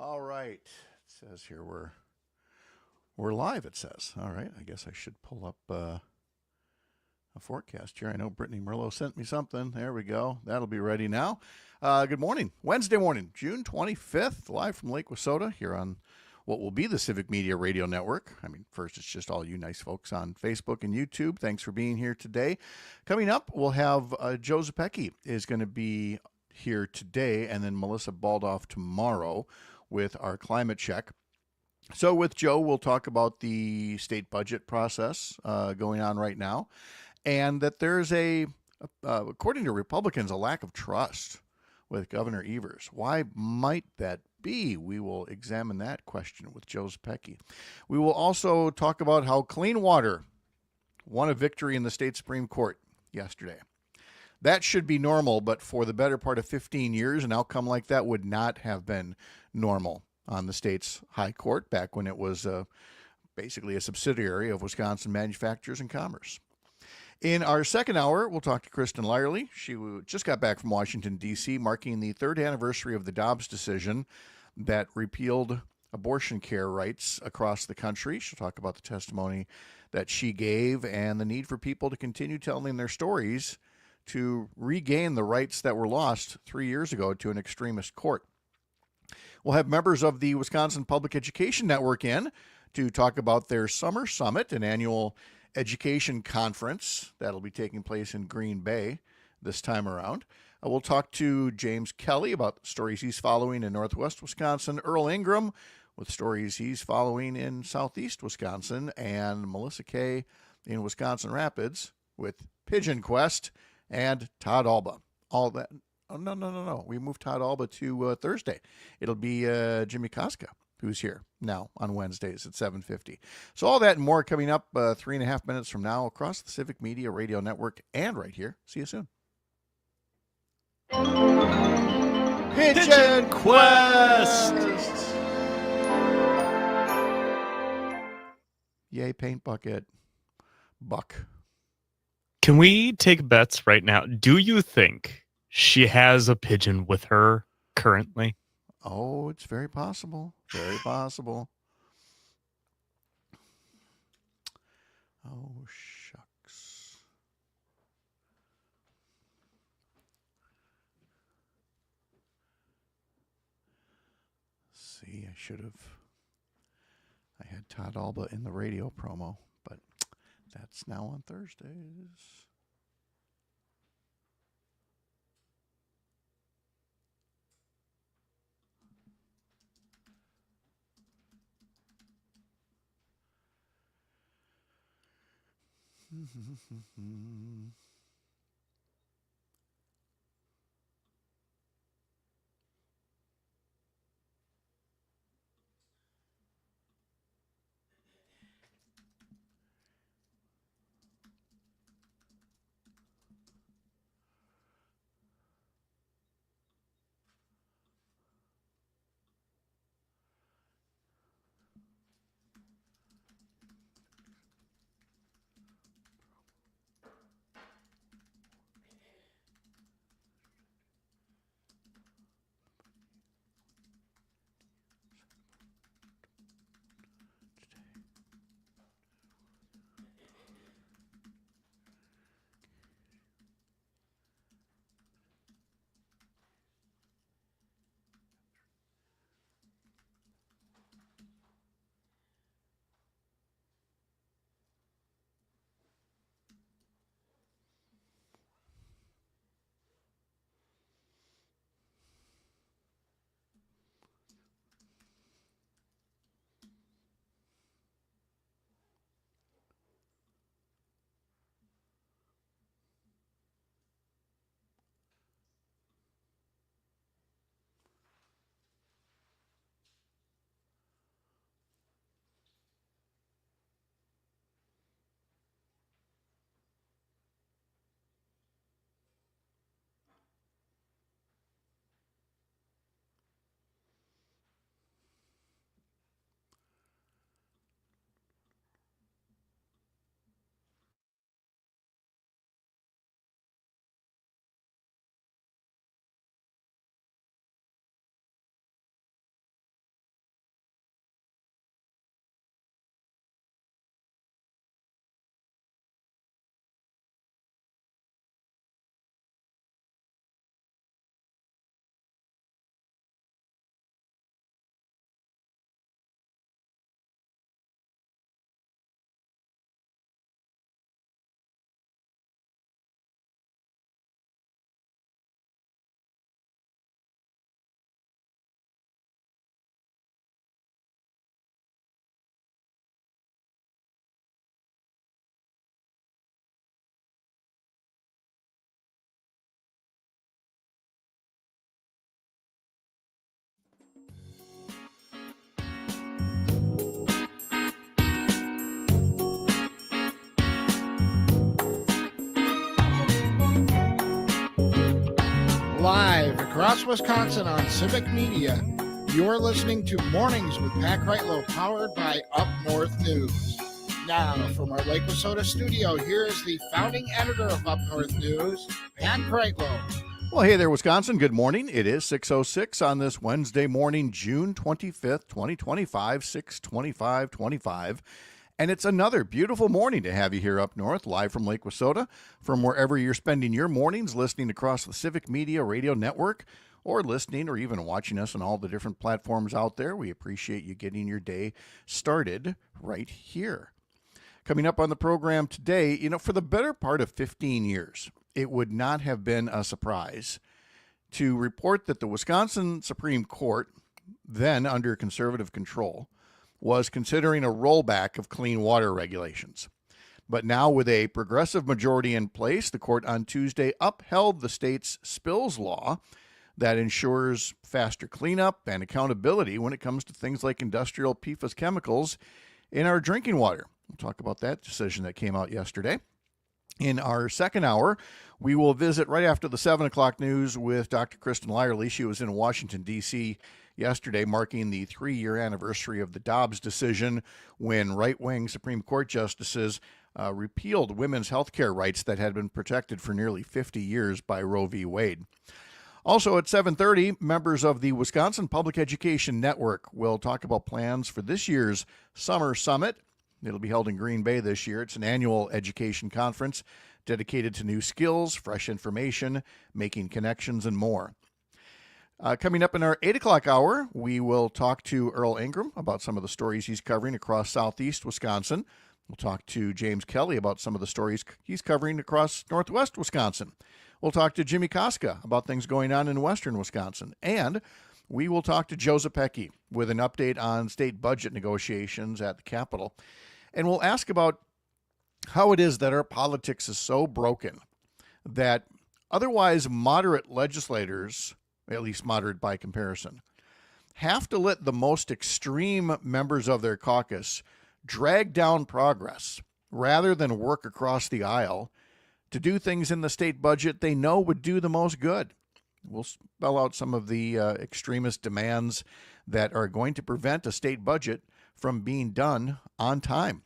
All right. It says here we're live, it says. All right. I guess I should pull up a forecast here. I know Brittany Merlot sent me something. There we go. That'll be ready now. Good morning. Wednesday morning, June 25th, live from Lake Wissota here on what will be the Civic Media Radio Network. I mean, first, it's just all you nice folks on Facebook and YouTube. Thanks for being here today. Coming up, we'll have Joe Zepecki is going to be here today, and then Melissa Baldoff tomorrow with our climate check. So with Joe, we'll talk about the state budget process going on right now, and that there's according to Republicans, a lack of trust with Governor Evers. Why might that be? We will examine that question with Joe Zepecki. We will also talk about how clean water won a victory in the state Supreme Court yesterday. That should be normal, but for the better part of 15 years, an outcome like that would not have been normal on the state's high court back when it was basically a subsidiary of Wisconsin Manufacturers and Commerce. In our second hour, we'll talk to Kristin Lyerly. She just got back from Washington, D.C., marking the third anniversary of the Dobbs decision that repealed abortion care rights across the country. She'll talk about the testimony that she gave and the need for people to continue telling their stories to regain the rights that were lost 3 years ago to an extremist court. We'll have members of the Wisconsin Public Education Network in to talk about their Summer Summit, an annual education conference that'll be taking place in Green Bay this time around. We'll talk to James Kelly about stories he's following in Northwest Wisconsin, Earl Ingram with stories he's following in Southeast Wisconsin, and Melissa Kay in Wisconsin Rapids with Pigeon Quest and Todd Alba. All that. Oh, no. We moved Todd Alba to Thursday. It'll be Jimmy Koska, who's here now on Wednesdays at 7:50. So all that and more coming up 3.5 minutes from now across the Civic Media Radio Network and right here. See you soon. Pigeon Quest! Yay, paint bucket. Buck. Can we take bets right now? Do you think she has a pigeon with her currently? Oh, it's very possible. Very possible. Oh, shucks. See, I had Todd Alba in the radio promo, but that's now on Thursdays. Live across Wisconsin on Civic Media, you're listening to Mornings with Pat Kreitlow, powered by Up North News. Now, from our Lake Wissota studio, here is the founding editor of Up North News, Pat Kreitlow. Well, hey there, Wisconsin. Good morning. It is 6:06 on this Wednesday morning, June 25th, 2025, 6/25/25. And it's another beautiful morning to have you here up north, live from Lake Wissota, from wherever you're spending your mornings, listening across the Civic Media Radio Network, or listening or even watching us on all the different platforms out there. We appreciate you getting your day started right here. Coming up on the program today, for the better part of 15 years, it would not have been a surprise to report that the Wisconsin Supreme Court, then under conservative control, was considering a rollback of clean water regulations. But now, with a progressive majority in place, the court on Tuesday upheld the state's spills law that ensures faster cleanup and accountability when it comes to things like industrial PFAS chemicals in our drinking water. We'll talk about that decision that came out yesterday. In our second hour, we will visit right after the 7 o'clock news with Dr. Kristin Lyerly. She was in Washington, D.C. yesterday, marking the 3-year anniversary of the Dobbs decision when right-wing Supreme Court justices repealed women's health care rights that had been protected for nearly 50 years by Roe v. Wade. Also at 7:30, members of the Wisconsin Public Education Network will talk about plans for this year's Summer Summit. It'll be held in Green Bay this year. It's an annual education conference dedicated to new skills, fresh information, making connections, and more. Coming up in our 8 o'clock hour, we will talk to Earl Ingram about some of the stories he's covering across southeast Wisconsin. We'll talk to James Kelly about some of the stories he's covering across northwest Wisconsin. We'll talk to Jimmy Koska about things going on in western Wisconsin. And we will talk to Joe Zepecki with an update on state budget negotiations at the Capitol. And we'll ask about how it is that our politics is so broken that otherwise moderate legislators, at least moderate by comparison, have to let the most extreme members of their caucus drag down progress rather than work across the aisle to do things in the state budget they know would do the most good. We'll spell out some of the extremist demands that are going to prevent a state budget from being done on time.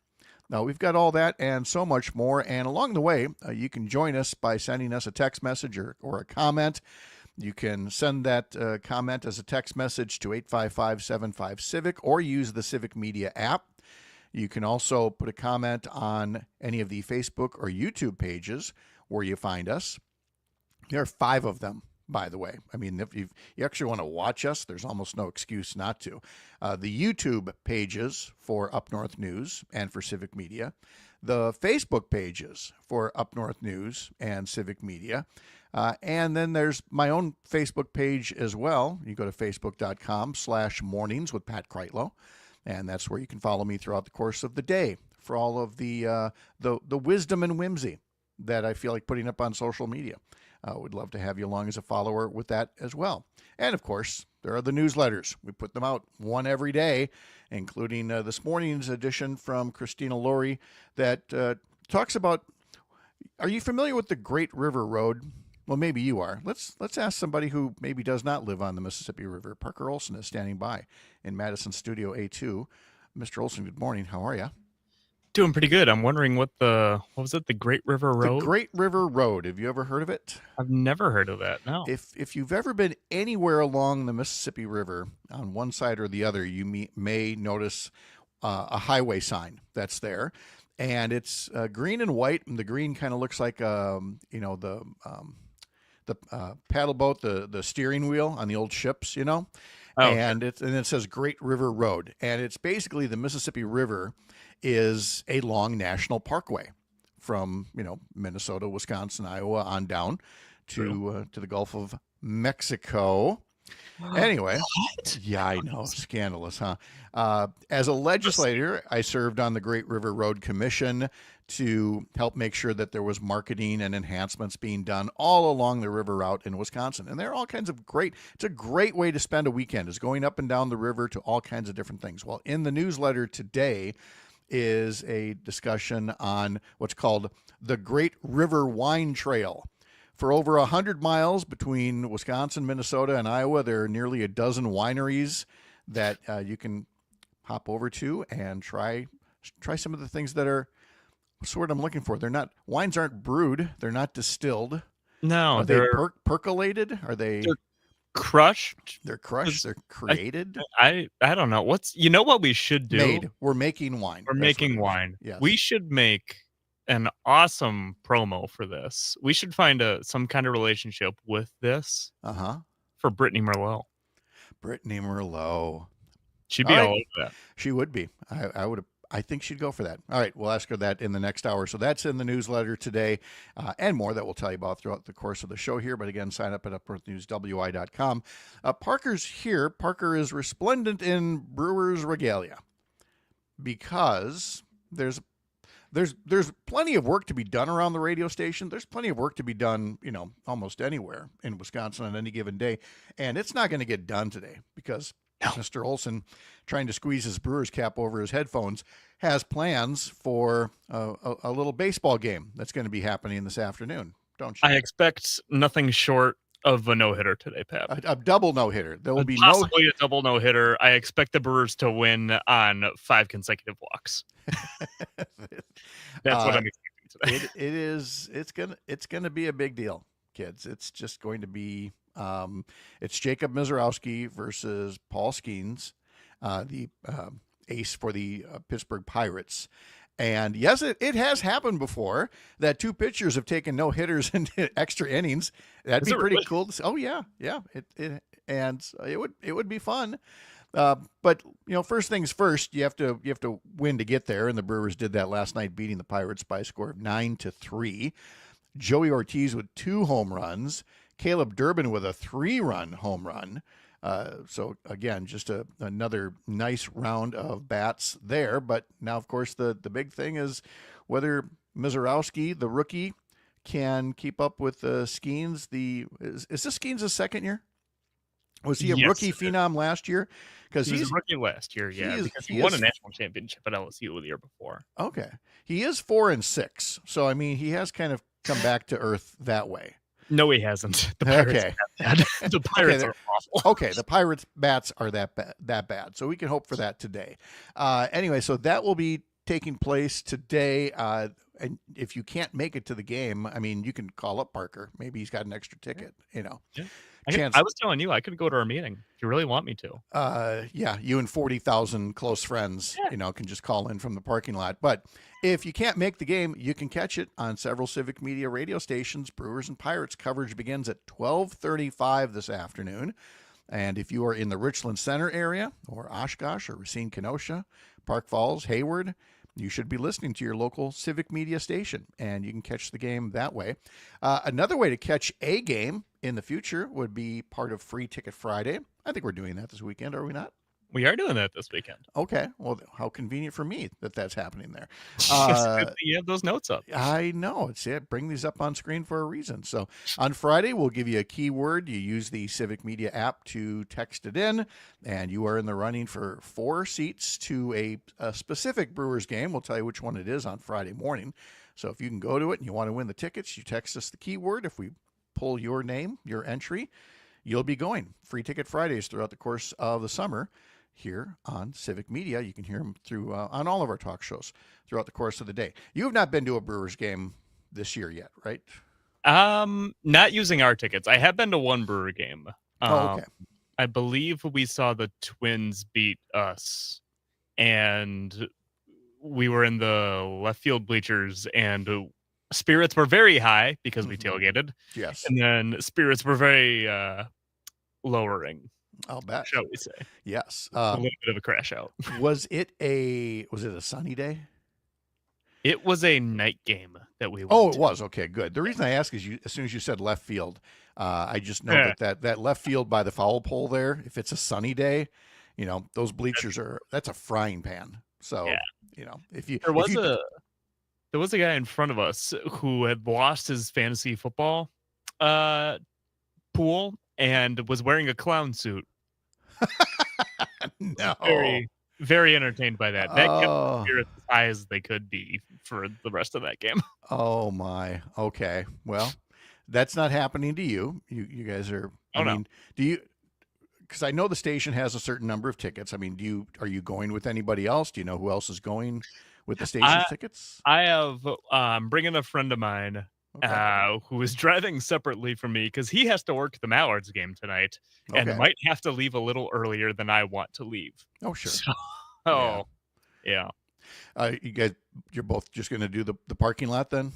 Now, we've got all that and so much more. And along the way, you can join us by sending us a text message or a comment. You can send that comment as a text message to 855-75-CIVIC or use the Civic Media app. You can also put a comment on any of the Facebook or YouTube pages where you find us. There are 5 of them, by the way. I mean, if you actually want to watch us, there's almost no excuse not to. The YouTube pages for Up North News and for Civic Media. The Facebook pages for Up North News and Civic Media. And then there's my own Facebook page as well. You go to facebook.com/mornings with Pat Kreitlow. And that's where you can follow me throughout the course of the day for all of the wisdom and whimsy that I feel like putting up on social media. Would love to have you along as a follower with that as well. And of course, there are the newsletters. We put them out one every day, including this morning's edition from Kristin Lyerly that talks about, are you familiar with the Great River Road? Well, maybe you are. Let's ask somebody who maybe does not live on the Mississippi River. Parker Olson is standing by in Madison Studio A2. Mr. Olson, good morning. How are you? Doing pretty good. I'm wondering what was it? The Great River Road? The Great River Road. Have you ever heard of it? I've never heard of that, no. If you've ever been anywhere along the Mississippi River on one side or the other, you may notice a highway sign that's there. And it's green and white, and the green kind of looks like, the paddle boat, the steering wheel on the old ships, Oh, and it says Great River Road. And it's basically the Mississippi River is a long national parkway from, Minnesota, Wisconsin, Iowa on down to the Gulf of Mexico. Anyway, what? Yeah, I know. Scandalous, huh? As a legislator, I served on the Great River Road Commission to help make sure that there was marketing and enhancements being done all along the river route in Wisconsin. And there are all kinds of it's a great way to spend a weekend, is going up and down the river to all kinds of different things. Well, in the newsletter today is a discussion on what's called the Great River Wine Trail For over 100 miles between Wisconsin, Minnesota, and Iowa, there are nearly a dozen wineries that you can hop over to and try some of the things that are sort I'm looking for. Wines aren't brewed. They're not distilled. No, Are they percolated? Are they? They're crushed. They're crushed. They're created. I don't know. What we should do? We're making wine. We're making wine. Yes. We should make an awesome promo for this. We should find some kind of relationship with this. For Brittany Merlot. Brittany Merlot. She'd be all over that. She would be. I think she'd go for that. All right, we'll ask her that in the next hour. So that's in the newsletter today, and more that we'll tell you about throughout the course of the show here. But again, sign up at upnorthnewswi.com. Parker's here. Parker is resplendent in Brewers regalia because there's plenty of work to be done around the radio station. There's plenty of work to be done, almost anywhere in Wisconsin on any given day, and it's not going to get done today because Mr. Olson, trying to squeeze his Brewers cap over his headphones, has plans for a little baseball game that's going to be happening this afternoon, don't you? I expect nothing short of a no-hitter today, Pat. A double no-hitter. There will be possibly a double no-hitter. I expect the Brewers to win on 5 consecutive walks. That's what I'm expecting today. It's gonna be a big deal, kids. It's just going to be. It's Jacob Mizorowski versus Paul Skeens, the ace for the Pittsburgh Pirates. And yes, it has happened before that 2 pitchers have taken no hitters into extra innings. That'd be pretty cool. Oh yeah. It would be fun. But first things first, you have to win to get there, and the Brewers did that last night, beating the Pirates by a score of 9-3. Joey Ortiz with 2 home runs. Caleb Durbin with a 3-run home run. So again, just another nice round of bats there. But now, of course, the big thing is whether Mizorowski, the rookie, can keep up with Skeens. Is this Skeens' second year? Was he a rookie phenom last year? Because he was a rookie last year, because he won a national championship at LSU the year before. Okay. He is 4-6. So, I mean, he has kind of come back to earth that way. No, he hasn't. The Pirates the Pirates are awful. Okay, the Pirates bats are that bad. So we can hope for that today. Anyway, so that will be taking place today. And if you can't make it to the game, I mean, you can call up Parker. Maybe he's got an extra ticket, Yeah. I was telling you I could go to our meeting if you really want me to. You and 40,000 close friends, can just call in from the parking lot. But if you can't make the game, you can catch it on several Civic Media radio stations. Brewers and Pirates coverage begins at 12:35 this afternoon. And if you are in the Richland Center area or Oshkosh or Racine, Kenosha, Park Falls, Hayward, you should be listening to your local Civic Media station, and you can catch the game that way. Another way to catch a game in the future would be part of Free Ticket Friday. I think we're doing that this weekend, are we not? We are doing that this weekend. Okay. Well, how convenient for me that's happening there. You have those notes up. I know. Bring these up on screen for a reason. So on Friday, we'll give you a keyword. You use the Civic Media app to text it in, and you are in the running for 4 seats to a specific Brewers game. We'll tell you which one it is on Friday morning. So if you can go to it and you want to win the tickets, you text us the keyword. If we pull your name, your entry, you'll be going. Free Ticket Fridays throughout the course of the summer. Here on Civic Media. You can hear them through on all of our talk shows throughout the course of the day. You have not been to a Brewers game this year yet, right? Not using our tickets. I have been to one Brewer game. Okay. I believe we saw the Twins beat us, and we were in the left field bleachers, and spirits were very high because we tailgated. Yes. And then spirits were very lowering. I'll bet. Shall we say? Yes. A little bit of a crash out. Was it a sunny day? It was a night game that we went Oh, it to. was. Okay, good. The reason I ask is as soon as you said left field, I just know that left field by the foul pole there, if it's a sunny day, those bleachers that's a frying pan. So, if you there was a guy in front of us who had lost his fantasy football pool and was wearing a clown suit. No. Very, very entertained by that. That kept the spirits as high as they could be for the rest of that game. Oh my. Okay. Well, that's not happening to you. You guys are. Oh, I no. mean, do you? Because I know the station has a certain number of tickets. I mean, are you going with anybody else? Do you know who else is going with the station's I tickets? I have bringing a friend of mine Okay. who is driving separately from me because he has to work the Mallards game tonight and Okay. might have to leave a little earlier than I want to leave. Oh, sure. So, Yeah. yeah. You guys, you're both just going to do the parking lot then?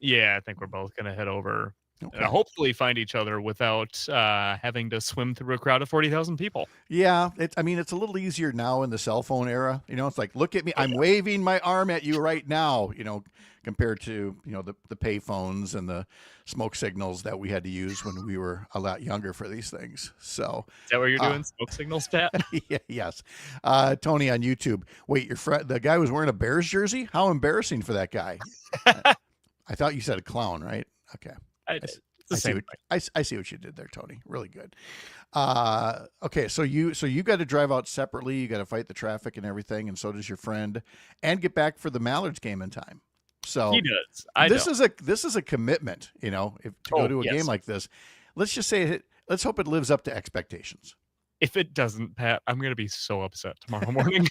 Yeah, I think we're both gonna head over and Okay. hopefully find each other without having to swim through a crowd of 40,000 people. Yeah, I mean, it's a little easier now in the cell phone era. It's like, look at me, I'm waving my arm at you right now. Compared to the pay phones and the smoke signals that we had to use when we were a lot younger for these things. So, Is that what you're doing? Smoke signals, Pat? yeah, yes. Tony on YouTube. Wait, your friend, the guy was wearing a Bears jersey? How embarrassing for that guy. I thought you said a clown, right? Okay. It's the same thing. I see what you did there, Tony. Really good. Okay, so you got to drive out separately. You got to fight the traffic and everything, and so does your friend, and get back for the Mallards game in time. So He does. This is a commitment. If to go to a game like this, let's just say let's hope it lives up to expectations. If it doesn't, Pat, I'm gonna be so upset tomorrow morning.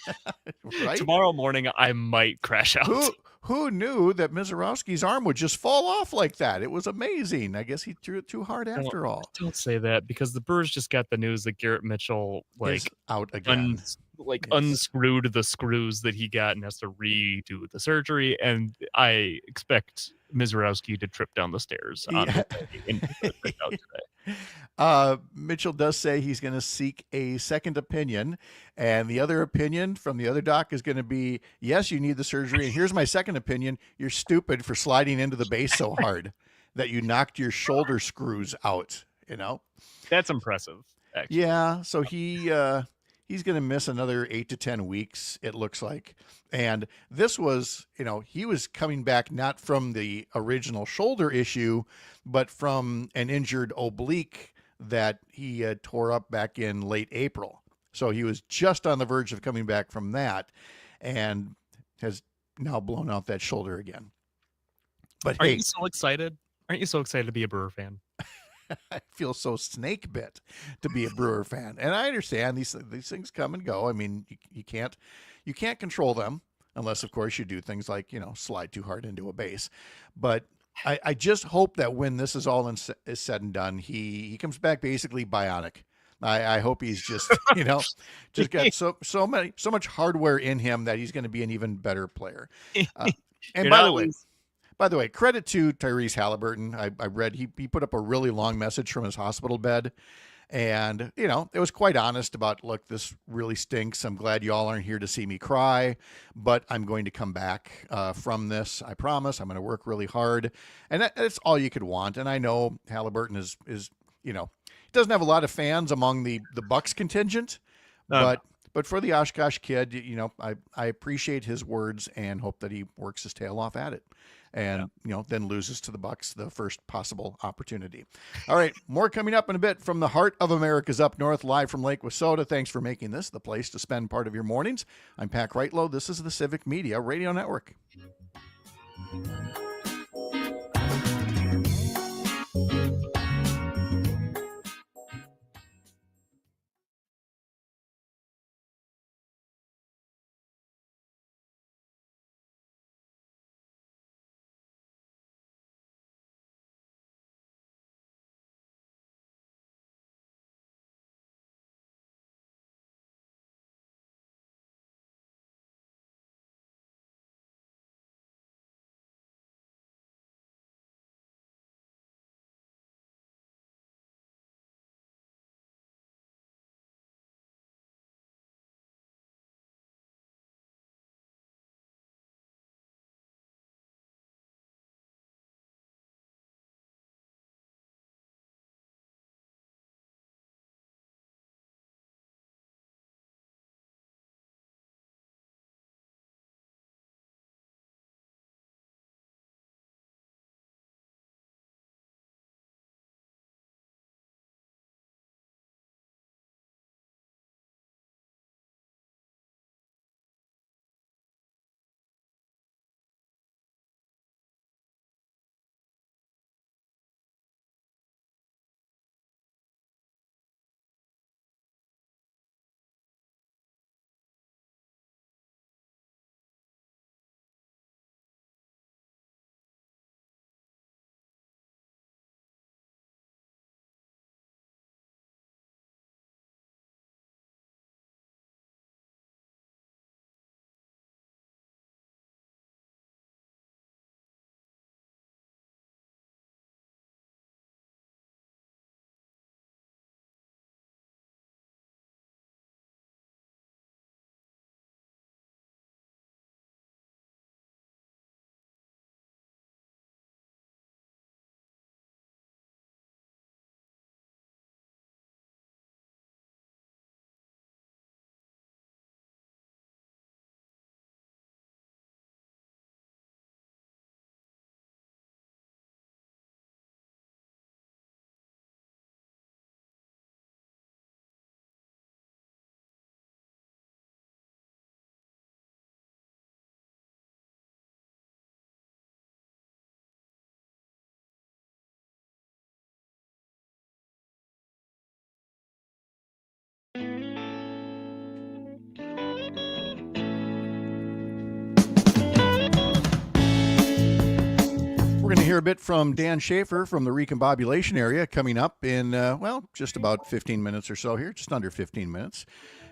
Right? Tomorrow morning, I might crash out. Who knew that Mizorowski's arm would just fall off like that? It was amazing. I guess he threw it too hard after all. Don't say that because the Brewers just got the news that Garrett Mitchell Is out again. Unscrewed the screws that he got and has to redo the surgery, and I expect Mizorowski to trip down the stairs on his way into the breakout today. Mitchell does say he's going to seek a second opinion, and the other opinion from the other doc is going to be, yes, you need the surgery, and here's my second opinion: you're stupid for sliding into the base so hard that you knocked your shoulder screws out. That's impressive, actually. Yeah, so he's going to miss another 8 to 10 weeks, it looks like. And this was, he was coming back not from the original shoulder issue, but from an injured oblique that he tore up back in late April. So he was just on the verge of coming back from that and has now blown out that shoulder again. But Are you so excited? Aren't you so excited to be a Brewer fan? I feel so snake bit to be a Brewer fan, and I understand these things come and go. I mean, you can't control them unless, of course, you do things like slide too hard into a base. But I just hope that when this is all is said and done, he comes back basically bionic. I hope he's just just got so much hardware in him that he's going to be an even better player. And by the way, credit to Tyrese Halliburton. I read he put up a really long message from his hospital bed. And, it was quite honest about, look, this really stinks. I'm glad you all aren't here to see me cry, but I'm going to come back from this. I promise. I'm going to work really hard. And that's all you could want. And I know Halliburton is doesn't have a lot of fans among the Bucks contingent, but for the Oshkosh kid, I appreciate his words and hope that he works his tail off at it. And, then loses to the Bucks the first possible opportunity. All right, more coming up in a bit from the heart of America's up north, live from Lake Wissota. Thanks for making this the place to spend part of your mornings. I'm Pat Kreitlow. This is the Civic Media Radio Network. going to hear a bit from Dan Schaefer from the recombobulation area coming up in, just about 15 minutes or so here, just under 15 minutes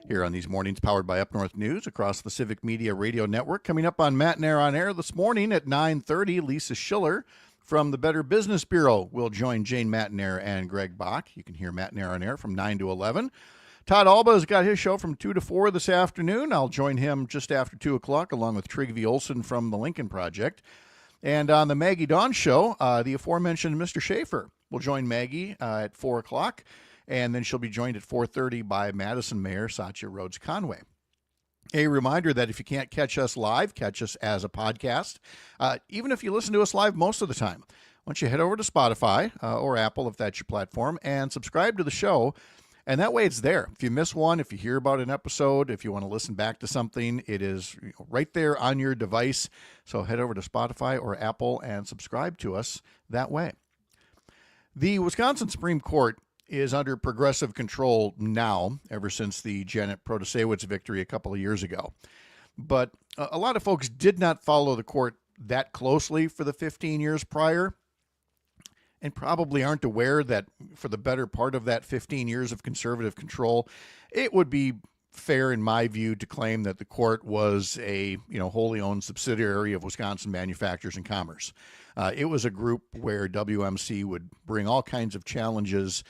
here on these mornings powered by Up North News across the Civic Media Radio Network. Coming up on Matt and Air on Air this morning at 9:30, Lisa Schiller from the Better Business Bureau will join Jane Matnair and Greg Bach. You can hear Matt and Air on Air from 9 to 11. Todd Alba's got his show from 2 to 4 this afternoon. I'll join him just after 2 o'clock along with Trygve Olsen from the Lincoln Project. And on the Maggie Dawn show, the aforementioned Mr. Schaefer will join Maggie at 4 o'clock, and then she'll be joined at 4:30 by Madison Mayor Satya Rhodes Conway. A reminder that if you can't catch us live, catch us as a podcast. Even if you listen to us live most of the time, why don't you head over to Spotify or Apple, if that's your platform, and subscribe to the show. And that way it's there. If you miss one, if you hear about an episode, if you want to listen back to something, it is right there on your device. So head over to Spotify or Apple and subscribe to us that way. The Wisconsin Supreme Court is under progressive control now, ever since the Janet Protasewicz victory a couple of years ago. But a lot of folks did not follow the court that closely for the 15 years prior, and probably aren't aware that for the better part of that 15 years of conservative control, it would be fair, in my view, to claim that the court was a wholly owned subsidiary of Wisconsin Manufacturers and Commerce. It was a group where WMC would bring all kinds of challenges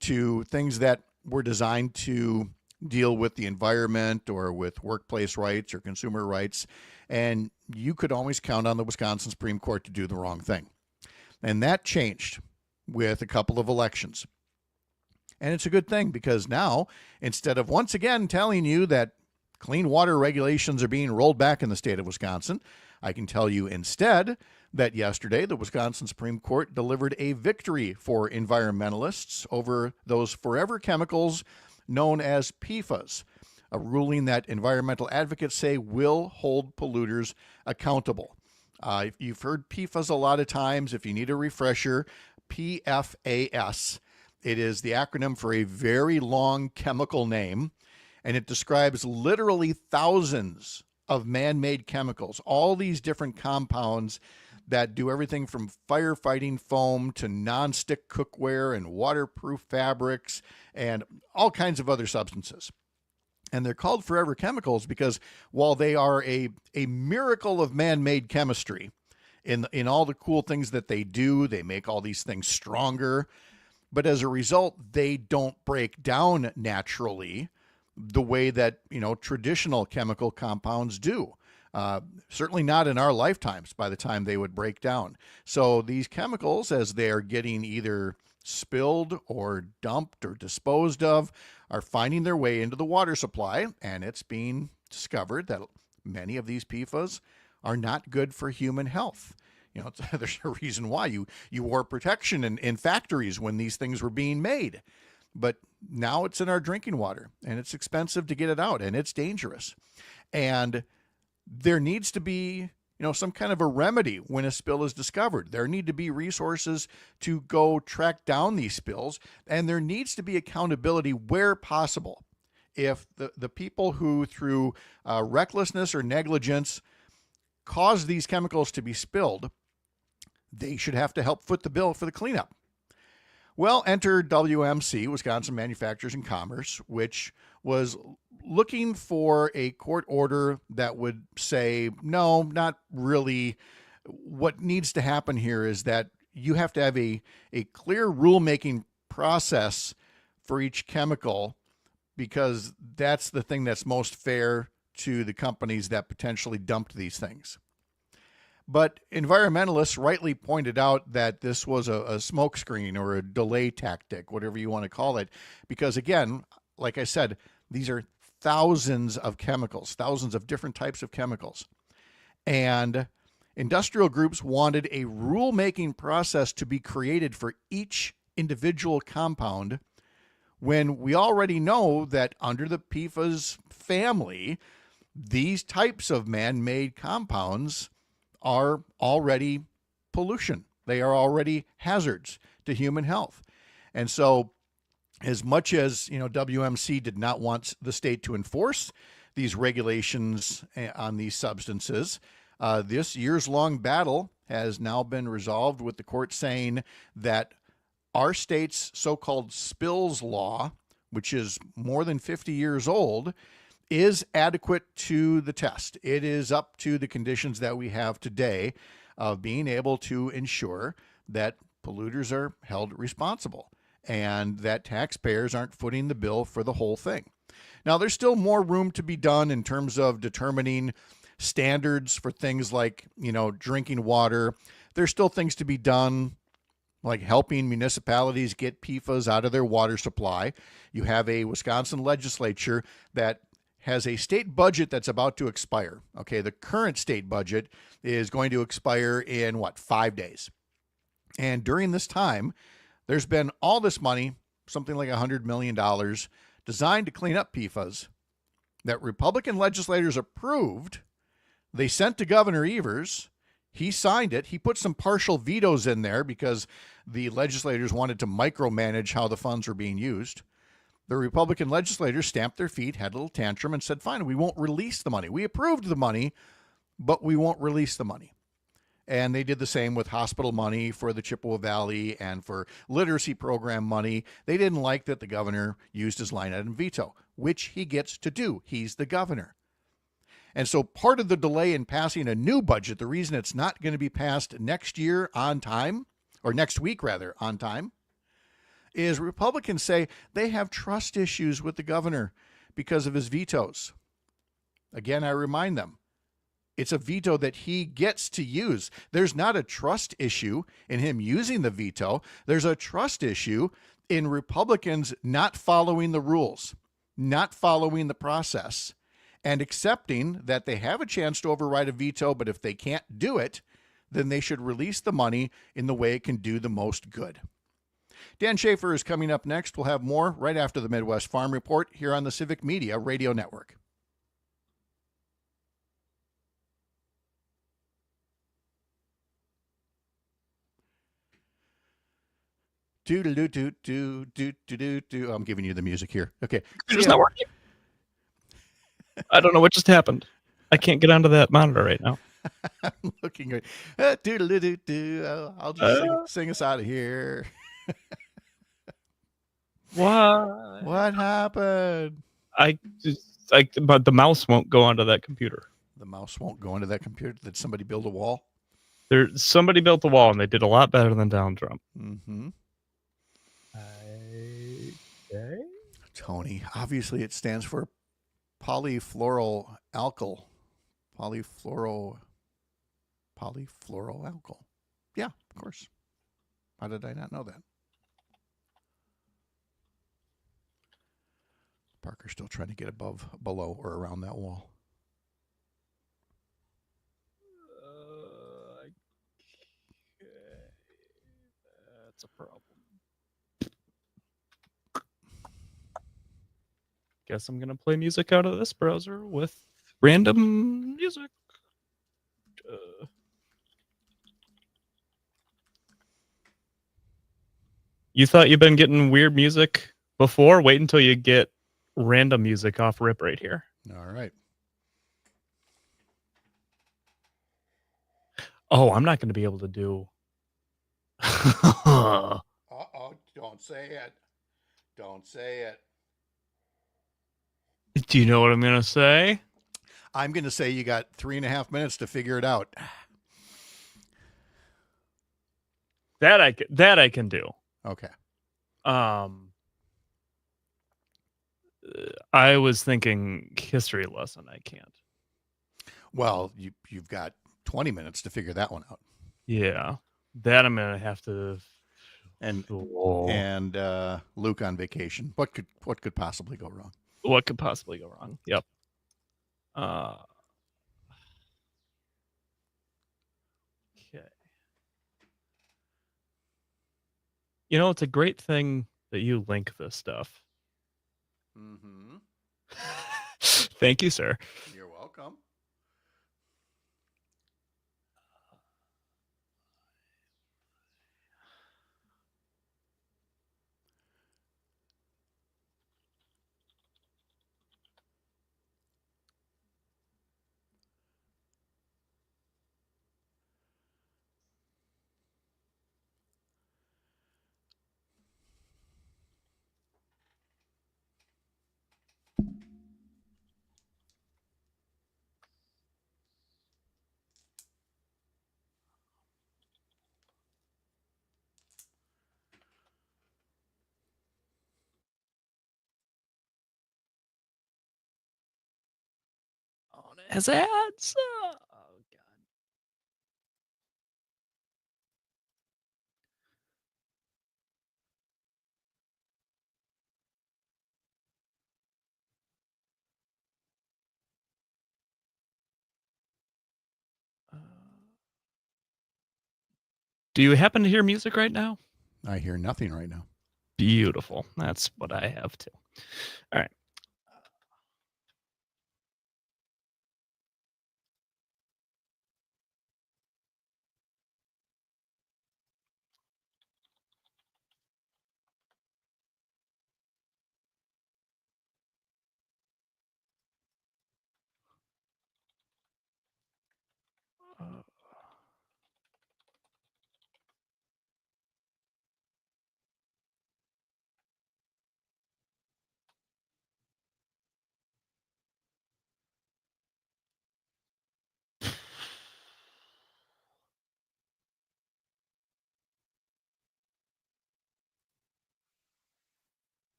to things that were designed to deal with the environment or with workplace rights or consumer rights, and you could always count on the Wisconsin Supreme Court to do the wrong thing. And that changed with a couple of elections. And it's a good thing, because now, instead of once again telling you that clean water regulations are being rolled back in the state of Wisconsin, I can tell you instead that yesterday the Wisconsin Supreme Court delivered a victory for environmentalists over those forever chemicals known as PFAS, a ruling that environmental advocates say will hold polluters accountable. You've heard PFAS a lot of times. If you need a refresher, PFAS. It is the acronym for a very long chemical name, and it describes literally thousands of man-made chemicals, all these different compounds that do everything from firefighting foam to non-stick cookware and waterproof fabrics and all kinds of other substances. And they're called forever chemicals because while they are a miracle of man-made chemistry in all the cool things that they do, they make all these things stronger. But as a result, they don't break down naturally the way that, traditional chemical compounds do. Certainly not in our lifetimes by the time they would break down. So these chemicals, as they are getting either spilled or dumped or disposed of, are finding their way into the water supply, and it's being discovered that many of these PFAS are not good for human health. There's a reason why you wore protection in factories when these things were being made. But now it's in our drinking water, and it's expensive to get it out, and it's dangerous. And there needs to be some kind of a remedy when a spill is discovered. There need to be resources to go track down these spills, and there needs to be accountability where possible. If the people who, through recklessness or negligence, cause these chemicals to be spilled, they should have to help foot the bill for the cleanup. Well, enter WMC, Wisconsin Manufacturers and Commerce, which was looking for a court order that would say, no, not really. What needs to happen here is that you have to have a clear rulemaking process for each chemical, because that's the thing that's most fair to the companies that potentially dumped these things. But environmentalists rightly pointed out that this was a smokescreen or a delay tactic, whatever you want to call it, because again, like I said, these are thousands of chemicals, thousands of different types of chemicals. And industrial groups wanted a rulemaking process to be created for each individual compound, when we already know that under the PFAS family, these types of man-made compounds are already pollution. They are already hazards to human health. And so as much as, WMC did not want the state to enforce these regulations on these substances, This years-long battle has now been resolved with the court saying that our state's so-called spills law, which is more than 50 years old, is adequate to the test. It is up to the conditions that we have today of being able to ensure that polluters are held responsible and that taxpayers aren't footing the bill for the whole thing. Now, there's still more room to be done in terms of determining standards for things like, drinking water. There's still things to be done, like helping municipalities get PFAS out of their water supply. You have a Wisconsin legislature that has a state budget that's about to expire. Okay, the current state budget is going to expire in 5 days. And during this time, there's been all this money, something like $100 million, designed to clean up PFAS that Republican legislators approved. They sent to Governor Evers. He signed it. He put some partial vetoes in there because the legislators wanted to micromanage how the funds were being used. The Republican legislators stamped their feet, had a little tantrum, and said, fine, we won't release the money. We approved the money, but we won't release the money. And they did the same with hospital money for the Chippewa Valley and for literacy program money. They didn't like that the governor used his line item veto, which he gets to do. He's the governor. And so part of the delay in passing a new budget, the reason it's not going to be passed next year on time, or next week rather, on time, is Republicans say they have trust issues with the governor because of his vetoes. Again, I remind them, it's a veto that he gets to use. There's not a trust issue in him using the veto. There's a trust issue in Republicans not following the rules, not following the process, and accepting that they have a chance to override a veto, but if they can't do it, then they should release the money in the way it can do the most good. Dan Schaefer is coming up next. We'll have more right after the Midwest Farm Report here on the Civic Media Radio Network. Do. I'm giving you the music here. Okay. It's not working. I don't know what just happened. I can't get onto that monitor right now. I'm looking great. I'll just sing us out of here. What happened? But the mouse won't go onto that computer. The mouse won't go into that computer. Did somebody build a wall? Somebody built a wall, and they did a lot better than Donald Trump. Mm-hmm. Okay. Tony, obviously it stands for polyfluoroalkyl. Polyfluoroalkyl. Yeah, of course. How did I not know that? Parker's still trying to get below, or around that wall. Okay. That's a problem. Guess I'm going to play music out of this browser with random music. You thought you've been getting weird music before? Wait until you get random music off rip right here. All right. Oh, I'm not going to be able to do. Uh-oh. Don't say it. Don't say it. Do you know what I'm going to say? I'm going to say you got 3.5 minutes to figure it out. That I can do. Okay. I was thinking history lesson. I can't. Well, you've got 20 minutes to figure that one out. Yeah, that I'm gonna have to. And Luke on vacation. What could possibly go wrong? What could possibly go wrong? Yep. Okay. You know, it's a great thing that you link this stuff. Mm-hmm. Thank you, sir. You're welcome. Has ads. Oh God. Do you happen to hear music right now? I hear nothing right now. Beautiful. That's what I have too. All right.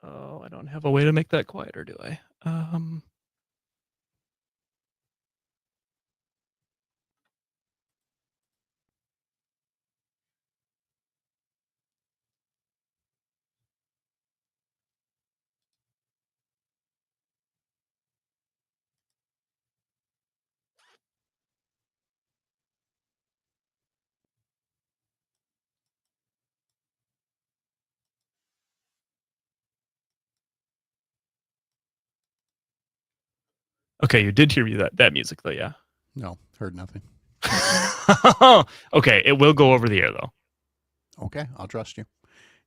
Oh, I don't have a way to make that quieter, do I? Okay, you did hear me that music though, yeah. No, heard nothing. Okay, it will go over the air though. Okay, I'll trust you.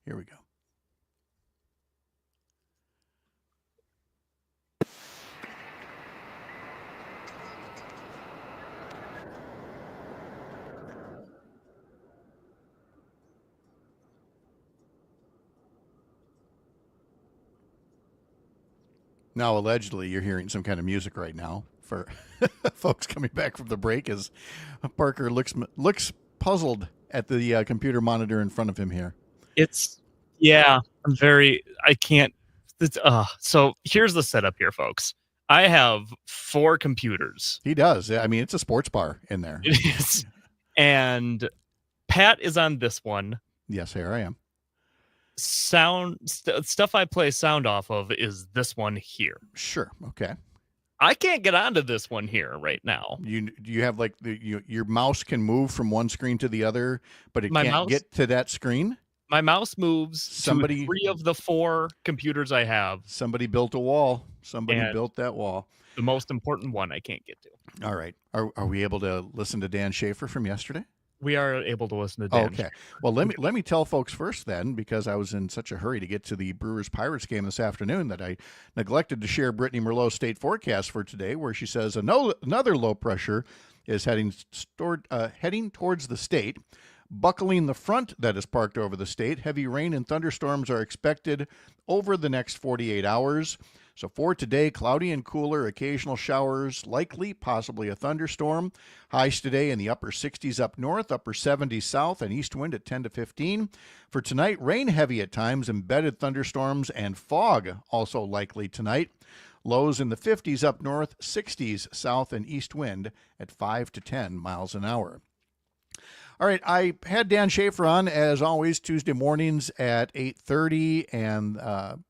Here we go. Now, allegedly, you're hearing some kind of music right now for folks coming back from the break as Parker looks puzzled at the computer monitor in front of him here. I can't. So here's the setup here, folks. I have 4 computers. He does. I mean, it's a sports bar in there. It is. And Pat is on this one. Yes, here I am. Stuff I play sound off of is this one here. Sure. Okay. I can't get onto this one here right now. You have like your mouse can move from one screen to the other, but it can't get to that screen. My mouse moves to 3 of the 4 computers I have. Somebody built a wall. Somebody built that wall. The most important one I can't get to. All right. Are we able to listen to Dan Schaefer from yesterday? We are able to listen to Dan. Okay. Well, let me tell folks first then, because I was in such a hurry to get to the Brewers-Pirates game this afternoon that I neglected to share Brittany Merlot's state forecast for today, where she says another low pressure is heading towards the state, buckling the front that is parked over the state. Heavy rain and thunderstorms are expected over the next 48 hours. So for today, cloudy and cooler, occasional showers, likely, possibly a thunderstorm. Highs today in the upper 60s up north, upper 70s south, and east wind at 10 to 15. For tonight, rain heavy at times, embedded thunderstorms, and fog also likely tonight. Lows in the 50s up north, 60s south, and east wind at 5 to 10 miles an hour. All right, I had Dan Schaefer on, as always, Tuesday mornings at 8:30, and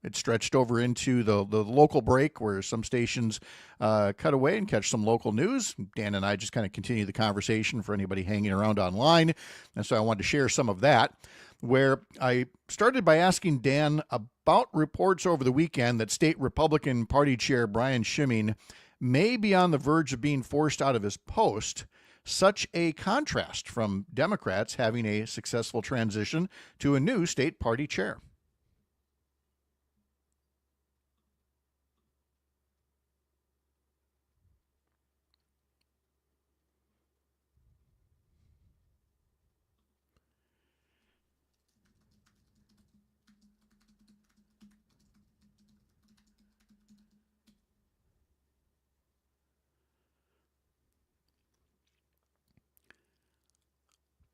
it stretched over into the local break where some stations cut away and catch some local news. Dan and I just kind of continue the conversation for anybody hanging around online, and so I wanted to share some of that, where I started by asking Dan about reports over the weekend that State Republican Party Chair Brian Schimming may be on the verge of being forced out of his post. Such a contrast from Democrats having a successful transition to a new state party chair.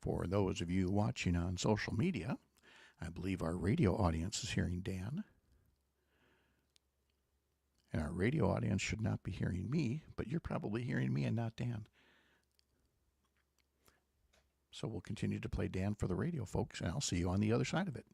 For those of you watching on social media, I believe our radio audience is hearing Dan. And our radio audience should not be hearing me, but you're probably hearing me and not Dan. So we'll continue to play Dan for the radio folks, and I'll see you on the other side of it.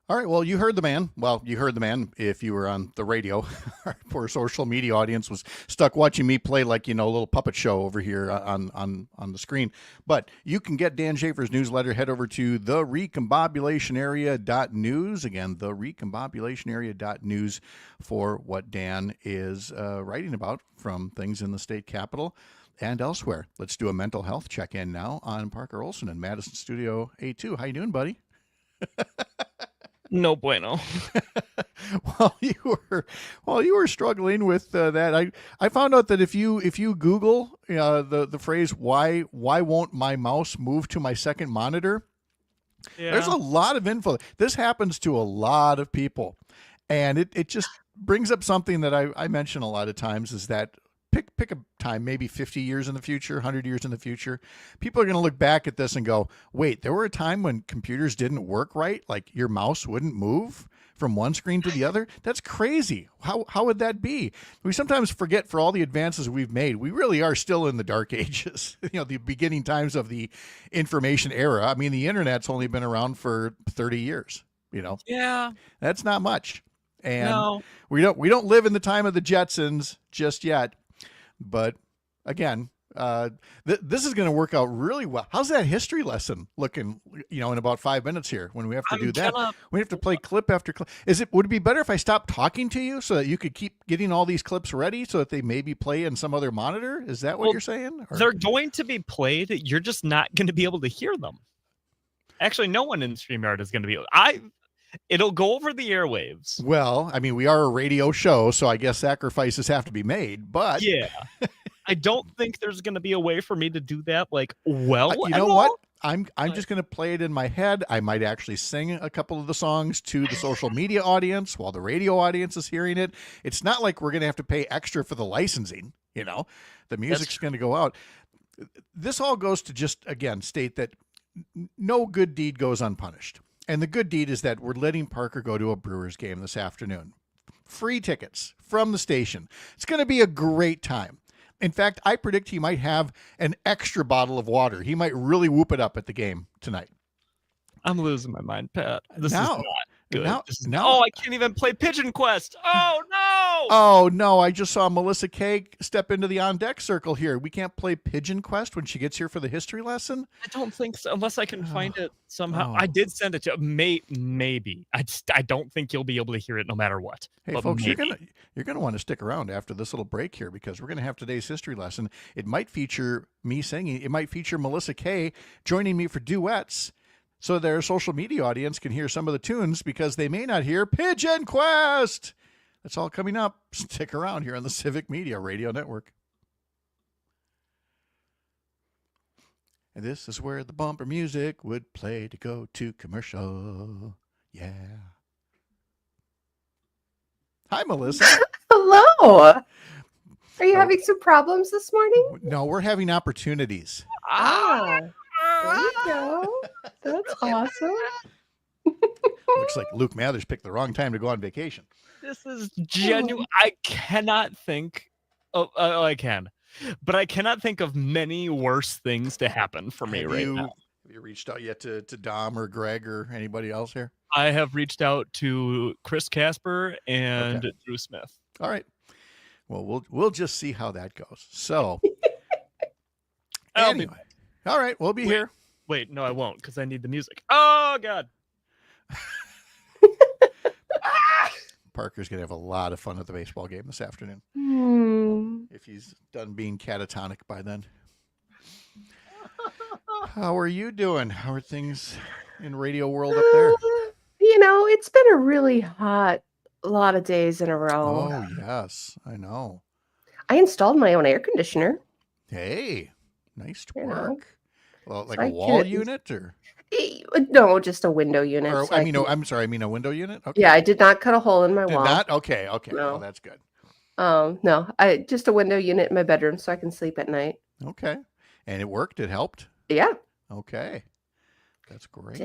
All right. Well, you heard the man. Well, you heard the man if you were on the radio. Our poor social media audience was stuck watching me play like, a little puppet show over here on the screen. But you can get Dan Schaefer's newsletter. Head over to therecombobulationarea.news. Again, therecombobulationarea.news for what Dan is writing about from things in the state capitol and elsewhere. Let's do a mental health check-in now on Parker Olson in Madison Studio A2. How you doing, buddy? No bueno. While you were struggling with that, I found out that if you Google the phrase why won't my mouse move to my second monitor, there's a lot of info. This happens to a lot of people, and it just brings up something that I mention a lot of times, is that pick a time, maybe 50 years in the future, 100 years in the future, people are going to look back at this and go, wait, there were a time when computers didn't work right? Like your mouse wouldn't move from one screen to the other? That's crazy. How would that be? We sometimes forget, for all the advances we've made, we really are still in the dark ages, the beginning times of the information era. I mean, the internet's only been around for 30 years, Yeah. That's not much. And No. we don't live in the time of the Jetsons just yet. But again, this is going to work out really well. How's that history lesson looking, in about 5 minutes here when we have to do that? We have to play clip after clip. Would it be better if I stopped talking to you so that you could keep getting all these clips ready so that they maybe play in some other monitor? Is that what you're saying? Or? They're going to be played. You're just not going to be able to hear them. Actually, no one in StreamYard is going to be able. It'll go over the airwaves. Well, I mean, we are a radio show, so I guess sacrifices have to be made, but yeah, I don't think there's going to be a way for me to do that. Like, what? I'm just going to play it in my head. I might actually sing a couple of the songs to the social media audience while the radio audience is hearing it. It's not like we're going to have to pay extra for the licensing. The music's going to go out. This all goes to just, again, state that no good deed goes unpunished. And the good deed is that we're letting Parker go to a Brewers game this afternoon. Free tickets from the station. It's going to be a great time. In fact, I predict he might have an extra bottle of water. He might really whoop it up at the game tonight. I'm losing my mind, Pat. This is not good. Now, I can't even play Pigeon Quest. Oh, no. Oh, no. I just saw Melissa K step into the on deck circle here. We can't play Pigeon Quest when she gets here for the history lesson? I don't think so, unless I can find it somehow. I did send it to maybe. I don't think you'll be able to hear it no matter what. Hey, folks, you're gonna want to stick around after this little break here, because we're going to have today's history lesson. It might feature me singing. It might feature Melissa K joining me for duets, so their social media audience can hear some of the tunes, because they may not hear Pigeon Quest. That's all coming up. Stick around here on the Civic Media Radio Network. And this is where the bumper music would play to go to commercial. Yeah. Hi, Melissa. Hello. Are you having some problems this morning? No, we're having opportunities. There you go. That's awesome. Looks like Luke Mathers picked the wrong time to go on vacation. This is genuine. I cannot think. I can, but I cannot think of many worse things to happen for me right now. Have you reached out yet to Dom or Greg or anybody else here? I have reached out to Chris Casper and Drew Smith. All right. Well, we'll just see how that goes. So, anyway. All right, we'll be here. Wait, no, I won't, because I need the music. Oh, God. Parker's going to have a lot of fun at the baseball game this afternoon. If he's done being catatonic by then. How are you doing? How are things in radio world up there? It's been a really hot lot of days in a row. Oh, yes, I know. I installed my own air conditioner. Hey, nice work. Well, like So a wall unit or? No, just a window unit. Or, so I mean a window unit? Okay. Yeah, I did not cut a hole in my Did wall. not? Okay. No. Well, that's good. No, just a window unit in my bedroom so I can sleep at night. Okay. And it worked? It helped? Yeah. Okay. That's great.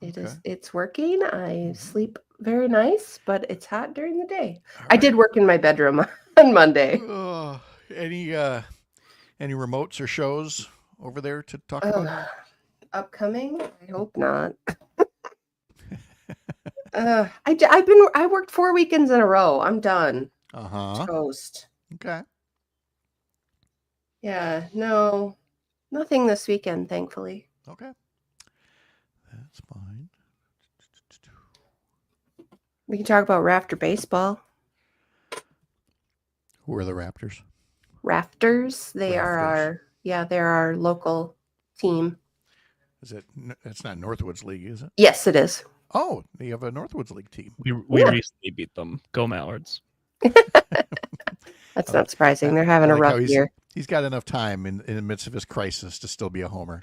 It is. It's working. I sleep very nice, but it's hot during the day. I did work in my bedroom on Monday. Any remotes or shows over there to talk about? Upcoming? I hope not. I worked 4 weekends in a row. I'm done. Toast. Okay. Yeah, no, nothing this weekend, thankfully. Okay. That's fine. We can talk about Rafter baseball. Who are the Raptors? Rafters. They're our local team. Is it? It's not Northwoods League, is it? Yes, it is. Oh, you have a Northwoods League team. We recently beat them. Go Mallards. That's not surprising. They're having a rough year. He's got enough time in the midst of his crisis to still be a homer.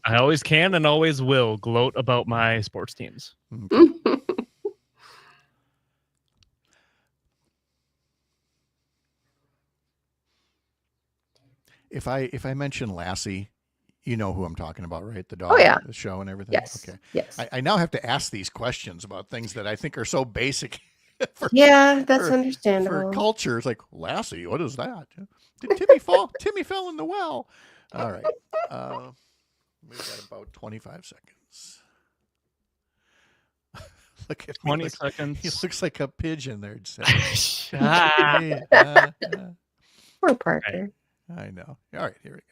I always can and always will gloat about my sports teams. Okay. If I mention Lassie, you know who I'm talking about, right? The dog, Oh, yeah. the show and everything? Yes. Okay. Yes. I now have to ask these questions about things that I think are so basic. That's understandable. For culture, it's like, Lassie, what is that? Did Timmy fall? Timmy fell in the well. All right. We've got about 25 seconds. Look at 20 seconds. He looks like a pigeon there. Poor Parker. I know. All right, here we go.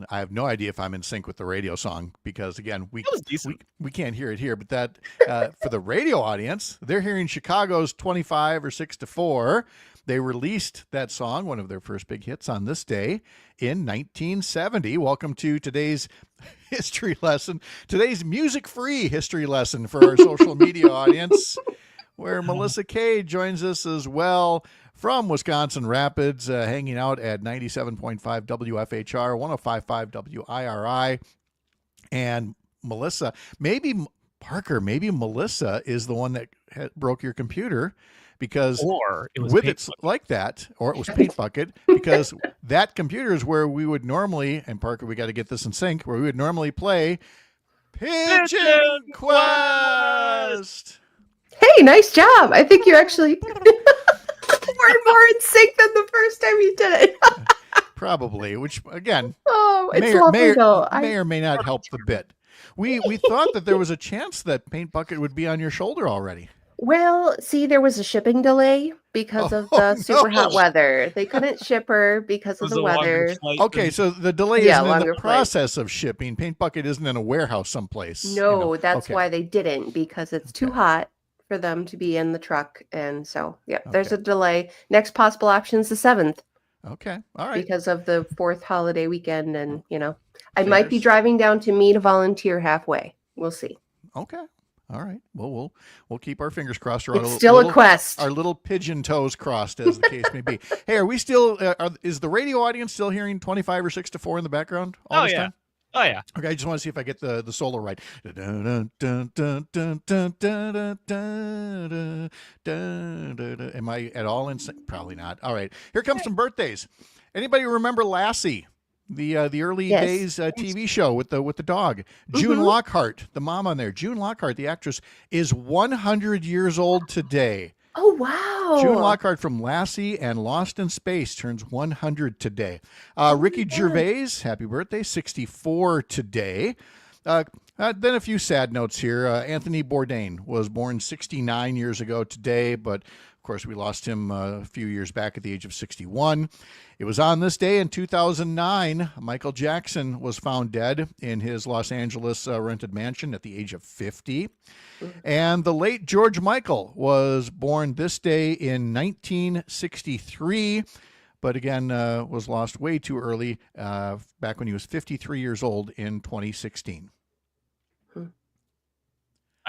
I have no idea if I'm in sync with the radio song because, again, we can't hear it here. But that for the radio audience, they're hearing Chicago's 25 or 6-4. They released that song, one of their first big hits, on this day in 1970. Welcome to today's history lesson, today's music-free history lesson for our social media audience, where Melissa Kay joins us as well from Wisconsin Rapids, hanging out at 97.5 WFHR, 105.5 WIRI. And Melissa, maybe Melissa is the one that broke your computer, because or it was with it's like that, or it was Paint Bucket, because that computer is where we would normally, and Parker, we got to get this in sync, where we would normally play Pigeon Quest. Hey, nice job. I think you actually were more in sync than the first time you did it. Probably, which again, it's lovely though. May or may not help the bit. We thought that there was a chance that Paint Bucket would be on your shoulder already. Well, see, there was a shipping delay because of the super hot weather. They couldn't ship her because of the weather. Okay, so the delay isn't in the process of shipping. Paint Bucket isn't in a warehouse someplace. No, that's why they didn't, because it's too hot for them to be in the truck. And so, there's a delay. Next possible option is the 7th. Okay, all right. Because of the 4th holiday weekend. And, I might be driving down to meet a volunteer halfway. We'll see. Okay. All right. Well, we'll keep our fingers crossed. It's still a quest. Our little pigeon toes crossed, as the case may be. Hey, are we still? Is the radio audience still hearing 25 or 6-4 in the background all this time? Oh yeah. Okay, I just want to see if I get the solo right. Am I at all in sync? Probably not. All right. Here comes some birthdays. Anybody remember Lassie? The early days TV show with the dog. June Lockhart, the mom on there. June Lockhart, the actress, is 100 years old today. Oh, wow. June Lockhart from Lassie and Lost in Space turns 100 today. Ricky Gervais, happy birthday, 64 today. Then a few sad notes here. Anthony Bourdain was born 69 years ago today, but of course we lost him a few years back at the age of 61. It was on this day in 2009, Michael Jackson was found dead in his Los Angeles rented mansion at the age of 50. And the late George Michael was born this day in 1963, but again was lost way too early, back when he was 53 years old in 2016.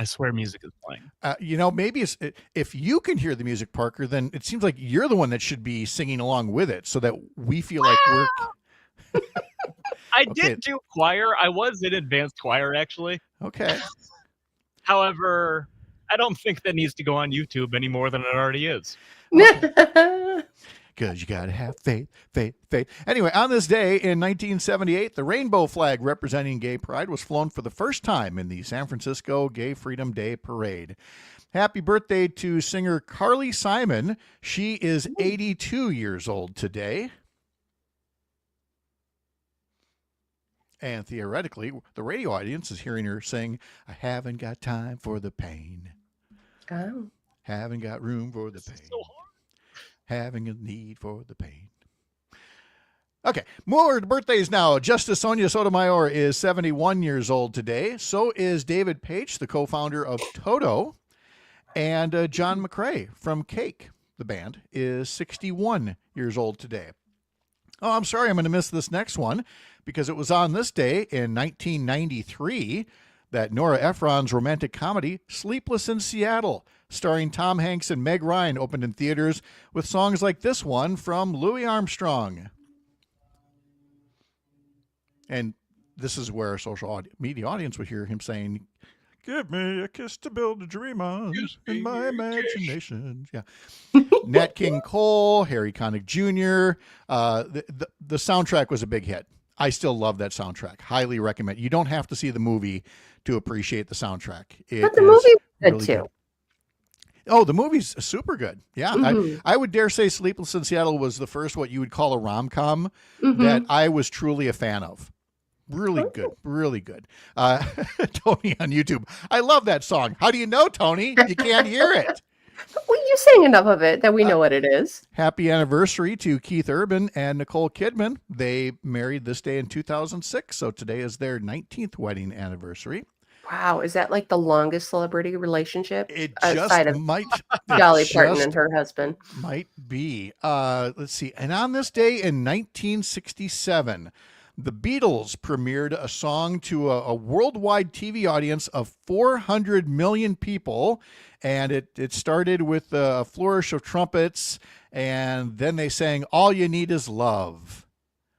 I swear music is playing. Maybe if you can hear the music, Parker, then it seems like you're the one that should be singing along with it so that we feel like we're... I did do choir. I was in advanced choir, actually. Okay. However, I don't think that needs to go on YouTube any more than it already is. Okay. because you got to have faith, faith, faith. Anyway, on this day in 1978, the rainbow flag representing gay pride was flown for the first time in the San Francisco Gay Freedom Day Parade. Happy birthday to singer Carly Simon. She is 82 years old today. And theoretically, the radio audience is hearing her sing, I haven't got time for the pain. Oh. Haven't got room for the pain. So hard. Having a need for the pain. Okay, more birthdays now. Justice Sonia Sotomayor is 71 years old today. So is David Page, the co-founder of Toto. And John McCrae from Cake, the band, is 61 years old today. Oh, I'm sorry, I'm going to miss this next one because it was on this day in 1993 that Nora Ephron's romantic comedy, Sleepless in Seattle, starring Tom Hanks and Meg Ryan, opened in theaters with songs like this one from Louis Armstrong. And this is where our social media audience would hear him saying, give me a kiss to build a dream on in my imagination. Yeah. Nat King Cole, Harry Connick Jr. The soundtrack was a big hit. I still love that soundtrack. Highly recommend. You don't have to see the movie to appreciate the soundtrack. But the movie was good really too. Good. Oh, the movie's super good. Yeah. Mhm. I would dare say Sleepless in Seattle was the first what you would call a rom-com Mhm. that I was truly a fan of. Really good. Really good. Tony on YouTube. I love that song. How do you know, Tony? You can't hear it. Well, you sang enough of it that we know what it is. Happy anniversary to Keith Urban and Nicole Kidman. They married this day in 2006, so today is their 19th wedding anniversary. Wow, is that like the longest celebrity relationship? It Outside just of might. Dolly it Parton just and her husband. might be. Let's see. And on this day in 1967, the Beatles premiered a song to a worldwide TV audience of 400 million people. And it started with a flourish of trumpets. And then they sang, All You Need Is Love.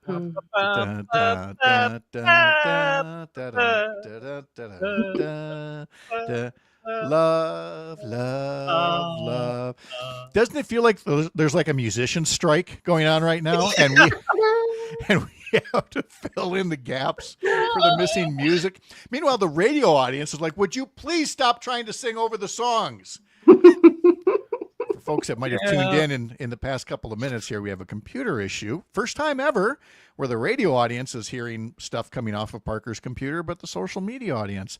Hmm. Da, da, da, da, da, da, da, da, da, da. Love, love, love. Doesn't it feel like there's like a musician strike going on right now? And we have to fill in the gaps for the missing music. Meanwhile, the radio audience is like, would you please stop trying to sing over the songs? For folks that might have tuned in the past couple of minutes here, we have a computer issue. First time ever where the radio audience is hearing stuff coming off of Parker's computer, but the social media audience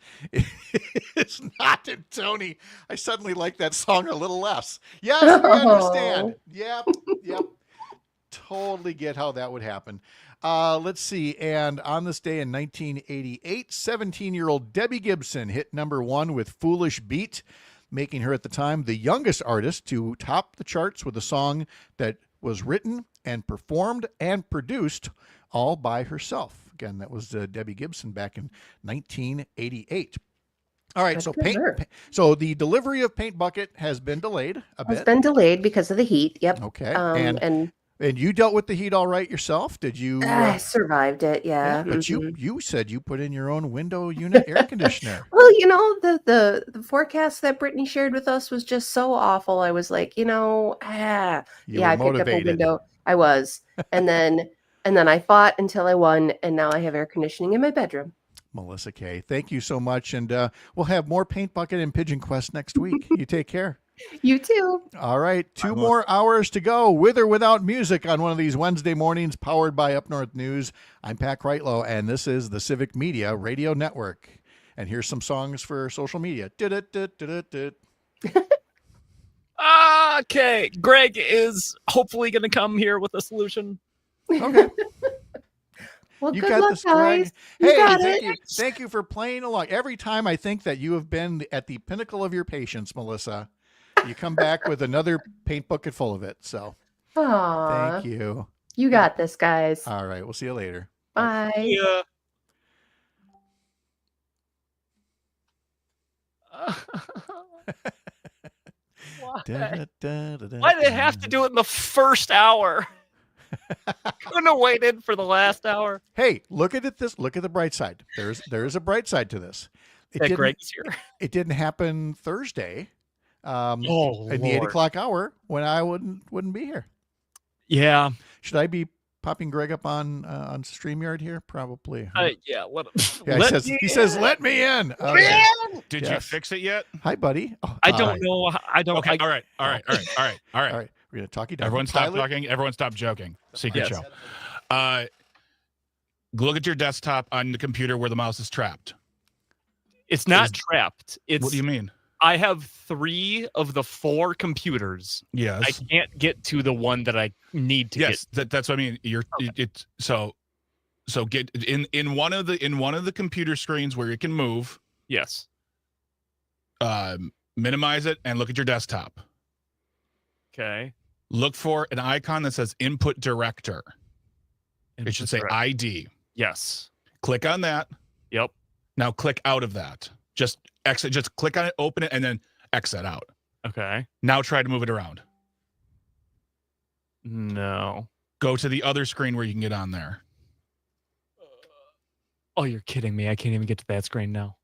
is not. And Tony, I suddenly like that song a little less. Yes, we understand. Yep. Totally get how that would happen. Let's see. And on this day in 1988, 17-year-old Debbie Gibson hit #1 with Foolish Beat, making her at the time the youngest artist to top the charts with a song that was written and performed and produced all by herself. Again, that was Debbie Gibson back in 1988. All right, so the delivery of Paint Bucket has been delayed a bit. It's been delayed because of the heat. Yep. Okay. And you dealt with the heat all right yourself? Did you? I survived it. Yeah. But you said you put in your own window unit air conditioner. Well, the forecast that Brittany shared with us was just so awful. I was like, I picked up a window. I was, and then I fought until I won, and now I have air conditioning in my bedroom. Melissa Kay, thank you so much, and we'll have more Paint Bucket and Pigeon Quest next week. You take care. You too. All right, 2 more hours to go, with or without music, on one of these Wednesday mornings, powered by Up North News. I'm Pat Kreitlow, and this is the Civic Media Radio Network. And here's some songs for social media. Okay, Greg is hopefully going to come here with a solution. Okay. Well, You good got luck, this, Greg. guys. Hey, thank you for playing along. Every time I think that you have been at the pinnacle of your patience, Melissa, you come back with another paint bucket full of it. So Aww. thank you. You got this, guys. All right, we'll see you later. Bye. Yeah. Why? Why do they have to do it in the first hour? Couldn't have waited for the last hour. Hey, look at it. Look at the bright side. There is a bright side to this. Greg's here. It didn't happen Thursday. In the Lord. 8 o'clock hour when I wouldn't be here. Yeah. Should I be popping Greg up on StreamYard here? Probably. Yeah. He says, "Let me in." Let me in! Did you Yes. fix it yet? Hi, buddy. Oh, I don't know. I don't. Okay. All right. All right. We're gonna talk you down. Everyone stop talking. Everyone stop joking. Secret show. Look at your desktop on the computer where the mouse is trapped. It's not trapped. What do you mean? I have 3 of the 4 computers. Yes. I can't get to the one that I need to get. That's what I mean. So get in one of the computer screens where you can move. Yes. Minimize it and look at your desktop. Okay. Look for an icon that says Input Director. It should say ID. Yes. Click on that. Yep. Now click out of that. Just exit. Just click on it, open it, and then exit out. Okay. Now try to move it around. No. Go to the other screen where you can get on there. Oh, you're kidding me. I can't even get to that screen now.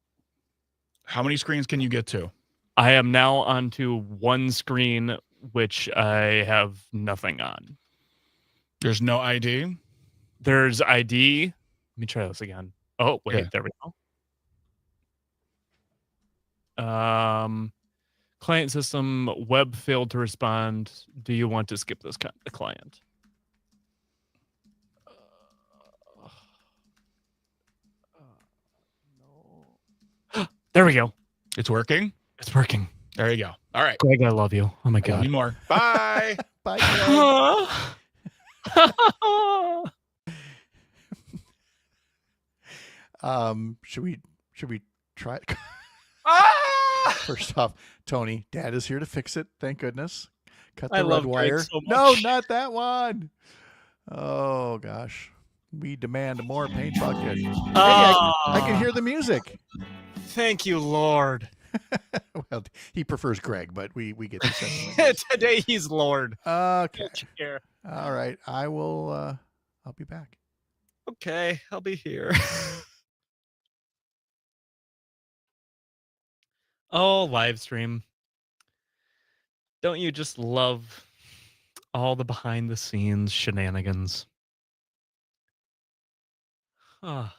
How many screens can you get to? I am now onto one screen, which I have nothing on. There's no ID? There's ID. Let me try this again. Oh, wait. Okay. There we go. Client system, web failed to respond. Do you want to skip this client? No. There we go. It's working? It's working. There you go. All right. Greg, I love you. Oh my Love you God. more. Bye. Bye. Should we try it? First off, Tony, Dad is here to fix it. Thank goodness. Cut the red wire. So no, much. not that one. Oh gosh, we demand more paintball kit. Hey, I can hear the music. Thank you, Lord. Well, he prefers Greg, but we get the sense. Today he's Lord. Okay. Here. All right. I will. I'll be back. Okay, I'll be here. Oh, live stream. Don't you just love all the behind the scenes shenanigans? Ah.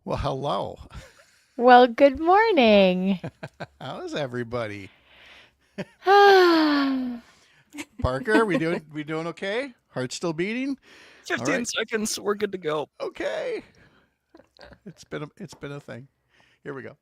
Well, hello. Well, good morning. How is everybody? Parker, we doing okay? Heart still beating? 15 seconds. We're good to go. Okay. It's been a thing. Here we go.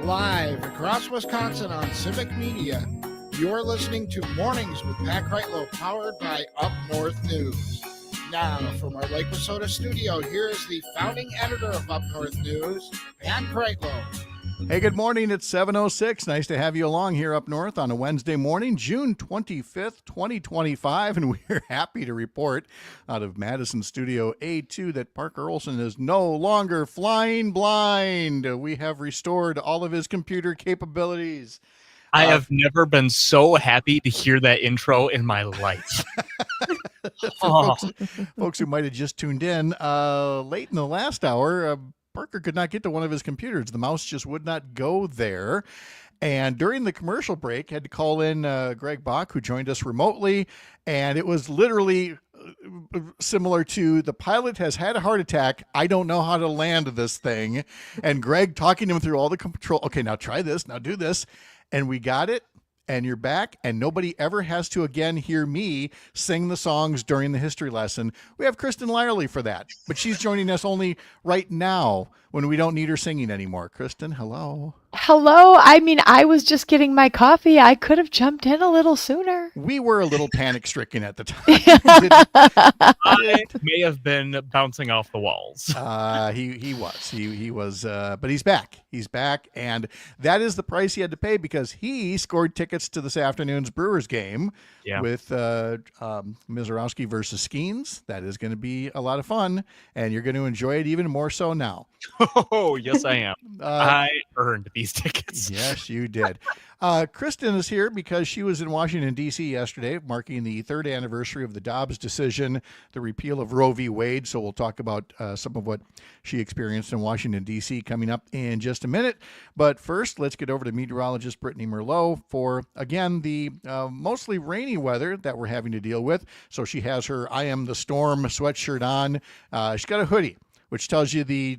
Live across Wisconsin on Civic Media, you're listening to Mornings with Pat Kreitlow, powered by Up North News. Now, from our Lake Wissota studio, here is the founding editor of Up North News, Pat Kreitlow. Hey, good morning. It's 7:06. Nice to have you along here up north on a Wednesday morning, June 25th, 2025. And we're happy to report out of Madison Studio A2 that Parker Olson is no longer flying blind. We have restored all of his computer capabilities. I have never been so happy to hear that intro in my life. Folks who might have just tuned in, late in the last hour, Parker could not get to one of his computers. The mouse just would not go there. And during the commercial break, had to call in Greg Bach, who joined us remotely. And it was literally similar to the pilot has had a heart attack. I don't know how to land this thing. And Greg talking to him through all the control. Okay, now try this. Now do this. And we got it. And you're back, and nobody ever has to again hear me sing the songs during the history lesson. We have Kristin Lyerly for that, but she's joining us only right now when we don't need her singing anymore. Kristin, hello. Hello. I mean, I was just getting my coffee. I could have jumped in a little sooner. We were a little panic-stricken at the time. I may have been bouncing off the walls. He was, but he's back. He's back, and that is the price he had to pay because he scored tickets to this afternoon's Brewers game with Mizorowski versus Skeens. That is going to be a lot of fun, and you're going to enjoy it even more so now. Oh, yes, I am. I earned these tickets. Yes, you did. Kristin is here because she was in Washington, D.C. yesterday, marking the 3rd anniversary of the Dobbs decision, the repeal of Roe v. Wade. So we'll talk about some of what she experienced in Washington, D.C. coming up in just a minute. But first, let's get over to meteorologist Brittany Merlot for, again, the mostly rainy weather that we're having to deal with. So she has her I Am the Storm sweatshirt on. She's got a hoodie, which tells you the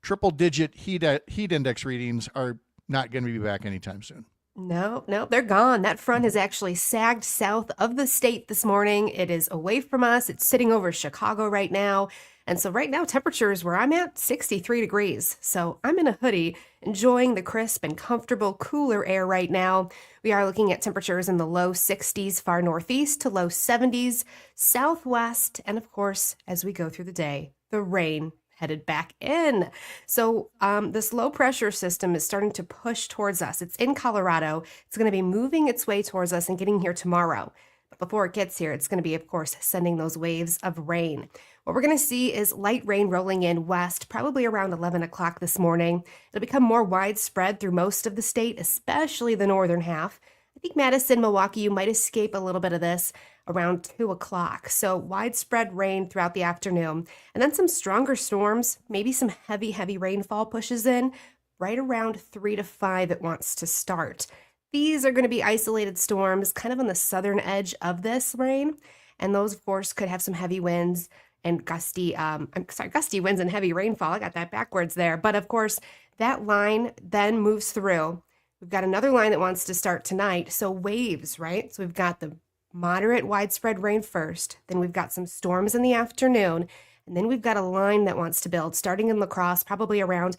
triple-digit heat index readings are not going to be back anytime soon. No, they're gone. That front has actually sagged south of the state this morning. It is away from us. It's sitting over Chicago right now. And so right now, temperatures where I'm at, 63 degrees. So I'm in a hoodie, enjoying the crisp and comfortable cooler air right now. We are looking at temperatures in the low 60s far northeast to low 70s southwest. And of course, as we go through the day, the rain headed back in. So this low pressure system is starting to push towards us. It's in Colorado. It's going to be moving its way towards us and getting here tomorrow. But before it gets here, it's going to be, of course, sending those waves of rain. What we're going to see is light rain rolling in west, probably around 11 o'clock this morning. It'll become more widespread through most of the state, especially the northern half. I think Madison, Milwaukee, you might escape a little bit of this around 2 o'clock. So widespread rain throughout the afternoon. And then some stronger storms, maybe some heavy rainfall pushes in. Right around 3 to 5 it wants to start. These are going to be isolated storms kind of on the southern edge of this rain. And those, of course, could have some heavy winds and gusty winds and heavy rainfall. I got that backwards there. But of course, that line then moves through. We've got another line that wants to start tonight. So waves, right? So we've got the moderate widespread rain first. Then we've got some storms in the afternoon. And then we've got a line that wants to build starting in La Crosse, probably around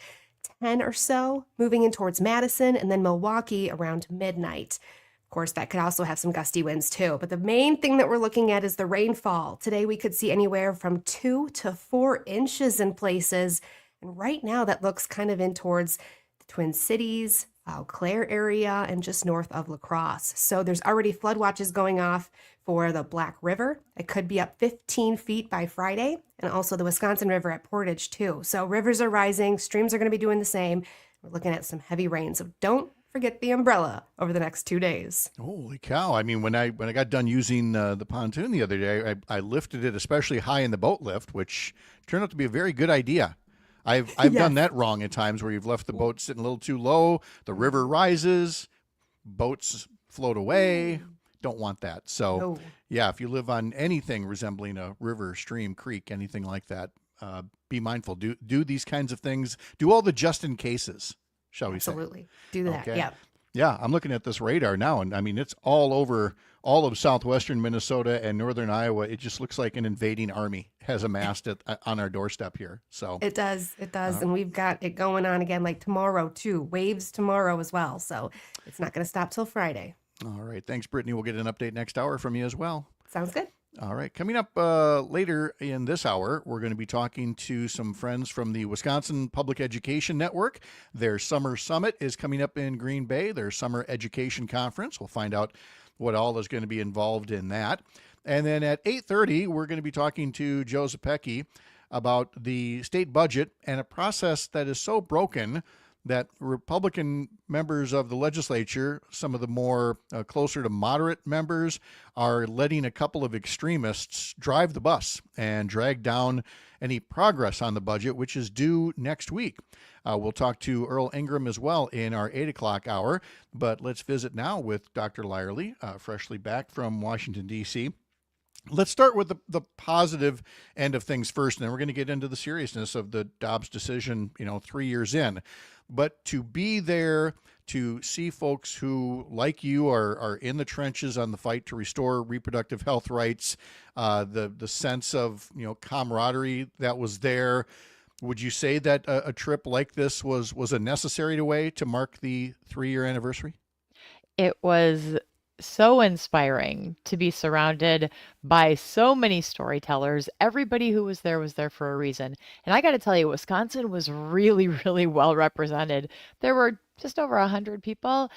10 or so, moving in towards Madison and then Milwaukee around midnight. Of course, that could also have some gusty winds too. But the main thing that we're looking at is the rainfall. Today, we could see anywhere from 2 to 4 inches in places. And right now, that looks kind of in towards the Twin Cities, Eau Claire area, and just north of La Crosse. So there's already flood watches going off for the Black River. It could be up 15 feet by Friday, and also the Wisconsin River at Portage too. So rivers are rising, streams are going to be doing the same. We're looking at some heavy rain, so don't forget the umbrella over the next 2 days. Holy cow. I mean, when I got done using the pontoon the other day, I lifted it especially high in the boat lift, which turned out to be a very good idea. I've done Yes. that wrong at times where you've left the boat sitting a little too low. The river rises, boats float away. Don't want that. So No. yeah, if you live on anything resembling a river, stream, creek, anything like that, be mindful. Do these kinds of things. Do all the just in cases, shall we say? Absolutely. Do that. Okay. Yeah. Yeah, I'm looking at this radar now, and I mean, it's all over all of southwestern Minnesota and northern Iowa. It just looks like an invading army has amassed on our doorstep here. So It does. It does. And we've got it going on again like tomorrow, too. Waves tomorrow as well. So it's not going to stop till Friday. all right. Thanks, Brittany. We'll get an update next hour from you as well. Sounds good. All right. Coming up later in this hour, we're going to be talking to some friends from the Wisconsin Public Education Network. Their summer summit is coming up in Green Bay, their summer education conference. We'll find out what all is going to be involved in that. And then at 8:30, we're going to be talking to Joe Zepecki about the state budget and a process that is so broken that Republican members of the legislature, some of the more closer to moderate members, are letting a couple of extremists drive the bus and drag down any progress on the budget, which is due next week. We'll talk to Earl Ingram as well in our 8 o'clock hour, but let's visit now with Dr. Lyerly, freshly back from Washington, D.C. Let's start with the positive end of things first, and then we're going to get into the seriousness of the Dobbs decision, 3 years in. But to be there, to see folks who, like you, are in the trenches on the fight to restore reproductive health rights, the sense of camaraderie that was there. Would you say that a trip like this was a necessary way to mark the 3-year anniversary? It was so inspiring to be surrounded by so many storytellers. Everybody who was there for a reason. And I got to tell you, Wisconsin was really, really well represented. There were just over 100 people.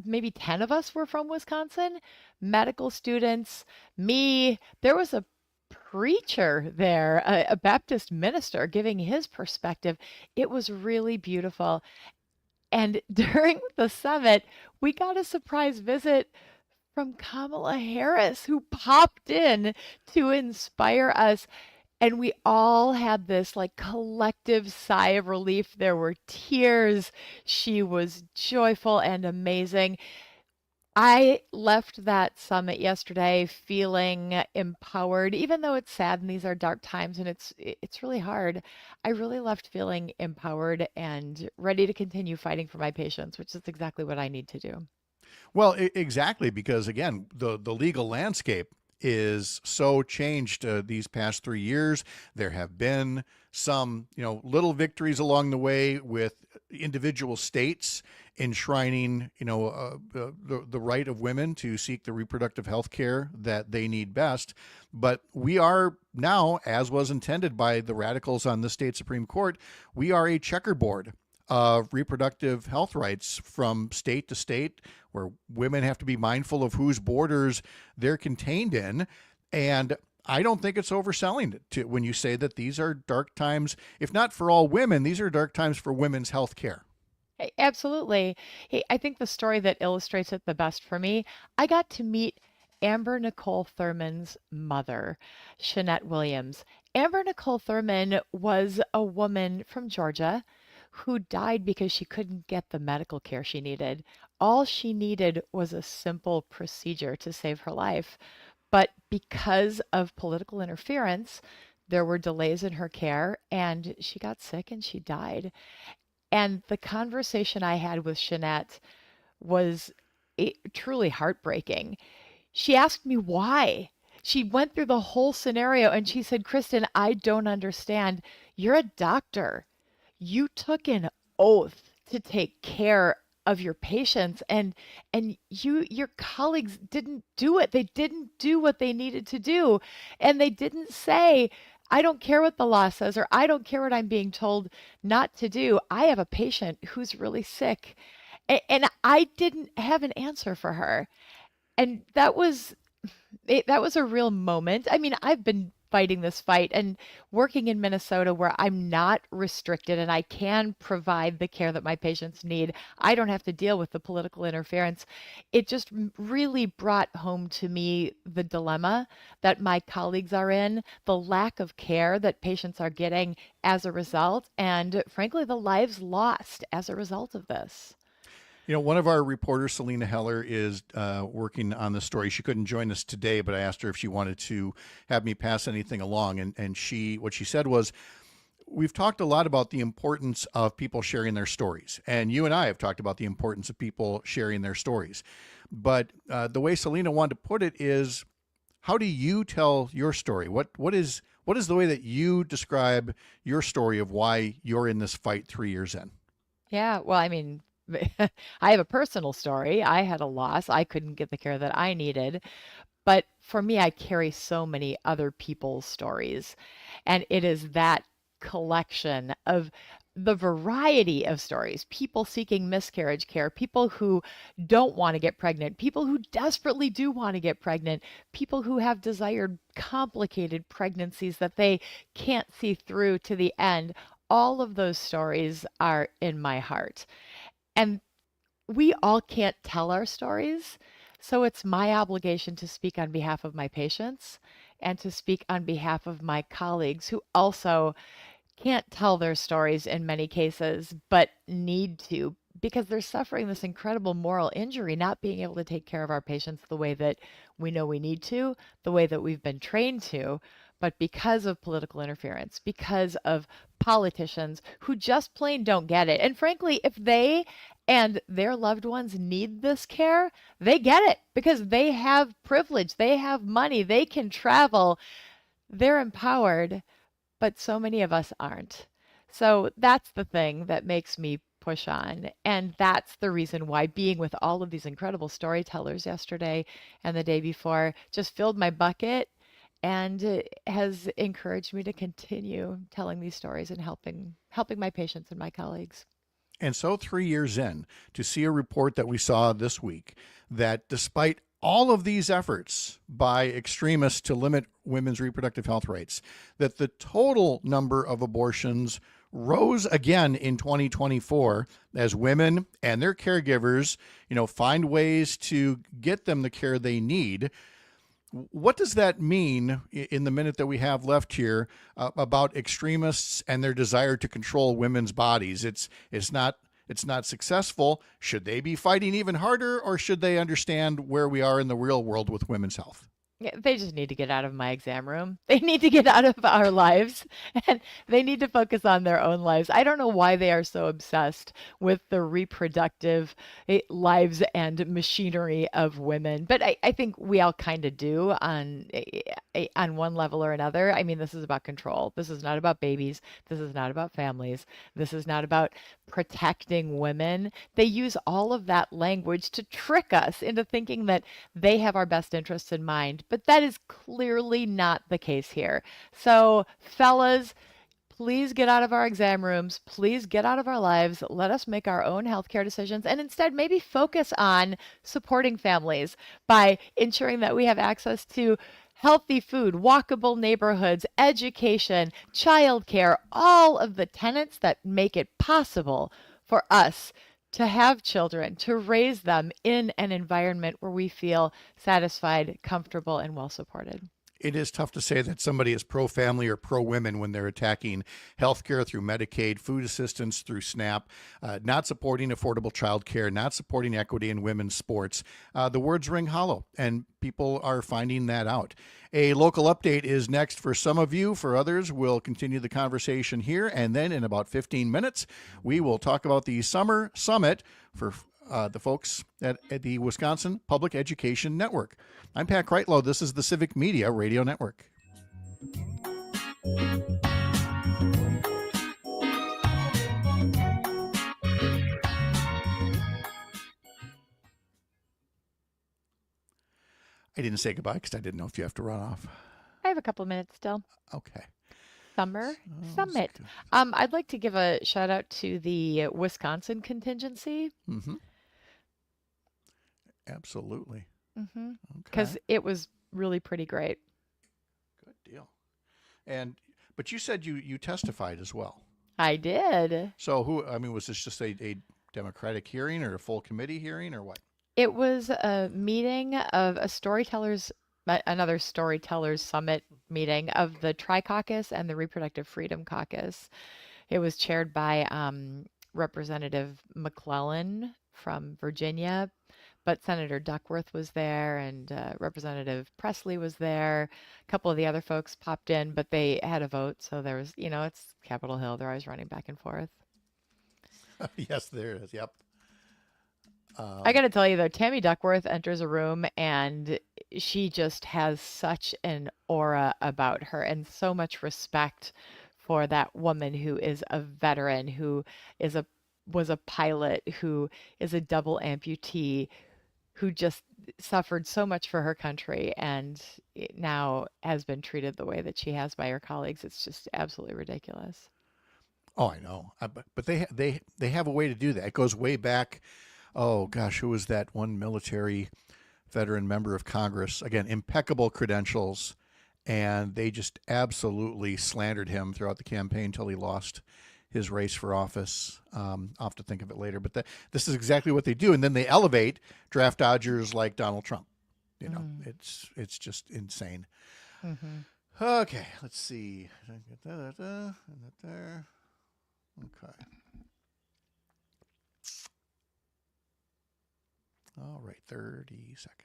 Maybe 10 of us were from Wisconsin, medical students, me. There was a preacher there, a Baptist minister giving his perspective. It was really beautiful. And during the summit, we got a surprise visit from Kamala Harris, who popped in to inspire us. And we all had this collective sigh of relief. There were tears. She was joyful and amazing. I left that summit yesterday feeling empowered, even though it's sad and these are dark times and it's really hard. I really left feeling empowered and ready to continue fighting for my patients, which is exactly what I need to do. Well, exactly, because again, the legal landscape is so changed these past 3 years. There have been some, little victories along the way with individual states enshrining, the right of women to seek the reproductive health care that they need best. But we are now, as was intended by the radicals on the state Supreme Court, we are a checkerboard of reproductive health rights from state to state, where women have to be mindful of whose borders they're contained in. And I don't think it's overselling it when you say that these are dark times, if not for all women, these are dark times for women's health care. Hey, absolutely. Hey, I think the story that illustrates it the best for me, I got to meet Amber Nicole Thurman's mother, Shanette Williams. Amber Nicole Thurman was a woman from Georgia who died because she couldn't get the medical care she needed. All she needed was a simple procedure to save her life. But because of political interference, there were delays in her care and she got sick and she died. And the conversation I had with Shanette was truly heartbreaking. She asked me why. She went through the whole scenario and she said, Kristin, I don't understand. You're a doctor. You took an oath to take care of your patients and your colleagues didn't do it. They didn't do what they needed to do. And they didn't say, I don't care what the law says, or I don't care what I'm being told not to do. I have a patient who's really sick. And I didn't have an answer for her. And that was a real moment. I mean, I've been fighting this fight and working in Minnesota where I'm not restricted and I can provide the care that my patients need. I don't have to deal with the political interference. It just really brought home to me the dilemma that my colleagues are in, the lack of care that patients are getting as a result, and frankly, the lives lost as a result of this. You know, one of our reporters, Selena Heller, is working on the story. She couldn't join us today, but I asked her if she wanted to have me pass anything along. And what she said was, we've talked a lot about the importance of people sharing their stories. And you and I have talked about the importance of people sharing their stories. But the way Selena wanted to put it is, how do you tell your story? What is the way that you describe your story of why you're in this fight 3 years in? Yeah, well, I mean, I have a personal story. I had a loss. I couldn't get the care that I needed. But for me, I carry so many other people's stories. And it is that collection of the variety of stories, people seeking miscarriage care, people who don't want to get pregnant, people who desperately do want to get pregnant, people who have desired complicated pregnancies that they can't see through to the end. All of those stories are in my heart. And we all can't tell our stories. So it's my obligation to speak on behalf of my patients and to speak on behalf of my colleagues who also can't tell their stories in many cases, but need to because they're suffering this incredible moral injury, not being able to take care of our patients the way that we know we need to, the way that we've been trained to, but because of political interference, because of politicians who just plain don't get it. And frankly, if they and their loved ones need this care, they get it because they have privilege, they have money, they can travel, they're empowered, but so many of us aren't. So that's the thing that makes me push on. And that's the reason why being with all of these incredible storytellers yesterday and the day before just filled my bucket and it has encouraged me to continue telling these stories and helping my patients and my colleagues. And so 3 years in, to see a report that we saw this week that despite all of these efforts by extremists to limit women's reproductive health rights, that the total number of abortions rose again in 2024 as women and their caregivers, find ways to get them the care they need. What does that mean in the minute that we have left here about extremists and their desire to control women's bodies? It's not successful. Should they be fighting even harder, or should they understand where we are in the real world with women's health? Yeah, they just need to get out of my exam room. They need to get out of our lives and they need to focus on their own lives. I don't know why they are so obsessed with the reproductive lives and machinery of women, but I think we all kind of do on one level or another. I mean, this is about control. This is not about babies. This is not about families. This is not about protecting women. They use all of that language to trick us into thinking that they have our best interests in mind. But that is clearly not the case here. So, fellas, please get out of our exam rooms. Please get out of our lives. Let us make our own healthcare decisions and instead maybe focus on supporting families by ensuring that we have access to healthy food, walkable neighborhoods, education, childcare, all of the tenets that make it possible for us to have children, to raise them in an environment where we feel satisfied, comfortable, and well supported. It is tough to say that somebody is pro-family or pro-women when they're attacking healthcare through Medicaid, food assistance through SNAP, not supporting affordable childcare, not supporting equity in women's sports. The words ring hollow, and people are finding that out. A local update is next for some of you. For others, we'll continue the conversation here, and then in about 15 minutes, we will talk about the Summer Summit for the folks at the Wisconsin Public Education Network. I'm Pat Kreitlow. This is the Civic Media Radio Network. I didn't say goodbye because I didn't know if you have to run off. I have a couple minutes still. Okay. Summer Summit. I'd like to give a shout out to the Wisconsin contingency. Mm-hmm. Absolutely. Because it was really pretty great. Good deal. But you said you testified as well. I did. So was this just a Democratic hearing or a full committee hearing or what? It was a meeting of another storytellers summit meeting of the Tri-Caucus and the Reproductive Freedom Caucus. It was chaired by Representative McClellan from Virginia, but Senator Duckworth was there and Representative Presley was there. A couple of the other folks popped in, but they had a vote. So there was, it's Capitol Hill. They're always running back and forth. Yes, there is. Yep. I got to tell you, though, Tammy Duckworth enters a room and she just has such an aura about her and so much respect for that woman who is a veteran, who was a pilot, who is a double amputee, who just suffered so much for her country and now has been treated the way that she has by her colleagues. It's just absolutely ridiculous. Oh, I know. But they have a way to do that. It goes way back. Oh, gosh, who was that one military veteran member of Congress? Again, impeccable credentials. And they just absolutely slandered him throughout the campaign until he lost his race for office. I'll have to think of it later. But this is exactly what they do. And then they elevate draft dodgers like Donald Trump. It's just insane. Mm-hmm. Okay, let's see. Get that there. Okay. All right, 30 seconds.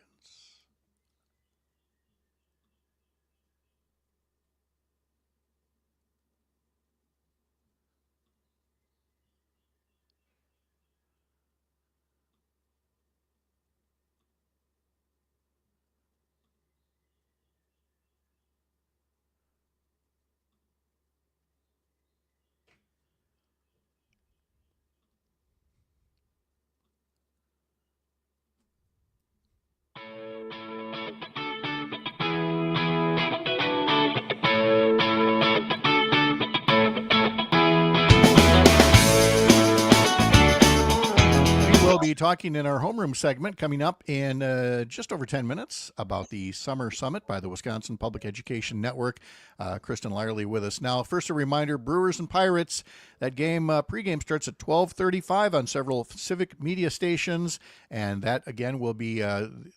Be talking in our homeroom segment coming up in just over 10 minutes about the Summer Summit by the Wisconsin Public Education Network. Kristin Lyerly with us now. First, a reminder, Brewers and Pirates, that game pregame starts at 12:35 on several civic media stations, and that, again, will be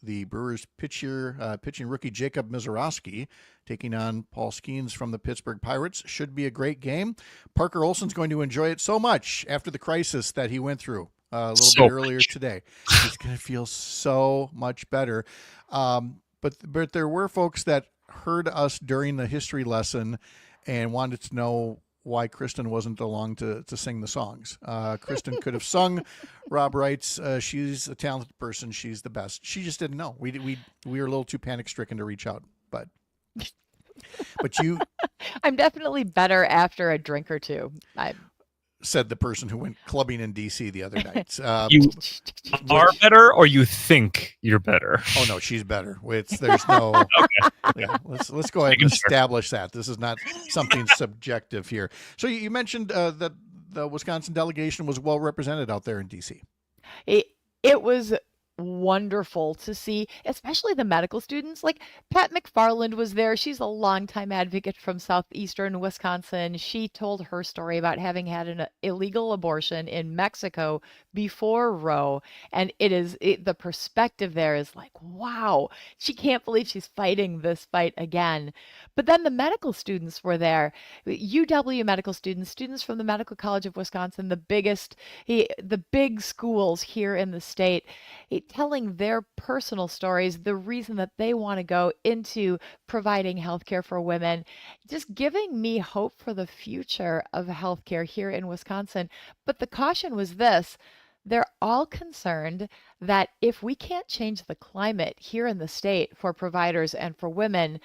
the Brewers pitching rookie Jacob Mizorowski taking on Paul Skeens from the Pittsburgh Pirates. Should be a great game. Parker Olson's going to enjoy it so much after the crisis that he went through a little bit earlier today. He's going to feel so much better. But there were folks that heard us during the history lesson and wanted to know why Kristin wasn't along to sing the songs. Kristin could have sung Rob Wright's. She's a talented person. She's the best. She just didn't know. We were a little too panic stricken to reach out. But you, I'm definitely better after a drink or two. Said the person who went clubbing in D.C. the other night. You are better, or you think you're better? Oh no, she's better. There's no. Okay. Yeah, let's go ahead and establish that this is not something subjective here. So you mentioned that the Wisconsin delegation was well represented out there in D.C. It was wonderful to see, especially the medical students. Like Pat McFarland was there. She's a longtime advocate from southeastern Wisconsin. She told her story about having had an illegal abortion in Mexico before Roe. And the perspective there is like, wow, she can't believe she's fighting this fight again. But then the medical students were there. UW medical students from the Medical College of Wisconsin, the big schools here in the state, telling their personal stories, the reason that they want to go into providing healthcare for women, just giving me hope for the future of healthcare here in Wisconsin. But the caution was this: they're all concerned that if we can't change the climate here in the state for providers and for women,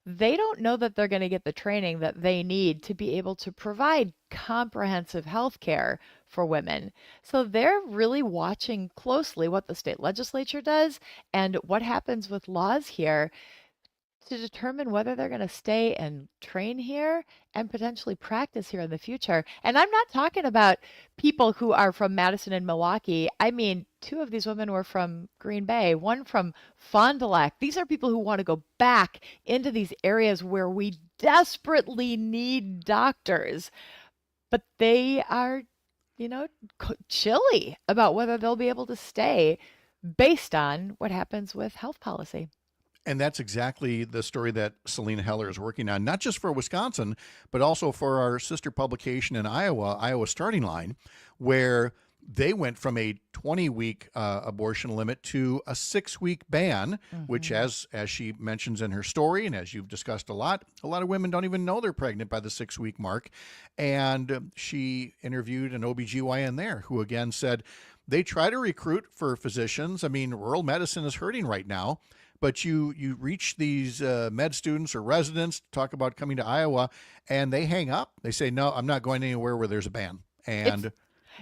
they don't know that they're going to get the training that they need to be able to provide comprehensive health care for women. So they're really watching closely what the state legislature does and what happens with laws here to determine whether they're going to stay and train here and potentially practice here in the future. And I'm not talking about people who are from Madison and Milwaukee. I mean, 2 of these women were from Green Bay, one from Fond du Lac. These are people who want to go back into these areas where we desperately need doctors, but they are, chilly about whether they'll be able to stay based on what happens with health policy. And that's exactly the story that Selena Heller is working on, not just for Wisconsin, but also for our sister publication in Iowa, Iowa Starting Line, where they went from a 20-week abortion limit to a 6-week ban, which, as she mentions in her story, and as you've discussed a lot of women don't even know they're pregnant by the 6-week mark. And she interviewed an OBGYN there who, again, said they try to recruit for physicians. I mean, rural medicine is hurting right now. But you reach these med students or residents to talk about coming to Iowa, and they hang up. They say, no, I'm not going anywhere where there's a ban. And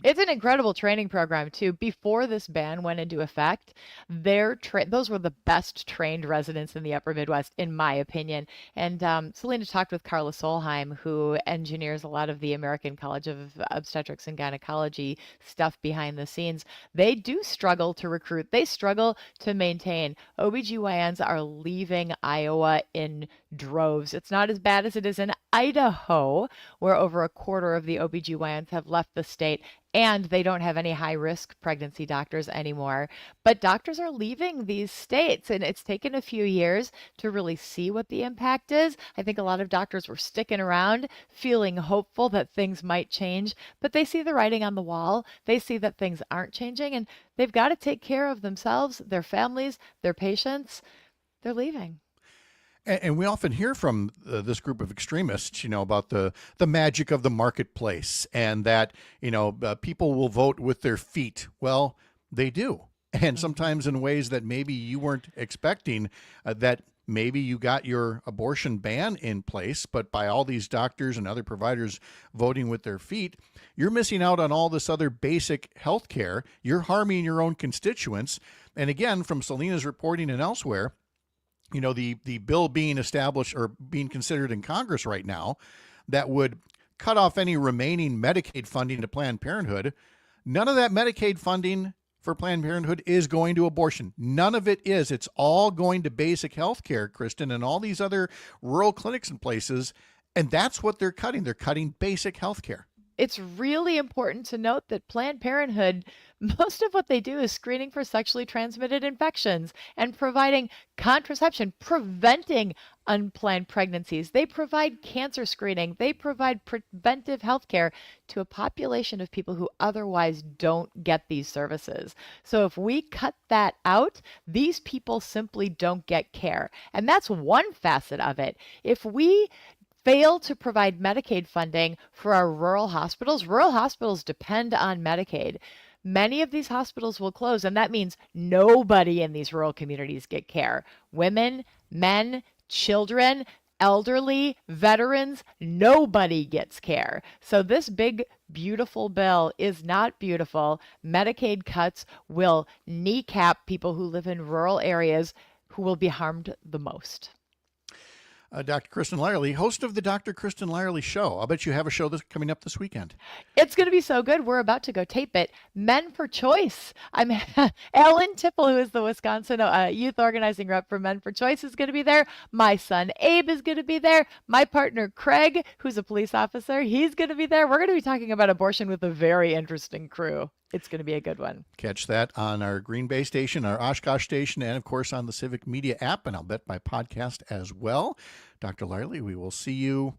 it's an incredible training program, too. Before this ban went into effect, those were the best trained residents in the upper Midwest, in my opinion. And Selena talked with Carla Solheim, who engineers a lot of the American College of Obstetrics and Gynecology stuff behind the scenes. They do struggle to recruit. They struggle to maintain. OBGYNs are leaving Iowa in droves. It's not as bad as it is in Idaho, where over a quarter of the OBGYNs have left the state, and they don't have any high-risk pregnancy doctors anymore. But doctors are leaving these states, and it's taken a few years to really see what the impact is. I think a lot of doctors were sticking around, feeling hopeful that things might change, but they see the writing on the wall. They see that things aren't changing, and they've got to take care of themselves, their families, their patients. They're leaving. And we often hear from this group of extremists, about the magic of the marketplace and that, people will vote with their feet. Well, they do. And sometimes in ways that maybe you weren't expecting, that maybe you got your abortion ban in place, but by all these doctors and other providers voting with their feet, you're missing out on all this other basic health care. You're harming your own constituents. And again, from Selena's reporting and elsewhere, the bill being established or being considered in Congress right now that would cut off any remaining Medicaid funding to Planned Parenthood. None of that Medicaid funding for Planned Parenthood is going to abortion. None of it is. It's all going to basic health care, Kristin, and all these other rural clinics and places. And that's what they're cutting. They're cutting basic health care. It's really important to note that Planned Parenthood, most of what they do is screening for sexually transmitted infections and providing contraception, preventing unplanned pregnancies. They provide cancer screening. They provide preventive health care to a population of people who otherwise don't get these services. So if we cut that out, these people simply don't get care. And that's one facet of it. If we fail to provide Medicaid funding for our rural hospitals depend on Medicaid. Many of these hospitals will close, and that means nobody in these rural communities get care. Women, men, children, elderly, veterans, nobody gets care. So this big, beautiful bill is not beautiful. Medicaid cuts will kneecap people who live in rural areas who will be harmed the most. Dr. Kristin Lyerly, host of the Dr. Kristin Lyerly Show. I'll bet you have a show that's coming up this weekend. It's going to be so good. We're about to go tape it. Men for Choice. I'm Ellen Tipple, who is the Wisconsin youth organizing rep for Men for Choice, is going to be there. My son Abe is going to be there. My partner Craig, who's a police officer, he's going to be there. We're going to be talking about abortion with a very interesting crew. It's going to be a good one. Catch that on our Green Bay station, our Oshkosh station, and, of course, on the Civic Media app, and I'll bet my podcast as well. Dr. Lyerly, we will see you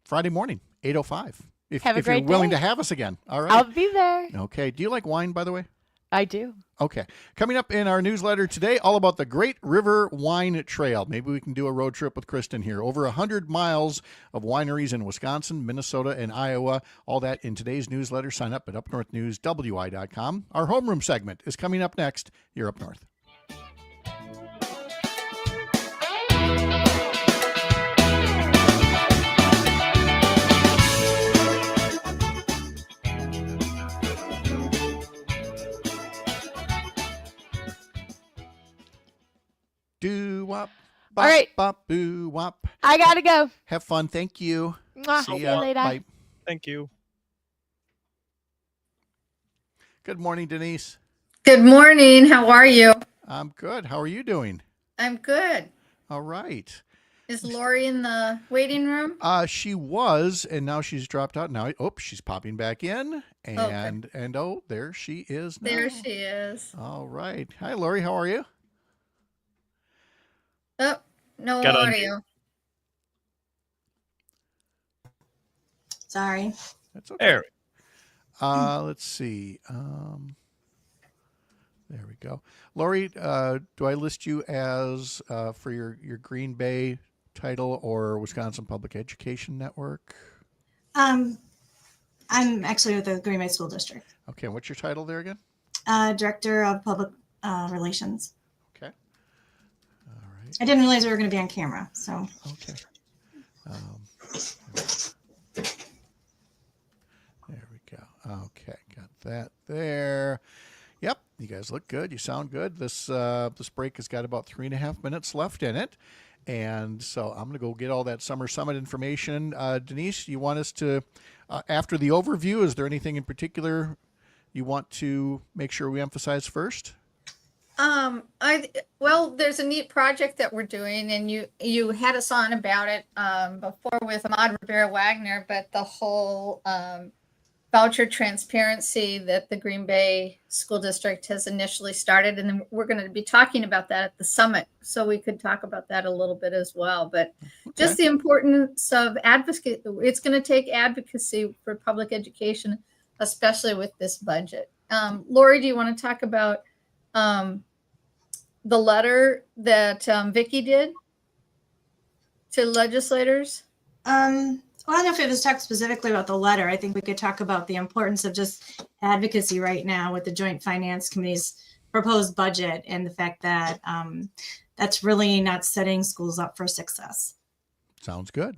Friday morning, 8:05. If you're willing to have us again. All right. I'll be there. Okay. Do you like wine, by the way? I do. Okay. Coming up in our newsletter today, all about the Great River Wine Trail. Maybe we can do a road trip with Kristin here. Over 100 miles of wineries in Wisconsin, Minnesota, and Iowa. All that in today's newsletter. Sign up at upnorthnewswi.com. Our homeroom segment is coming up next. You're Up North. Doo-wop. Bop, all right. Bop, boo, wop. I got to go. Have fun. Thank you. See you later. Bye. Thank you. Good morning, Denise. Good morning. How are you? I'm good. How are you doing? I'm good. All right. Is Lori in the waiting room? She was, and now she's dropped out. Now, she's popping back in, and there she is now. There she is. All right. Hi, Lori. How are you? Oh, no Got on audio. Sorry. That's okay. There. Let's see. There we go. Lori, do I list you as for your Green Bay title or Wisconsin Public Education Network? I'm actually with the Green Bay School District. Okay, and what's your title there again? Director of Public Relations. Okay. All right. I didn't realize we were going to be on camera, so. Okay. There we go. Okay, got that there. Yep, you guys look good. You sound good. This break has got about 3.5 minutes left in it. And so I'm going to go get all that Summer Summit information. Denise, you want us to, after the overview, is there anything in particular you want to make sure we emphasize first? Well, there's a neat project that we're doing, and you had us on about it before with Ahmad Rivera Wagner, but the whole voucher transparency that the Green Bay School District has initially started, and then we're going to be talking about that at the summit, so we could talk about that a little bit as well. But just the importance of advocacy. It's going to take advocacy for public education, especially with this budget. Lori, do you want to talk about the letter that Vicki did to legislators? Well, I don't know if it was talked specifically about the letter. I think we could talk about the importance of just advocacy right now with the Joint Finance Committee's proposed budget and the fact that that's really not setting schools up for success. Sounds good.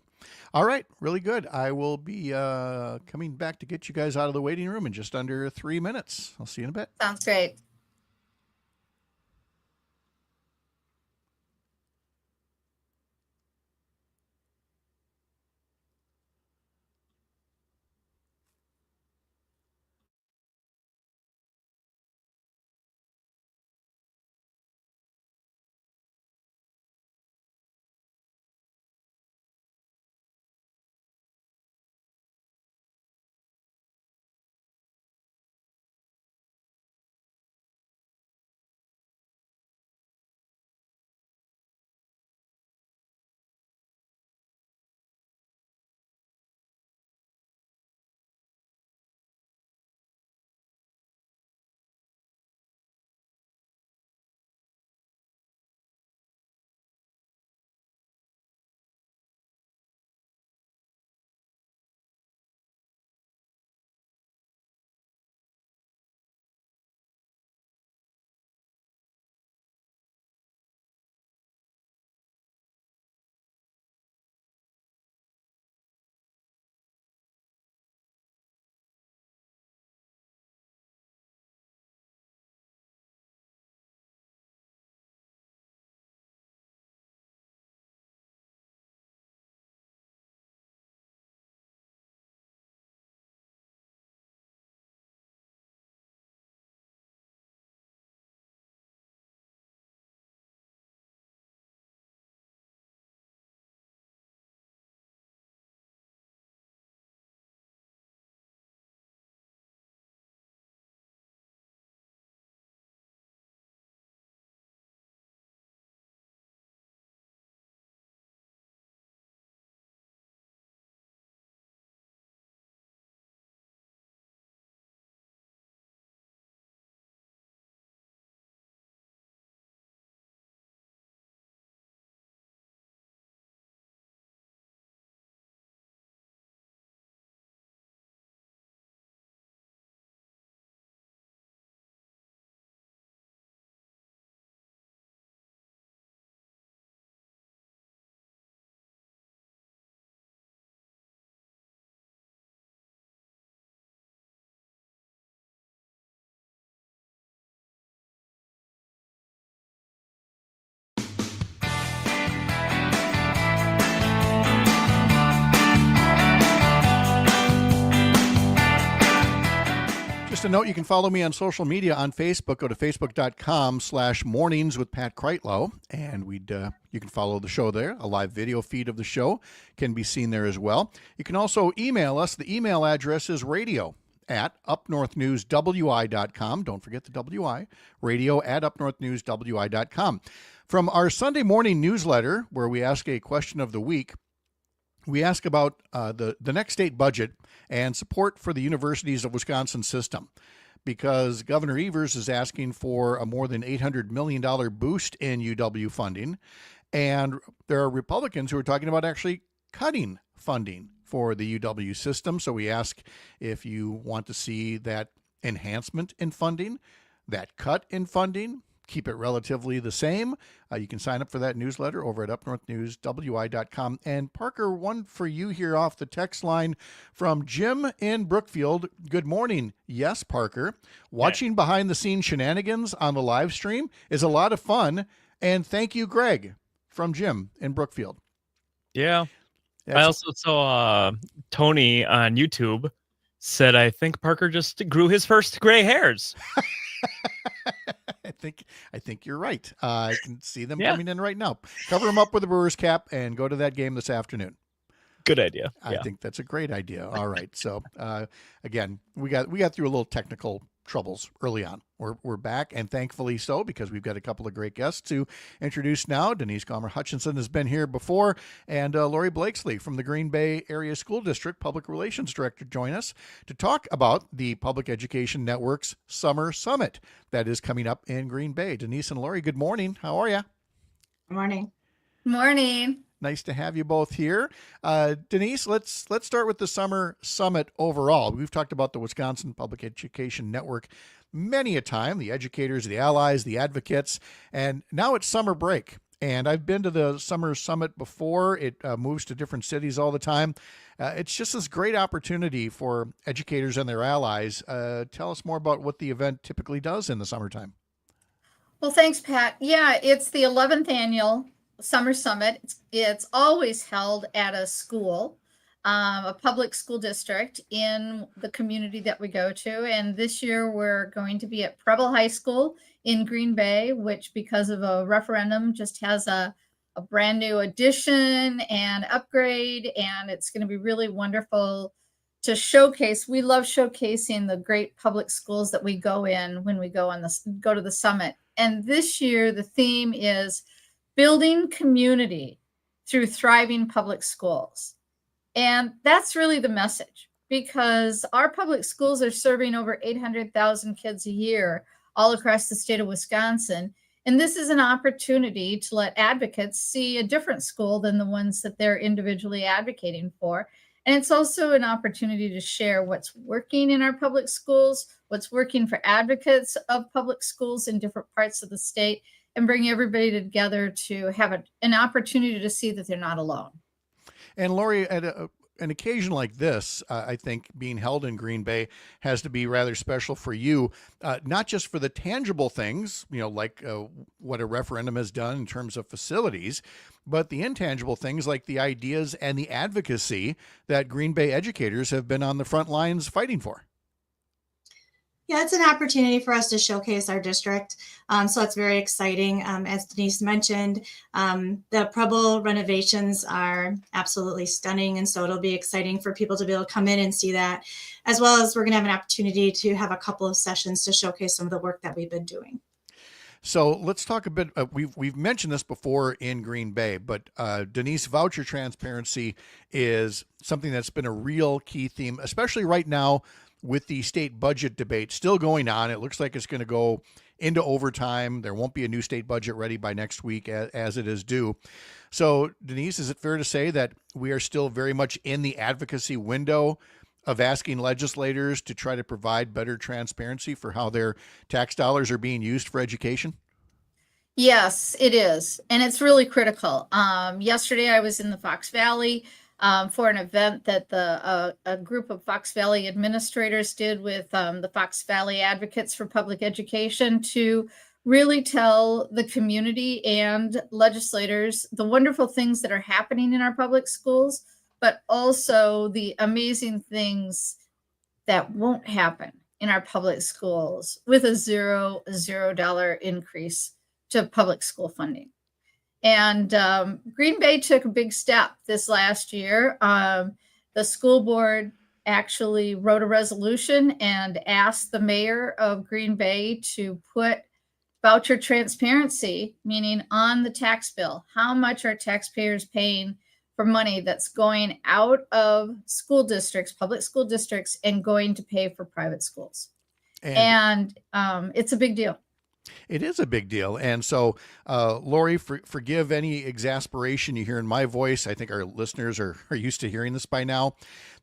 All right, really good. I will be coming back to get you guys out of the waiting room in just under 3 minutes. I'll see you in a bit. Sounds great. Just a note, you can follow me on social media on Facebook. Go to facebook.com/mornings with Pat Kreitlow, and you can follow the show there. A live video feed of the show can be seen there as well. You can also email us. The email address is radio@upnorthnewswi.com. Don't forget the WI, radio@upnorthnewswi.com. From our Sunday morning newsletter, where we ask a question of the week, we ask about the next state budget and support for the Universities of Wisconsin system, because Governor Evers is asking for a more than $800 million boost in UW funding. And there are Republicans who are talking about actually cutting funding for the UW system. So we ask if you want to see that enhancement in funding, that cut in funding, keep it relatively the same. You can sign up for that newsletter over at upnorthnewswi.com. And Parker, one for you here off the text line from Jim in Brookfield. Good morning. Yes, Parker. Watching behind the scenes shenanigans on the live stream is a lot of fun. And thank you, Greg, from Jim in Brookfield. Yeah. I also saw Tony on YouTube said, I think Parker just grew his first gray hairs. I think you're right. I can see them coming in right now. Cover them up with a Brewers cap and go to that game this afternoon. Good idea. I think that's a great idea. All right. So again, we got through a little technical troubles early on. We're back, and thankfully so, because we've got a couple of great guests to introduce now. Denise Gomer-Hutchinson has been here before, and Lori Blakesley from the Green Bay Area School District Public Relations Director join us to talk about the Public Education Network's Summer Summit that is coming up in Green Bay. Denise and Lori, good morning. How are you? Good morning. Morning. Nice to have you both here. Denise, let's start with the Summer Summit overall. We've talked about the Wisconsin Public Education Network many a time, the educators, the allies, the advocates, and now it's summer break. And I've been to the Summer Summit before. It moves to different cities all the time. It's just this great opportunity for educators and their allies. Tell us more about what the event typically does in the summertime. Well, thanks, Pat. Yeah, it's the 11th annual Summer Summit. It's always held at a school, a public school district in the community that we go to. And this year we're going to be at Preble High School in Green Bay, which because of a referendum just has a brand new addition and upgrade. And it's going to be really wonderful to showcase. We love showcasing the great public schools that we go in when we go to the summit. And this year the theme is building community through thriving public schools. And that's really the message, because our public schools are serving over 800,000 kids a year all across the state of Wisconsin. And this is an opportunity to let advocates see a different school than the ones that they're individually advocating for. And it's also an opportunity to share what's working in our public schools, what's working for advocates of public schools in different parts of the state, and bring everybody together to have an opportunity to see that they're not alone. And Lori, at an occasion like this, I think being held in Green Bay has to be rather special for you, not just for the tangible things, like what a referendum has done in terms of facilities, but the intangible things like the ideas and the advocacy that Green Bay educators have been on the front lines fighting for. Yeah, it's an opportunity for us to showcase our district. So it's very exciting. As Denise mentioned, the Preble renovations are absolutely stunning. And so it'll be exciting for people to be able to come in and see that, as well as we're going to have an opportunity to have a couple of sessions to showcase some of the work that we've been doing. So let's talk a bit. We've mentioned this before in Green Bay, but Denise, voucher transparency is something that's been a real key theme, especially right now with the state budget debate still going on. It looks like it's going to go into overtime. There won't be a new state budget ready by next week as it is due. So Denise, is it fair to say that we are still very much in the advocacy window of asking legislators to try to provide better transparency for how their tax dollars are being used for education? Yes, it is. And it's really critical. Yesterday I was in the Fox Valley for an event that a group of Fox Valley administrators did with the Fox Valley Advocates for Public Education to really tell the community and legislators the wonderful things that are happening in our public schools, but also the amazing things that won't happen in our public schools with a $0 increase to public school funding. And Green Bay took a big step this last year. The school board actually wrote a resolution and asked the mayor of Green Bay to put voucher transparency, meaning on the tax bill, how much are taxpayers paying for money that's going out of school districts, public school districts, and going to pay for private schools. And it's a big deal. It is a big deal. And so, Lori, forgive any exasperation you hear in my voice. I think our listeners are used to hearing this by now,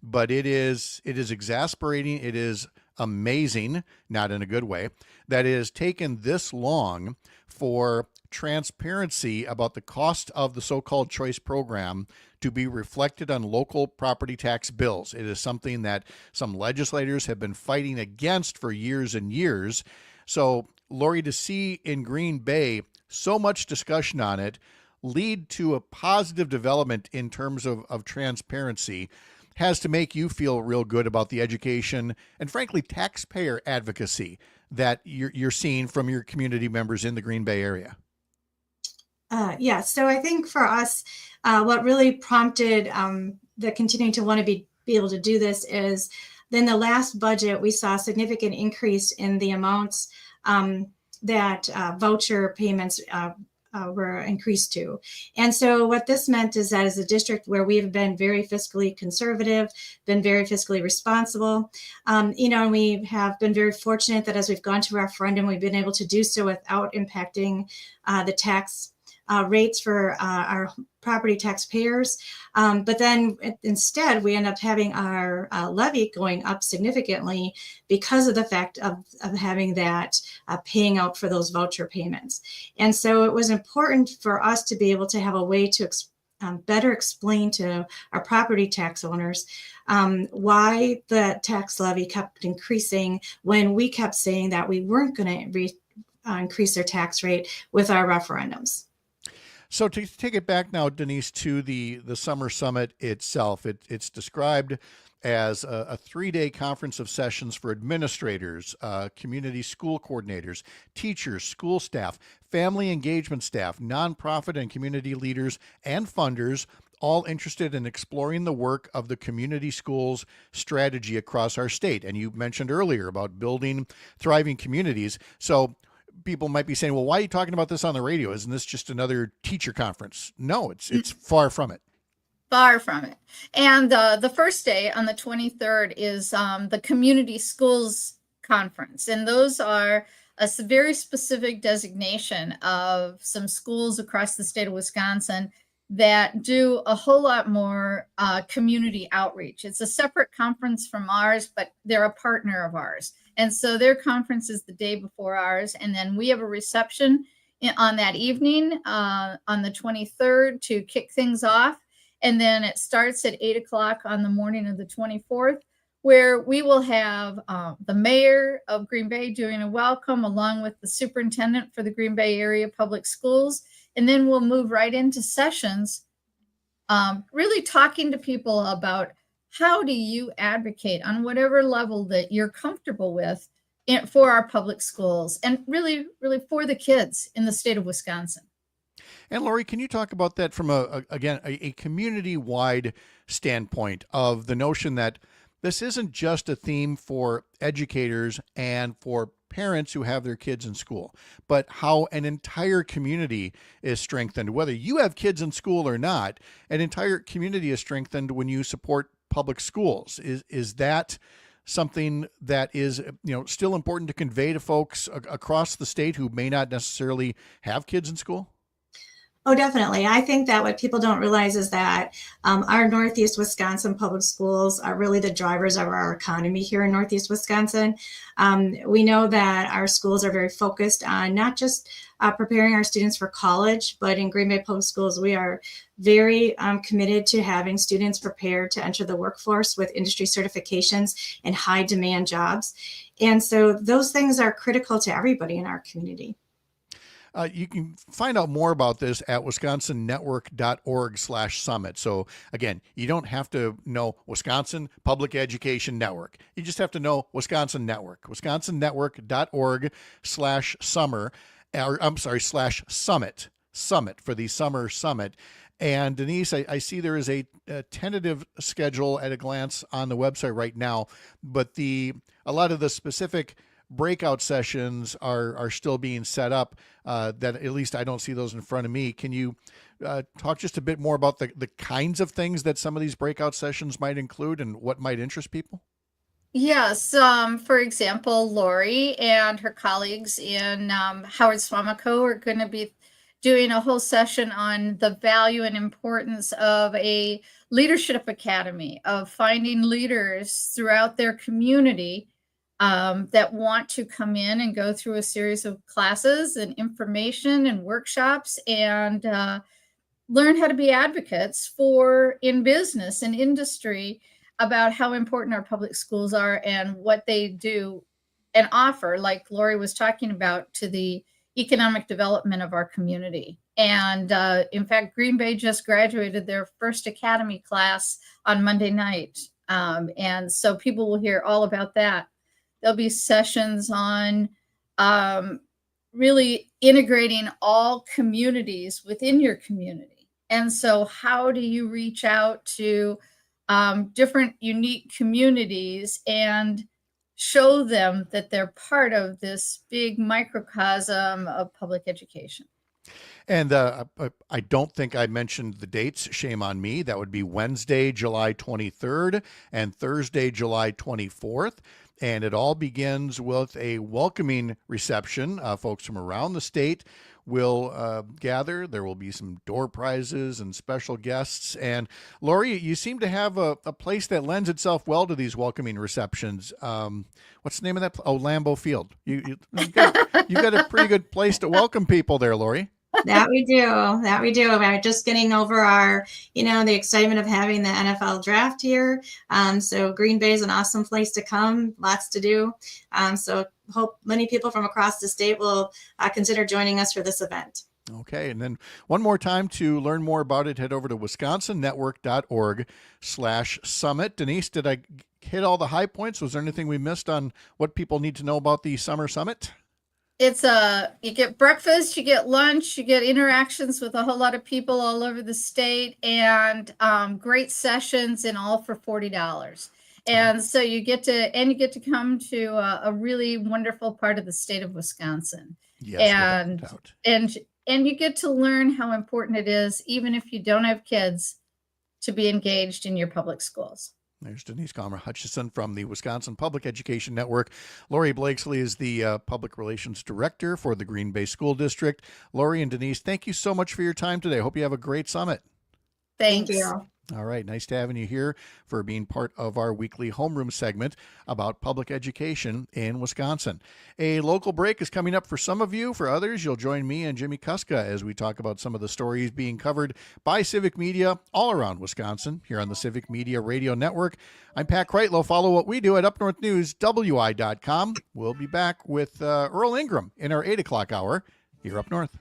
but it is exasperating. It is amazing, not in a good way, that it has taken this long for transparency about the cost of the so-called choice program to be reflected on local property tax bills. It is something that some legislators have been fighting against for years and years. So, Lori, to see in Green Bay so much discussion on it lead to a positive development in terms of transparency has to make you feel real good about the education and, frankly, taxpayer advocacy that you're seeing from your community members in the Green Bay area. Yeah, so I think for us, what really prompted the continuing to want to be able to do this is then the last budget, we saw a significant increase in the amounts that voucher payments were increased to. And so what this meant is that as a district where we have been very fiscally conservative, been very fiscally responsible, and we have been very fortunate that as we've gone to referendum, we've been able to do so without impacting the tax rates for our property taxpayers. But then instead, we end up having our levy going up significantly because of the fact of having that paying out for those voucher payments. And so it was important for us to be able to have a way to better explain to our property tax owners why the tax levy kept increasing when we kept saying that we weren't going to increase their tax rate with our referendums. So to take it back now, Denise, to the summer summit itself, it's described as a 3-day conference of sessions for administrators, community school coordinators, teachers, school staff, family engagement staff, nonprofit and community leaders, and funders, all interested in exploring the work of the community schools strategy across our state. And you mentioned earlier about building thriving communities. So people might be saying, well, why are you talking about this on the radio? Isn't this just another teacher conference? No, it's far from it. Far from it. And the first day on the 23rd is the community schools conference. And those are a very specific designation of some schools across the state of Wisconsin that do a whole lot more community outreach. It's a separate conference from ours, but they're a partner of ours. And so their conference is the day before ours. And then we have a reception on that evening on the 23rd to kick things off. And then it starts at 8 o'clock on the morning of the 24th, where we will have the mayor of Green Bay doing a welcome along with the superintendent for the Green Bay area public schools. And then we'll move right into sessions, really talking to people about how do you advocate on whatever level that you're comfortable with for our public schools and really for the kids in the state of Wisconsin. And Lori, can you talk about that from a community-wide standpoint of the notion that this isn't just a theme for educators and for parents who have their kids in school, but how an entire community is strengthened, whether you have kids in school or not, an entire community is strengthened when you support public schools. Is that something that is still important to convey to folks across the state who may not necessarily have kids in school? Oh, definitely. I think that what people don't realize is that our Northeast Wisconsin public schools are really the drivers of our economy here in Northeast Wisconsin. We know that our schools are very focused on not just preparing our students for college, but in Green Bay Public Schools, we are very committed to having students prepared to enter the workforce with industry certifications and high demand jobs. And so those things are critical to everybody in our community. You can find out more about this at wisconsonnetwork.org/summit. So again, you don't have to know Wisconsin Public Education Network. You just have to know Wisconsin Network, wisconsonnetwork.org/summer, /summit, summit for the summer summit. And Denise, I see there is a tentative schedule at a glance on the website right now, but a lot of the specific breakout sessions are still being set up. That at least I don't see those in front of me. Can you talk just a bit more about the kinds of things that some of these breakout sessions might include and what might interest people? Yes. For example, Lori and her colleagues in Howard Swamico are going to be doing a whole session on the value and importance of a leadership academy, of finding leaders throughout their community that want to come in and go through a series of classes and information and workshops and learn how to be advocates in business and industry about how important our public schools are and what they do and offer, like Lori was talking about, to the economic development of our community. And in fact, Green Bay just graduated their first academy class on Monday night. And so people will hear all about that. There'll be sessions on really integrating all communities within your community. And so how do you reach out to different unique communities and show them that they're part of this big microcosm of public education? And I don't think I mentioned the dates. Shame on me. That would be Wednesday, July 23rd and Thursday, July 24th. And it all begins with a welcoming reception. Folks from around the state will gather. There will be some door prizes and special guests. And Lori, you seem to have a place that lends itself well to these welcoming receptions. What's the name of that? Oh, Lambeau Field. You got a pretty good place to welcome people there, Lori. That we do. We're just getting over the excitement of having the NFL draft here. So Green Bay is an awesome place to come. Lots to do. So hope many people from across the state will consider joining us for this event. Okay. And then one more time, to learn more about it, head over to wisconsonnetwork.org/summit. Denise, did I hit all the high points? Was there anything we missed on what people need to know about the summer summit? It's you get breakfast, you get lunch, you get interactions with a whole lot of people all over the state, and great sessions, and all for $40. And so you get to come to a really wonderful part of the state of Wisconsin. Yes, and you get to learn how important it is, even if you don't have kids, to be engaged in your public schools. There's Denise Hutchison from the Wisconsin Public Education Network. Lori Blakesley is the Public Relations Director for the Green Bay School District. Lori and Denise, thank you so much for your time today. Hope you have a great summit. Thanks. Thank you. All right. Nice to having you here for being part of our weekly homeroom segment about public education in Wisconsin. A local break is coming up for some of you. For others, you'll join me and Jimmy Kuska as we talk about some of the stories being covered by Civic Media all around Wisconsin here on the Civic Media Radio Network. I'm Pat Kreitlow. Follow what we do at upnorthnewswi.com. We'll be back with Earl Ingram in our 8 o'clock hour here up north.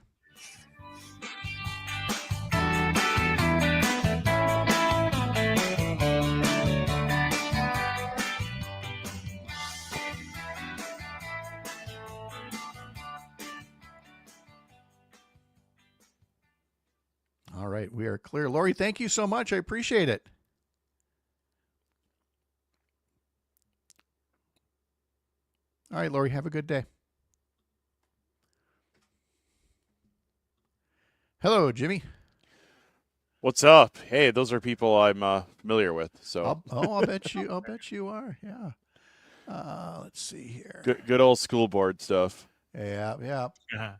All right, we are clear. Lori, thank you so much. I appreciate it. All right, Lori, have a good day. Hello, Jimmy. What's up? Hey, those are people I'm familiar with. So I'll bet you are. Yeah. Let's see here. Good old school board stuff. Yeah. Uh-huh.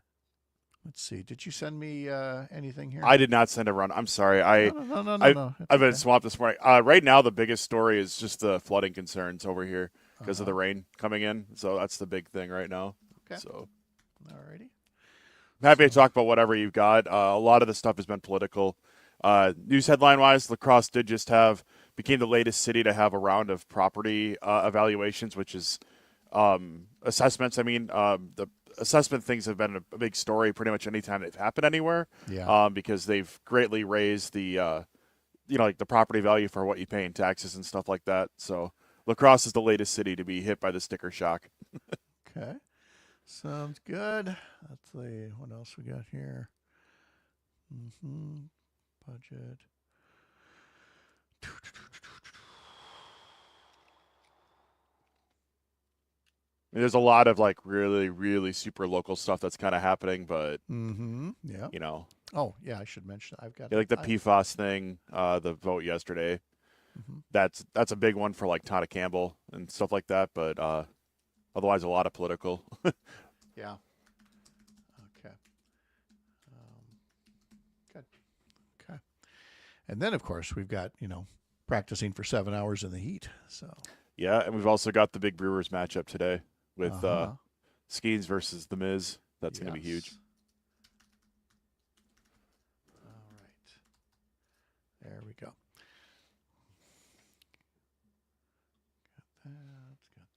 Let's see. Did you send me anything here? I did not send a run. I'm sorry. No. I've been swamped this morning. Right now, the biggest story is just the flooding concerns over here because of the rain coming in. So that's the big thing right now. Okay. So, alrighty. I'm happy to talk about whatever you've got. A lot of the stuff has been political. News headline wise, La Crosse became the latest city to have a round of property evaluations, which is assessments. I mean, the assessment things have been a big story pretty much anytime they've happened anywhere. Yeah. Because they've greatly raised the like the property value for what you pay in taxes and stuff like that. So La Crosse is the latest city to be hit by the sticker shock. Okay. Sounds good. Let's see what else we got here. Budget. There's a lot of like really, really super local stuff that's kind of happening, but Yeah. you know. Oh yeah, I should mention I've got Like the PFAS thing, the vote yesterday. That's a big one for like Todd Campbell and stuff like that, but otherwise a lot of political. Yeah. Okay. Good. Okay. And then of course we've got, practicing for 7 hours in the heat. So yeah, and we've also got the big Brewers matchup today with Skeens versus The Miz. That's going to be huge. All right. There we go. Got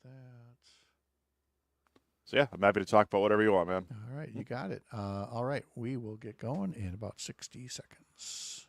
that. So yeah, I'm happy to talk about whatever you want, man. All right, you got it. All right, we will get going in about 60 seconds.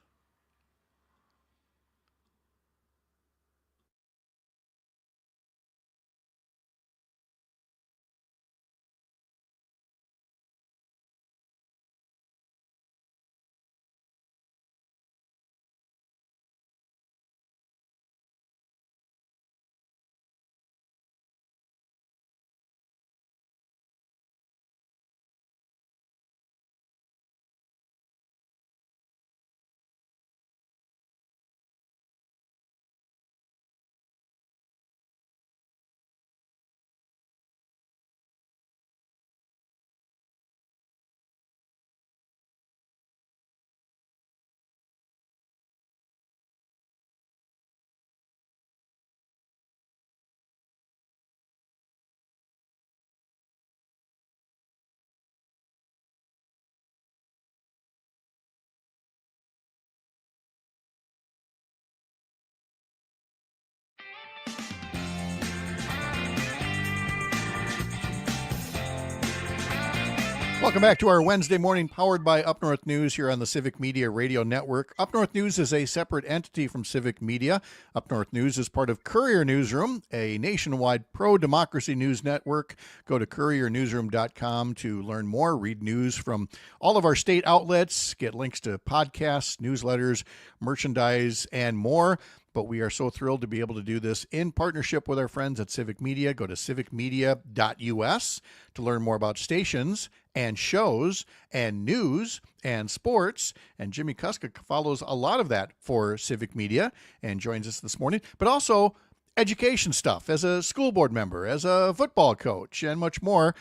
Welcome back to our Wednesday morning powered by Up North News here on the Civic Media Radio Network. Up North News is a separate entity from Civic Media. Up North News is part of Courier Newsroom, a nationwide pro-democracy news network. Go to couriernewsroom.com to learn more, read news from all of our state outlets, get links to podcasts, newsletters, merchandise, and more. But we are so thrilled to be able to do this in partnership with our friends at Civic Media. Go to civicmedia.us to learn more about stations and shows and news and sports. And Jimmy Kuska follows a lot of that for Civic Media and joins us this morning. But also education stuff as a school board member, as a football coach, and much more.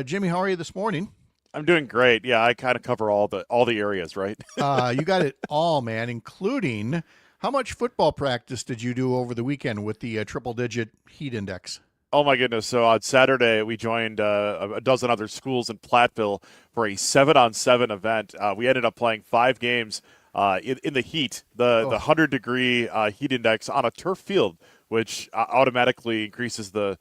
Jimmy, how are you this morning? I'm doing great. Yeah, I kind of cover all the areas, right? You got it all, man, including... How much football practice did you do over the weekend with the triple-digit heat index? Oh, my goodness. So on Saturday, we joined a dozen other schools in Platteville for a 7-on-7 event. We ended up playing 5 games in the heat, the 100-degree heat index on a turf field, which automatically increases the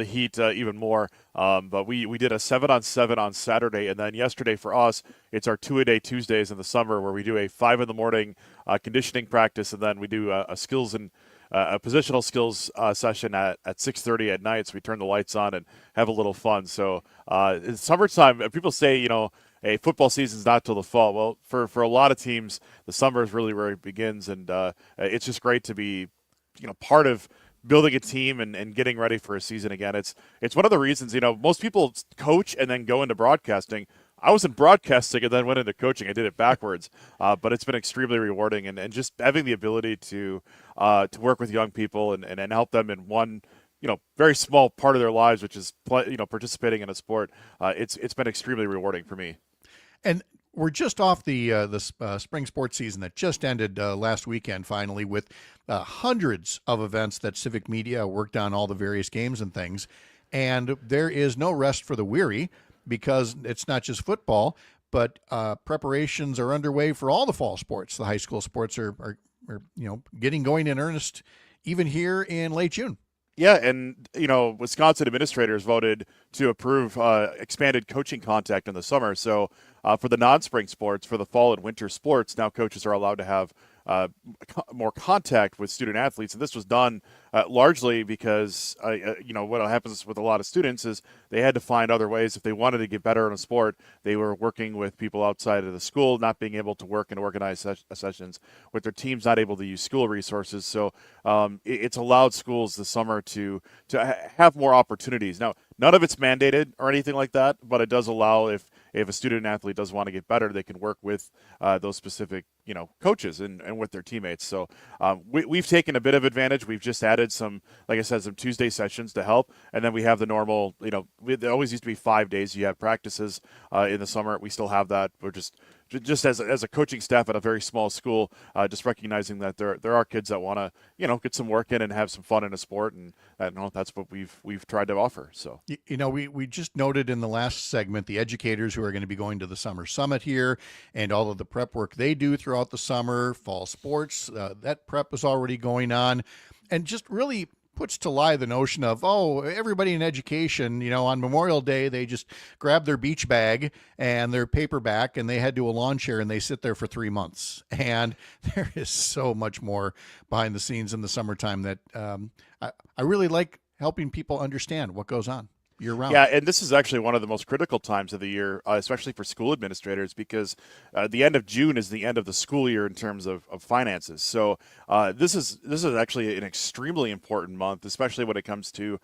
heat even more. But we did a 7-on-7 on Saturday, and then yesterday for us, it's our 2-a-day Tuesdays in the summer where we do a 5 in the morning conditioning practice, and then we do a skills and a positional skills session at 6:30 at night. So we turn the lights on and have a little fun. So in summertime, people say, hey, football season's not till the fall. Well, for a lot of teams, the summer is really where it begins, and it's just great to be, part of building a team and getting ready for a season again. It's one of the reasons, most people coach and then go into broadcasting. I was in broadcasting and then went into coaching. I did it backwards, but it's been extremely rewarding, and just having the ability to work with young people and help them in one, very small part of their lives, which is participating in a sport. It's been extremely rewarding for me. And we're just off the spring sports season that just ended last weekend, finally, with hundreds of events that Civic Media worked on, all the various games and things. And there is no rest for the weary, because it's not just football, but preparations are underway for all the fall sports. The high school sports are getting going in earnest, even here in late June. Yeah, and Wisconsin administrators voted to approve expanded coaching contact in the summer. So for the non-spring sports, for the fall and winter sports, now coaches are allowed to have more contact with student athletes, and this was done largely because what happens with a lot of students is they had to find other ways if they wanted to get better in a sport. They were working with people outside of the school, not being able to work and organize sessions with their teams, not able to use school resources. So it's allowed schools this summer to have more opportunities. Now, none of it's mandated or anything like that, but it does allow if a student athlete does want to get better, they can work with those specific coaches and with their teammates. So we've taken a bit of advantage. We've just added some, like I said, some Tuesday sessions to help, and then we have the normal. There always used to be 5 days. You have practices in the summer. We still have that. We're just as a coaching staff at a very small school, just recognizing that there are kids that want to get some work in and have some fun in a sport, and that's what we've tried to offer. So we just noted in the last segment the educators who are going to be going to the summer summit here and all of the prep work they do throughout the summer, fall sports, that prep is already going on, and just really puts to lie the notion of, everybody in education, on Memorial Day, they just grab their beach bag and their paperback and they head to a lawn chair and they sit there for 3 months. And there is so much more behind the scenes in the summertime that I really like helping people understand what goes on year-round. Yeah, and this is actually one of the most critical times of the year, especially for school administrators, because the end of June is the end of the school year in terms of finances. So this is actually an extremely important month, especially when it comes to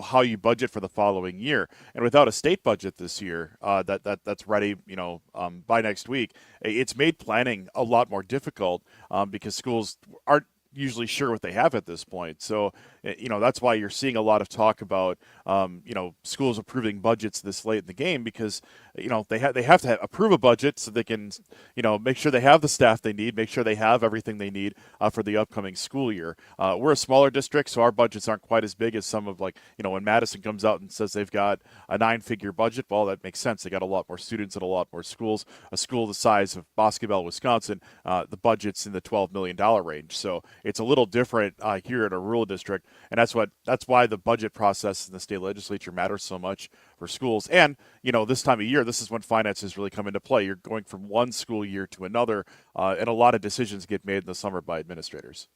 how you budget for the following year. And without a state budget this year that's ready by next week, it's made planning a lot more difficult because schools aren't usually sure what they have at this point. So, that's why you're seeing a lot of talk about, schools approving budgets this late in the game because, they have to approve a budget so they can, make sure they have the staff they need, make sure they have everything they need for the upcoming school year. We're a smaller district, so our budgets aren't quite as big as some of when Madison comes out and says they've got a 9-figure budget, well, that makes sense. They got a lot more students and a lot more schools. A school the size of Boscobel, Wisconsin, the budget's in the $12 million range. So it's a little different here in a rural district, and that's why the budget process in the state legislature matters so much for schools. And this time of year, this is when finances really come into play. You're going from one school year to another, and a lot of decisions get made in the summer by administrators.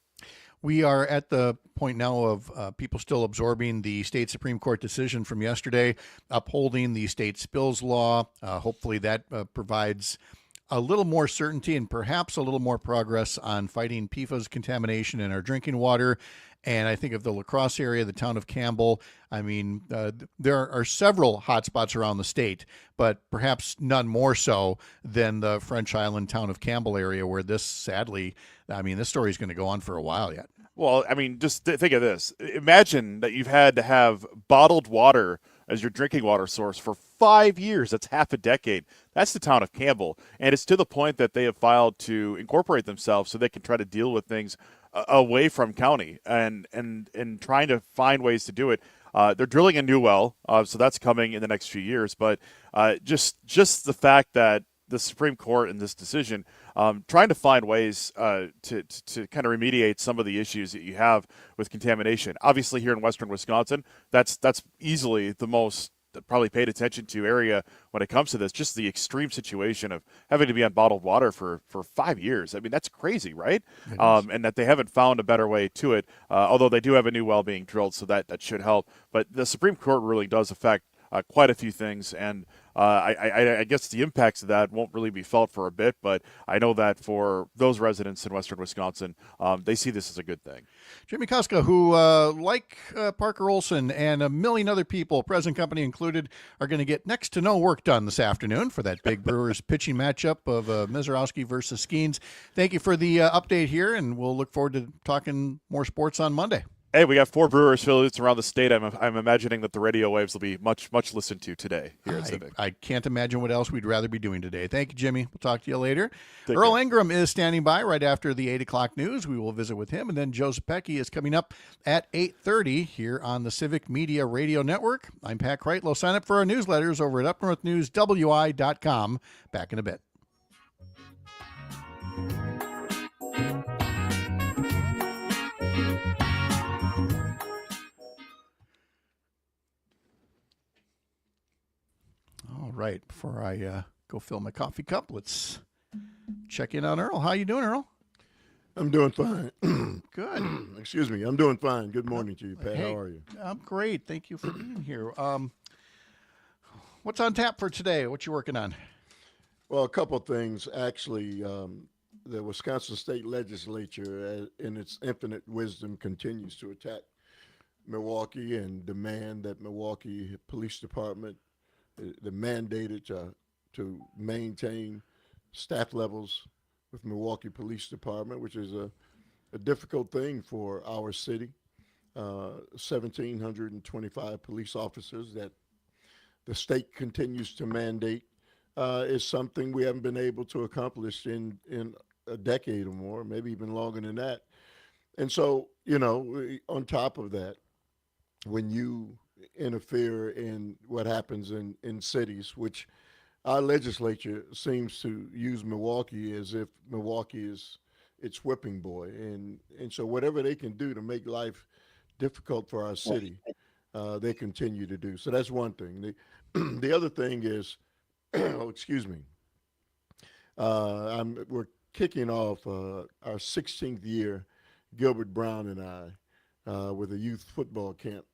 We are at the point now of people still absorbing the state Supreme Court decision from yesterday, upholding the state spills law. Hopefully that provides a little more certainty and perhaps a little more progress on fighting PFAS contamination in our drinking water. And I think of the La Crosse area, the town of Campbell. I mean, there are several hotspots around the state, but perhaps none more so than the French Island town of Campbell area, where this, sadly, this story is going to go on for a while yet. Well, just think of this. Imagine that you've had to have bottled water as your drinking water source for 5 years. That's half a decade. That's the town of Campbell. And it's to the point that they have filed to incorporate themselves so they can try to deal with things away from county and trying to find ways to do it. They're drilling a new well, so that's coming in the next few years. But just the fact that the Supreme Court in this decision trying to find ways to kind of remediate some of the issues that you have with contamination. Obviously, here in western Wisconsin, that's easily the most probably paid attention to area when it comes to this, just the extreme situation of having to be on bottled water for 5 years. That's crazy, right? And that they haven't found a better way to it, although they do have a new well being drilled, so that should help. But the Supreme Court ruling does affect quite a few things, and I guess the impacts of that won't really be felt for a bit, but I know that for those residents in western Wisconsin, they see this as a good thing. Jimmy Koska, who, like Parker Olson and a million other people, present company included, are going to get next to no work done this afternoon for that big Brewers pitching matchup of Mizorowski versus Skeens. Thank you for the update here, and we'll look forward to talking more sports on Monday. Hey, we got 4 Brewers affiliates around the state. I'm imagining that the radio waves will be much listened to today here at Civic. I can't imagine what else we'd rather be doing today. Thank you, Jimmy. We'll talk to you later. Earl Ingram is standing by right after the 8 o'clock news. We will visit with him. And then Joe Zepecki is coming up at 8:30 here on the Civic Media Radio Network. I'm Pat Kreitlow. Sign up for our newsletters over at upnorthnewswi.com. Back in a bit. right. Before I go fill my coffee cup, let's check in on Earl. How you doing, Earl? I'm doing fine. Good. Excuse me. I'm doing fine. Good morning to you, Pat. Hey, How are you? I'm great. Thank you for being here. What's on tap for today? What you working on? Well, a couple of things. Actually, the Wisconsin State Legislature, in its infinite wisdom, continues to attack Milwaukee and demand that Milwaukee Police Department, the mandated to maintain staff levels with Milwaukee Police Department, which is a difficult thing for our city. 1,725 police officers that the state continues to mandate is something we haven't been able to accomplish in a decade or more, maybe even longer than that. And so, on top of that, when you interfere in what happens in cities, which our legislature seems to use Milwaukee as if Milwaukee is its whipping boy. And so whatever they can do to make life difficult for our city, they continue to do. So that's one thing. The other thing is, excuse me, we're kicking off our 16th year, Gilbert Brown and I, with a youth football camp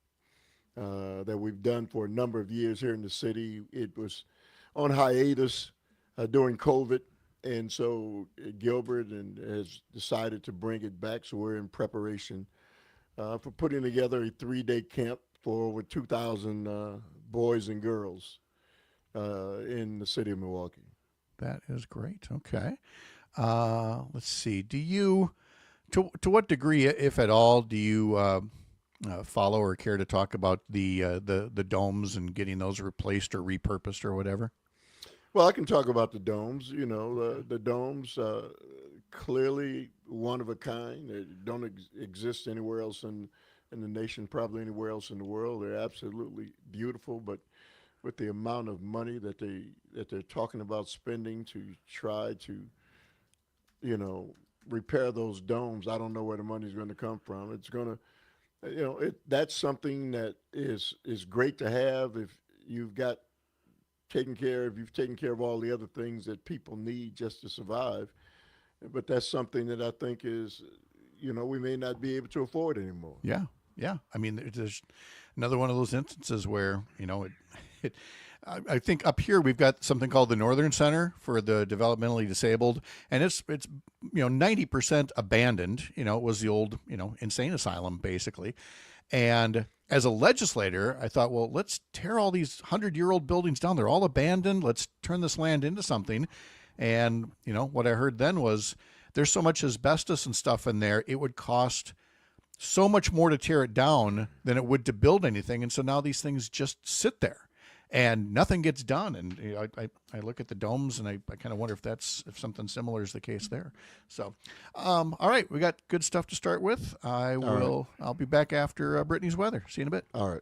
that we've done for a number of years here in the city. It was on hiatus during COVID, and so Gilbert has decided to bring it back. So we're in preparation for putting together a 3-day camp for over 2,000 boys and girls in the city of Milwaukee. That is great. Okay. Let's see. Do you, to what degree, if at all, do you follow or care to talk about the domes and getting those replaced or repurposed or whatever? Well, I can talk about the domes. The domes, clearly one of a kind. They don't exist anywhere else in the nation, probably anywhere else in the world. They're absolutely beautiful, but with the amount of money that they're talking about spending to try to, repair those domes, I don't know where the money's going to come from. It's going to, that's something that is great to have if you've taken care of all the other things that people need just to survive. But that's something that I think is, we may not be able to afford anymore. Yeah. Yeah. I mean, there's another one of those instances where, I think up here we've got something called the Northern Center for the Developmentally Disabled, and it's 90% abandoned. It was the old, insane asylum basically. And as a legislator, I thought, well, let's tear all these 100-year-old buildings down. They're all abandoned. Let's turn this land into something. And, what I heard then was there's so much asbestos and stuff in there, it would cost so much more to tear it down than it would to build anything. And so now these things just sit there and nothing gets done. And I look at the domes and I kind of wonder if something similar is the case there. So, all right, we got good stuff to start with. I'll be back after Brittany's weather. See you in a bit. All right.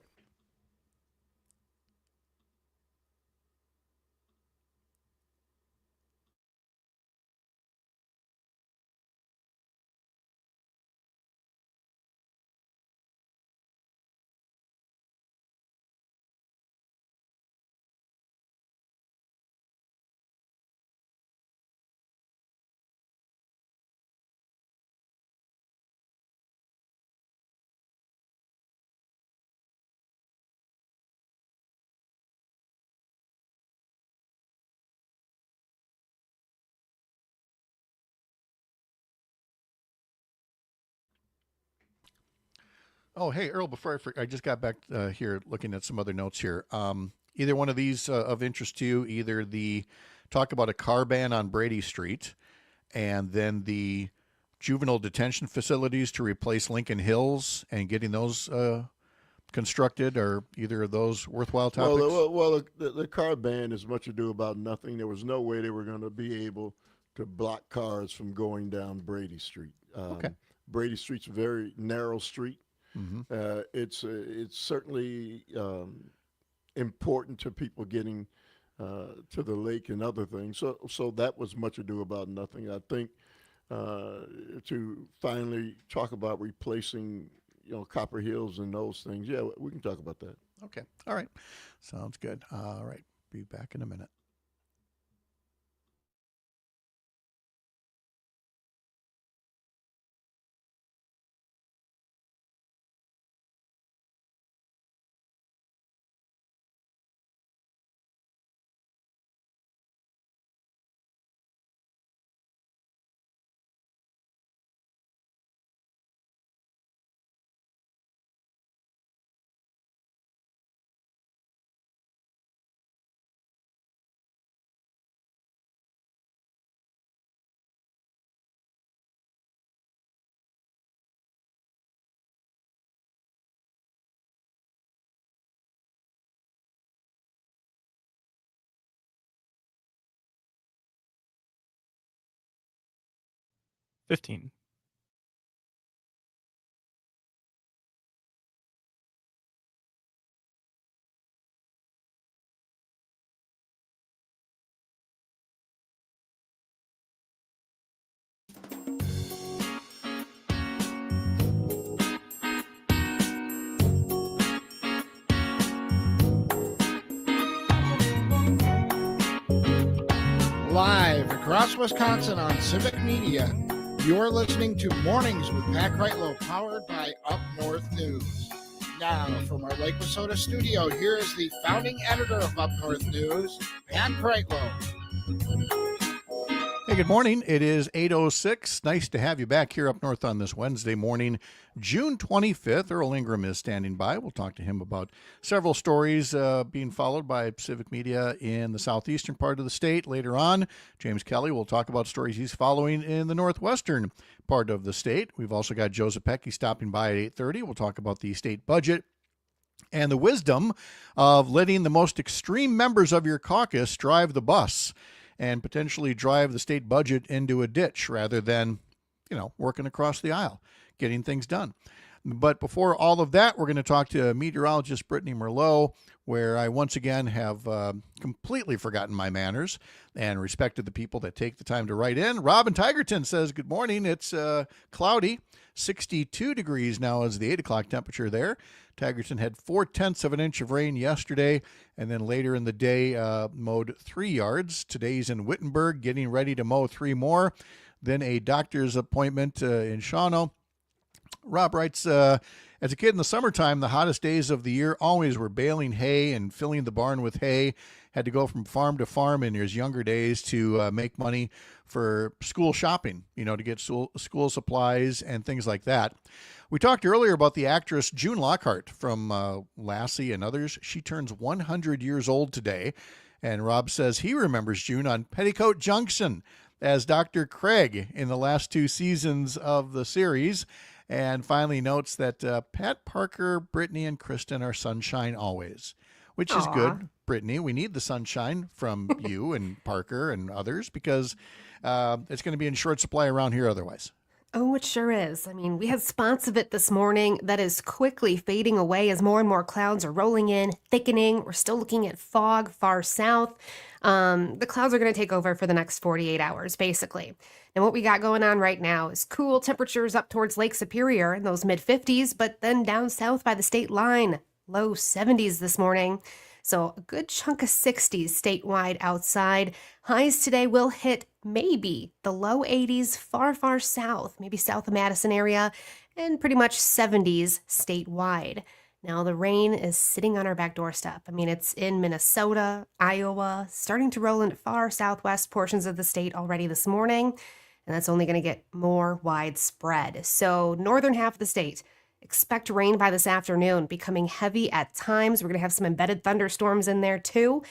Oh, hey, Earl, before I just got back here looking at some other notes here. Either one of these of interest to you, either the talk about a car ban on Brady Street and then the juvenile detention facilities to replace Lincoln Hills and getting those constructed, or either of those worthwhile topics? Well, the car ban is much ado about nothing. There was no way they were going to be able to block cars from going down Brady Street. Okay. Brady Street's a very narrow street. Mm-hmm. It's certainly important to people getting to the lake and other things. So that was much ado about nothing. I think to finally talk about replacing, Copper Hills and those things. Yeah, we can talk about that. Okay. All right. Sounds good. All right. Be back in a minute. $15. Live across Wisconsin on Civic Media, you're listening to Mornings with Pat Kreitlow, powered by Up North News. Now, from our Lake Wissota studio, here is the founding editor of Up North News, Pat Kreitlow. Hey, good morning. It is 8:06. Nice to have you back here up north on this Wednesday morning, June 25th. Earl Ingram is standing by. We'll talk to him about several stories being followed by Civic Media in the southeastern part of the state. Later on, James Kelly will talk about stories he's following in the northwestern part of the state. We've also got Joe Zepecki stopping by at 8:30. We'll talk about the state budget and the wisdom of letting the most extreme members of your caucus drive the bus and potentially drive the state budget into a ditch rather than, working across the aisle, getting things done. But before all of that, we're going to talk to meteorologist Brittany Merlot, where I once again have completely forgotten my manners and respected the people that take the time to write in. Rob in Tigerton says, good morning. It's cloudy. 62 degrees now is the 8 o'clock temperature there. Tigerton had 0.4 of an inch of rain yesterday, and then later in the day mowed 3 yards. Today's in Wittenberg, getting ready to mow 3 more. Then a doctor's appointment in Shawano. Rob writes, as a kid in the summertime, the hottest days of the year always were baling hay and filling the barn with hay. Had to go from farm to farm in his younger days to make money for school shopping, to get school supplies and things like that. We talked earlier about the actress June Lockhart from Lassie and others. She turns 100 years old today, and Rob says he remembers June on Petticoat Junction as Dr. Craig in the last 2 seasons of the series. And finally notes that Pat, Parker, Brittany, and Kristin are sunshine always, which is good. Brittany, we need the sunshine from you and Parker and others because it's going to be in short supply around here otherwise. Oh, it sure is. I mean, we had spots of it this morning that is quickly fading away as more and more clouds are rolling in, thickening. We're still looking at fog far south. The clouds are going to take over for the next 48 hours, basically. And what we got going on right now is cool temperatures up towards Lake Superior in those mid-50s, but then down south by the state line, low 70s this morning. So a good chunk of 60s statewide outside. Highs today will hit maybe the low 80s far, far south, maybe south of Madison area, and pretty much 70s statewide. Now the rain is sitting on our back doorstep. I mean, it's in Minnesota, Iowa, starting to roll into far southwest portions of the state already this morning, and that's only going to get more widespread. So northern half of the state, expect rain by this afternoon, becoming heavy at times. We're going to have some embedded thunderstorms in there too.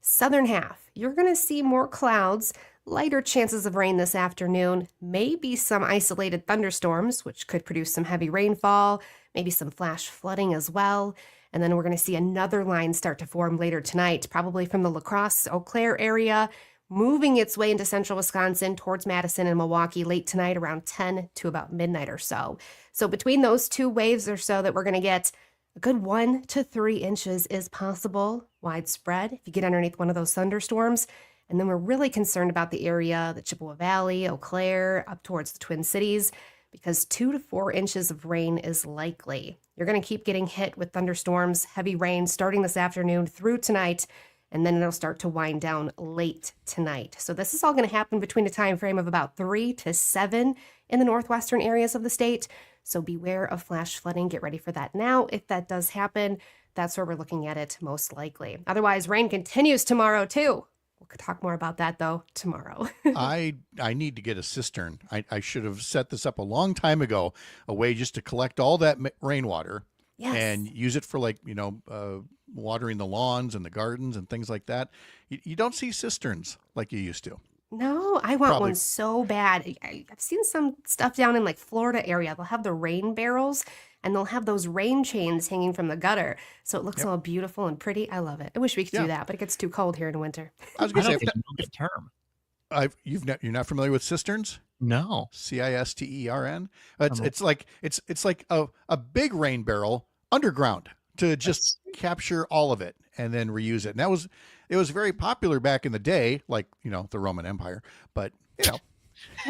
Southern half, you're going to see more clouds, lighter chances of rain this afternoon, maybe some isolated thunderstorms, which could produce some heavy rainfall, maybe some flash flooding as well. And then we're going to see another line start to form later tonight, probably from the La Crosse, Eau Claire area, moving its way into central Wisconsin towards Madison and Milwaukee late tonight around 10 to about midnight or so. So between those 2 waves or so that we're going to get, a good 1 to 3 inches is possible widespread if you get underneath one of those thunderstorms. And then we're really concerned about the area, the Chippewa Valley, Eau Claire, up towards the Twin Cities, because 2 to 4 inches of rain is likely. You're going to keep getting hit with thunderstorms, heavy rain starting this afternoon through tonight, and then it'll start to wind down late tonight. So this is all going to happen between a time frame of about 3 to 7 in the northwestern areas of the state. So beware of flash flooding. Get ready for that now. If that does happen, that's where we're looking at it most likely. Otherwise, rain continues tomorrow too. We'll talk more about that though tomorrow. I need to get a cistern. I should have set this up a long time ago, a way just to collect all that rainwater. Yes. And use it for watering the lawns and the gardens and things like that. You don't see cisterns like you used to. No, I want one so bad. I've seen some stuff down in like Florida area. They'll have the rain barrels and they'll have those rain chains hanging from the gutter. So it looks all beautiful and pretty. I love it. I wish we could do that, but it gets too cold here in winter. I was going to say, the term. You're not familiar with cisterns? No. Cistern. It's like a big rain barrel underground to just capture all of it and then reuse it. And it was very popular back in the day, like, the Roman Empire, but that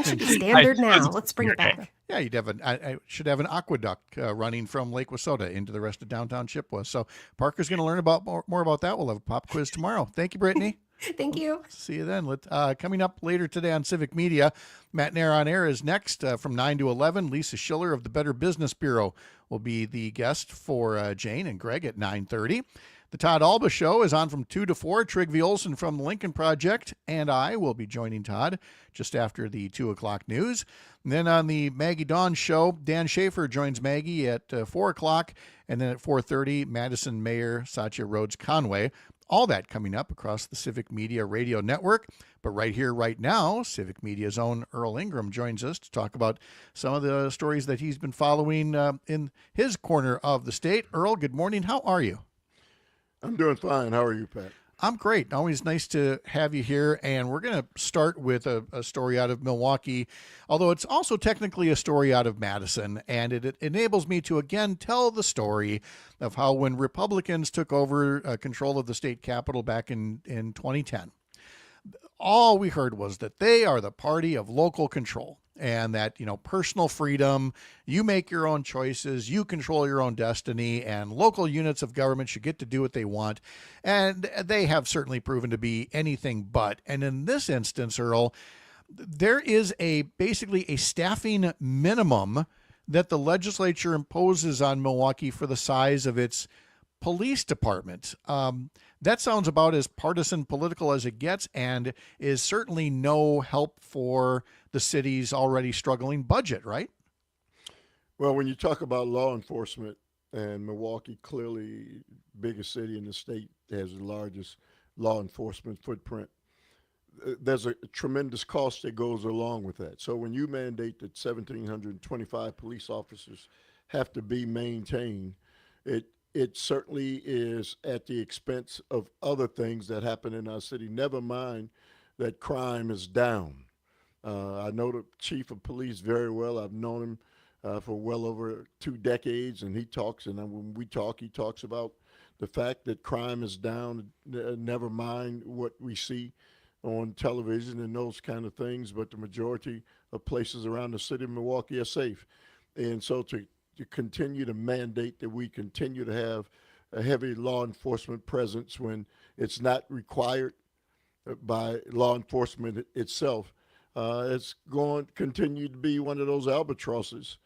should be standard now. Let's bring it back. Yeah, I should have an aqueduct running from Lake Wissota into the rest of downtown Chippewa. So Parker's going to learn about more about that. We'll have a pop quiz tomorrow. Thank you, Brittany. Thank you. See you then. Coming up later today on Civic Media, Matt Nair on Air is next from 9 to 11. Lisa Schiller of the Better Business Bureau will be the guest for Jane and Greg at 9:30. The Todd Alba Show is on from 2 to 4. Trigvi Olson from the Lincoln Project and I will be joining Todd just after the 2 o'clock news. And then on the Maggie Dawn Show, Dan Schaefer joins Maggie at 4 o'clock. And then at 4:30, Madison Mayor Satya Rhodes Conway. All that coming up across the Civic Media Radio Network. But right here, right now, Civic Media's own Earl Ingram joins us to talk about some of the stories that he's been following in his corner of the state. Earl, good morning. How are you? I'm doing fine. How are you, Pat? I'm great. Always nice to have you here. And we're going to start with a story out of Milwaukee, although it's also technically a story out of Madison. And it enables me to, again, tell the story of how when Republicans took over control of the state capitol back in 2010, all we heard was that they are the party of local control. And that, personal freedom, you make your own choices, you control your own destiny, and local units of government should get to do what they want. And they have certainly proven to be anything but. And in this instance, Earl, there is basically a staffing minimum that the legislature imposes on Milwaukee for the size of its police department. That sounds about as partisan political as it gets and is certainly no help for the city's already struggling budget, right? Well, when you talk about law enforcement, and Milwaukee, clearly biggest city in the state, has the largest law enforcement footprint, there's a tremendous cost that goes along with that. So when you mandate that 1,725 police officers have to be maintained, it certainly is at the expense of other things that happen in our city. Never mind that crime is down. I know the chief of police very well. I've known him for well over 2 decades, and he talks, and when we talk, he talks about the fact that crime is down, never mind what we see on television and those kind of things, but the majority of places around the city of Milwaukee are safe. And so to continue to mandate that we continue to have a heavy law enforcement presence when it's not required by law enforcement itself, it's going to continue to be one of those albatrosses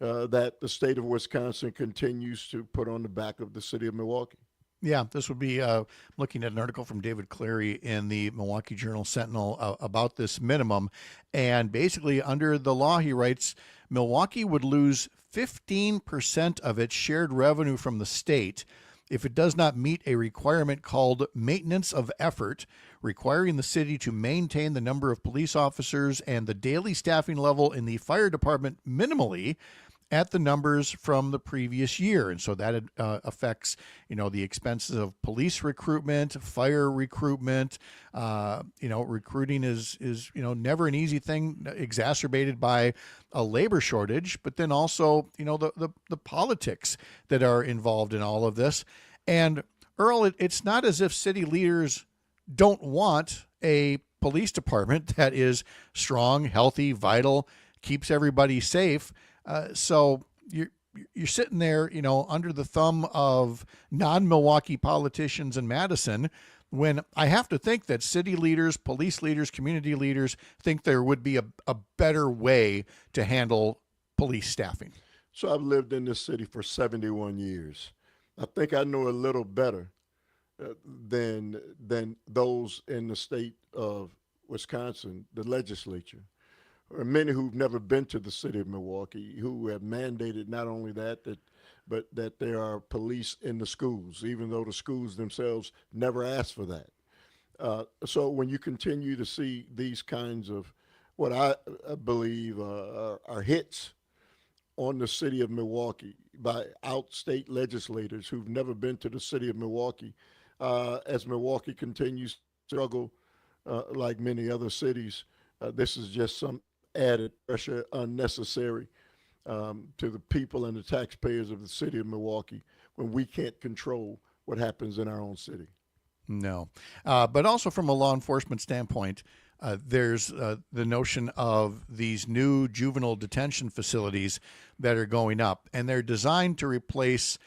that the state of Wisconsin continues to put on the back of the city of Milwaukee. Yeah, this would be looking at an article from David Cleary in the Milwaukee Journal-Sentinel about this minimum. And basically, under the law, he writes, Milwaukee would lose 15% of its shared revenue from the state if it does not meet a requirement called maintenance of effort, requiring the city to maintain the number of police officers and the daily staffing level in the fire department minimally at the numbers from the previous year. And so that affects, the expenses of police recruitment, fire recruitment. Recruiting is never an easy thing, exacerbated by a labor shortage, but then also, the politics that are involved in all of this. And Earl, it's not as if city leaders don't want a police department that is strong, healthy, vital, keeps everybody safe. So you're sitting there, under the thumb of non-Milwaukee politicians in Madison when I have to think that city leaders, police leaders, community leaders think there would be a better way to handle police staffing. So I've lived in this city for 71 years. I think I know a little better than those in the state of Wisconsin, the legislature, or many who've never been to the city of Milwaukee, who have mandated not only but that there are police in the schools, even though the schools themselves never asked for that. So when you continue to see these kinds of what I believe are hits on the city of Milwaukee by out-state legislators who've never been to the city of Milwaukee, as Milwaukee continues to struggle like many other cities, this is just some added pressure unnecessary to the people and the taxpayers of the city of Milwaukee when we can't control what happens in our own city. No. But also from a law enforcement standpoint, there's the notion of these new juvenile detention facilities that are going up, and they're designed to replace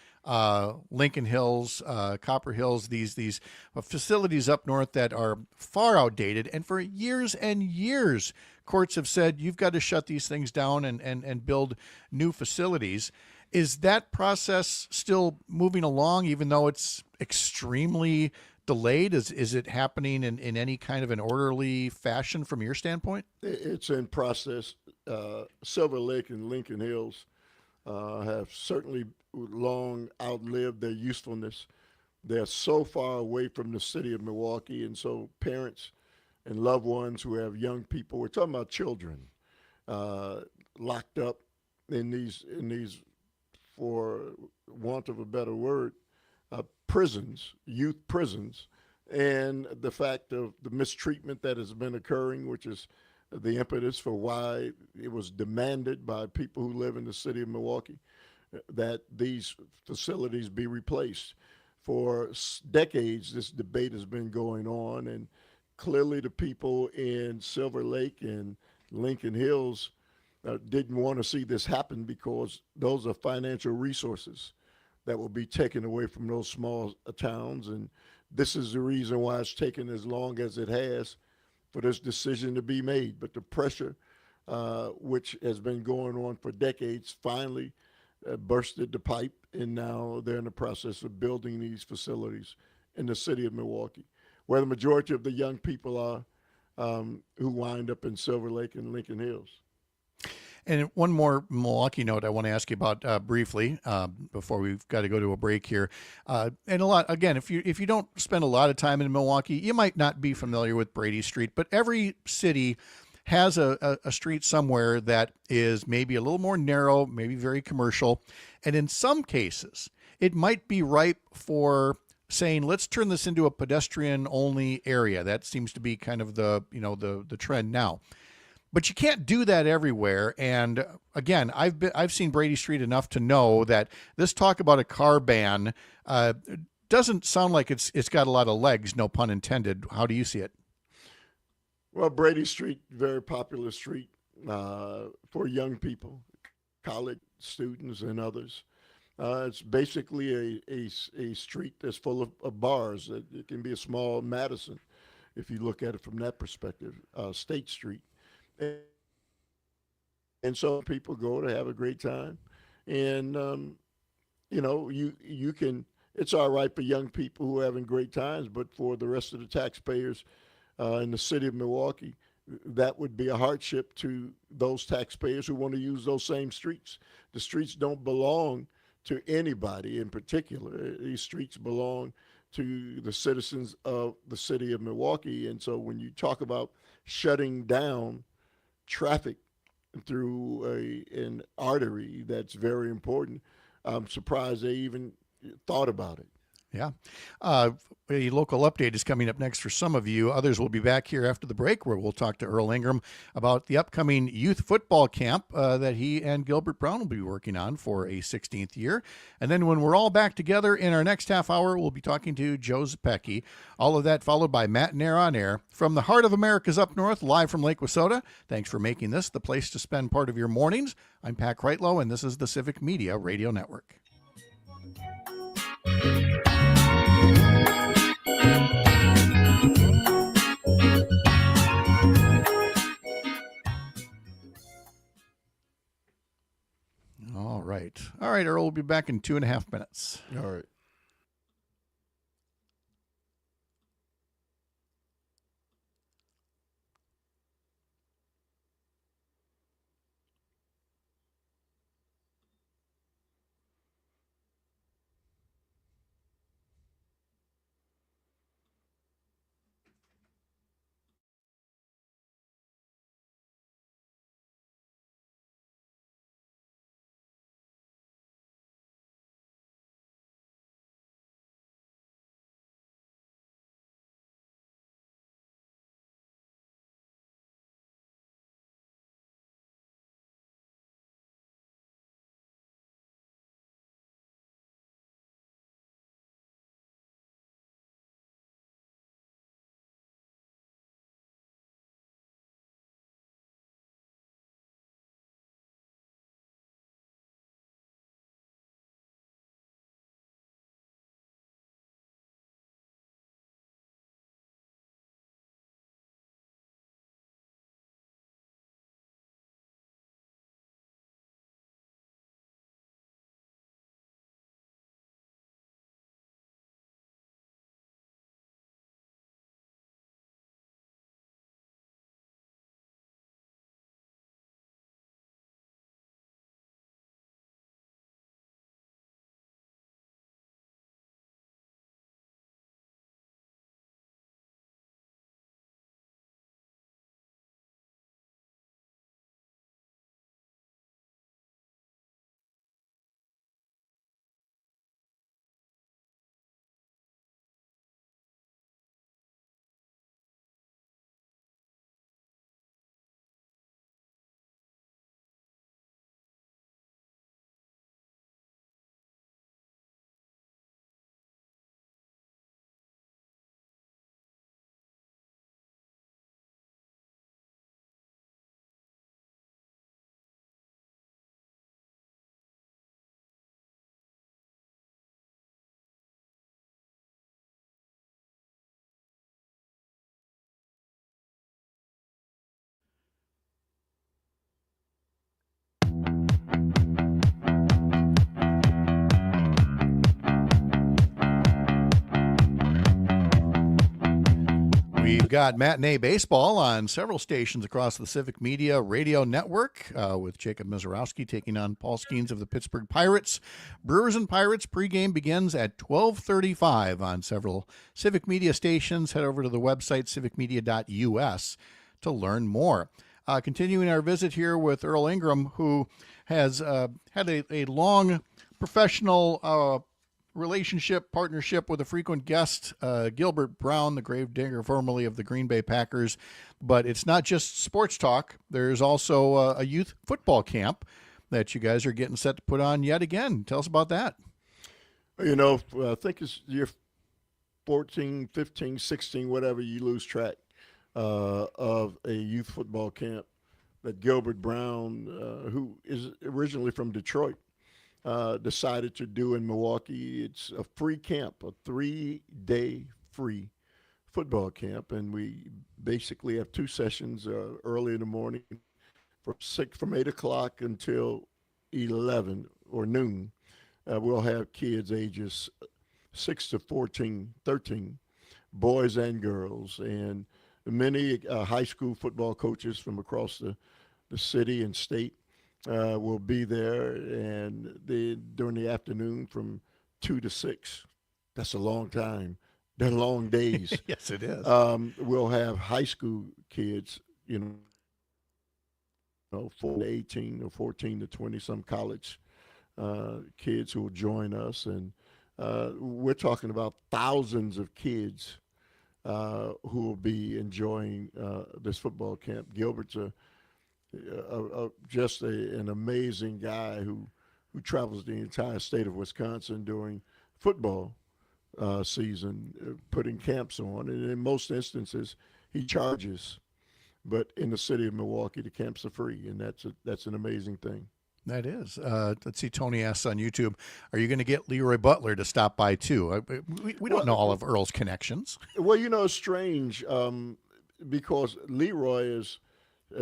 Lincoln Hills, Copper Hills, these facilities up north that are far outdated. And for years and years, courts have said you've got to shut these things down and build new facilities. Is that process still moving along, even though it's extremely delayed? Is it happening in any kind of an orderly fashion from your standpoint? It's in process. Silver Lake and Lincoln Hills have certainly long outlived their usefulness. They're so far away from the city of Milwaukee, and so parents and loved ones who have young people, we're talking about children, locked up in these, for want of a better word, prisons, youth prisons, and the fact of the mistreatment that has been occurring, which is the impetus for why it was demanded by people who live in the city of Milwaukee that these facilities be replaced. For decades, this debate has been going on, and clearly the people in Silver Lake and Lincoln Hills didn't want to see this happen because those are financial resources that will be taken away from those small towns. And this is the reason why it's taken as long as it has for this decision to be made. But the pressure, which has been going on for decades, finally bursted the pipe, and now they're in the process of building these facilities in the city of Milwaukee, where the majority of the young people are who wind up in Silver Lake and Lincoln Hills. And one more Milwaukee note I want to ask you about briefly before we've got to go to a break here. And a lot, again, if you don't spend a lot of time in Milwaukee, you might not be familiar with Brady Street, but every city has a street somewhere that is maybe a little more narrow, maybe very commercial. And in some cases, it might be ripe for saying, let's turn this into a pedestrian only area. That seems to be kind of the trend now. But you can't do that everywhere. And again, I've seen Brady Street enough to know that this talk about a car ban doesn't sound like it's got a lot of legs, no pun intended. How do you see it? Well, Brady Street, very popular street for young people, college students and others. It's basically a street that's full of bars. It can be a small Madison, if you look at it from that perspective, State Street. And so people go to have a great time. And, you can, it's all right for young people who are having great times, but for the rest of the taxpayers in the city of Milwaukee, that would be a hardship to those taxpayers who want to use those same streets. The streets don't belong to anybody in particular. These streets belong to the citizens of the city of Milwaukee. And so when you talk about shutting down traffic through an artery that's very important, I'm surprised they even thought about it. Yeah. A local update is coming up next for some of you. Others will be back here after the break, where we'll talk to Earl Ingram about the upcoming youth football camp that he and Gilbert Brown will be working on for a 16th year. And then when we're all back together in our next half hour, we'll be talking to Joe Zepecki. All of that followed by Matt and Air on Air from the heart of America's up north, live from Lake Wissota. Thanks for making this the place to spend part of your mornings. I'm Pat Kreitlow, and this is the Civic Media Radio Network. right. All right, Earl will be back in 2.5 minutes. All right. We've got matinee baseball on several stations across the Civic Media Radio Network with Jacob Mizorowski taking on Paul Skeens of the Pittsburgh Pirates. Brewers and Pirates pregame begins at 12:35 on several Civic Media stations. Head over to the website civicmedia.us to learn more. Continuing our visit here with Earl Ingram, who has had a long professional partnership with a frequent guest, Gilbert Brown, the gravedigger formerly of the Green Bay Packers. But it's not just sports talk. There's also a youth football camp that you guys are getting set to put on yet again. Tell us about that. You know, I think it's year 14, 15, 16, whatever, you lose track of a youth football camp that Gilbert Brown, who is originally from Detroit, decided to do in Milwaukee. It's a free camp, a 3-day free football camp, and we basically have 2 sessions early in the morning from 8 o'clock until 11 or noon. We'll have kids ages 6 to 14, 13, boys and girls, and many high school football coaches from across the city and state will be there, and during the afternoon from 2 to 6. That's a long time. They're long days. Yes, it is. We'll have high school kids, 4 to 18 or 14 to 20, some college kids who will join us, and we're talking about thousands of kids who will be enjoying this football camp. Gilbert's just an amazing guy who travels the entire state of Wisconsin during football season, putting camps on. And in most instances, he charges. But in the city of Milwaukee, the camps are free, and that's an amazing thing. That is. Let's see, Tony asks on YouTube, are you going to get Leroy Butler to stop by too? We don't know all of Earl's connections. Well, it's strange because Leroy is,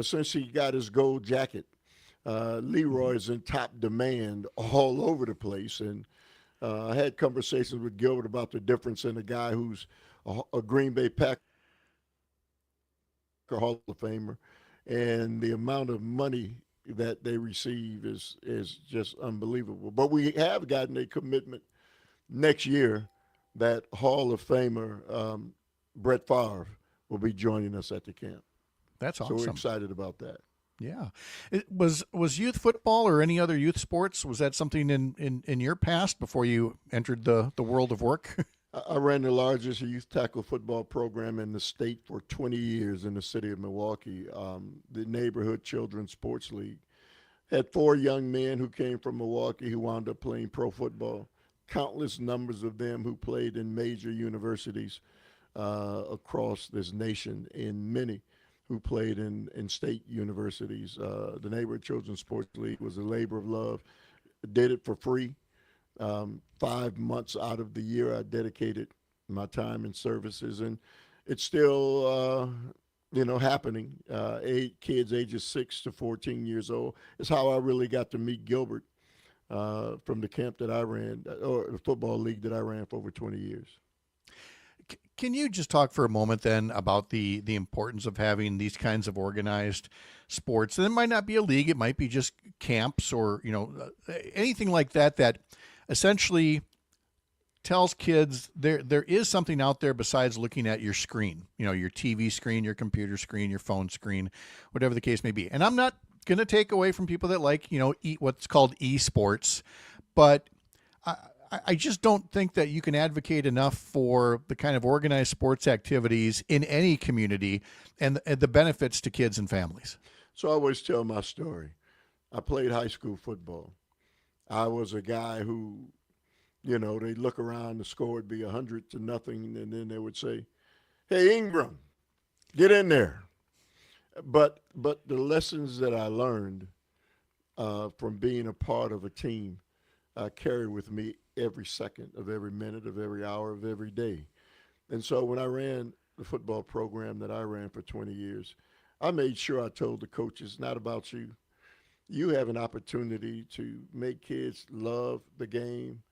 since he got his gold jacket, Leroy's in top demand all over the place. And I had conversations with Gilbert about the difference in a guy who's a Green Bay Packer Hall of Famer, and the amount of money that they receive is just unbelievable. But we have gotten a commitment next year that Hall of Famer Brett Favre will be joining us at the camp. That's awesome. So we're excited about that. Yeah. It was youth football or any other youth sports, was that something in your past before you entered the world of work? I ran the largest youth tackle football program in the state for 20 years in the city of Milwaukee, the Neighborhood Children's Sports League. Had 4 young men who came from Milwaukee who wound up playing pro football, countless numbers of them who played in major universities across this nation, and many who played in state universities. The Neighborhood Children's Sports League was a labor of love. Did it for free. 5 months out of the year, I dedicated my time and services, and it's still, happening. 8 kids ages 6 to 14 years old. It's how I really got to meet Gilbert from the camp that I ran, or the football league that I ran for over 20 years. Can you just talk for a moment then about the importance of having these kinds of organized sports? And it might not be a league, it might be just camps or, anything like that essentially tells kids there is something out there besides looking at your screen, your TV screen, your computer screen, your phone screen, whatever the case may be. And I'm not going to take away from people that like, what's called esports, but I just don't think that you can advocate enough for the kind of organized sports activities in any community and the benefits to kids and families. So I always tell my story. I played high school football. I was a guy who, they'd look around, the score would be 100-0, and then they would say, "Hey, Ingram, get in there." But the lessons that I learned from being a part of a team carry with me every second of every minute of every hour of every day. And so when I ran the football program that I ran for 20 years, I made sure I told the coaches, not about you. You have an opportunity to make kids love the game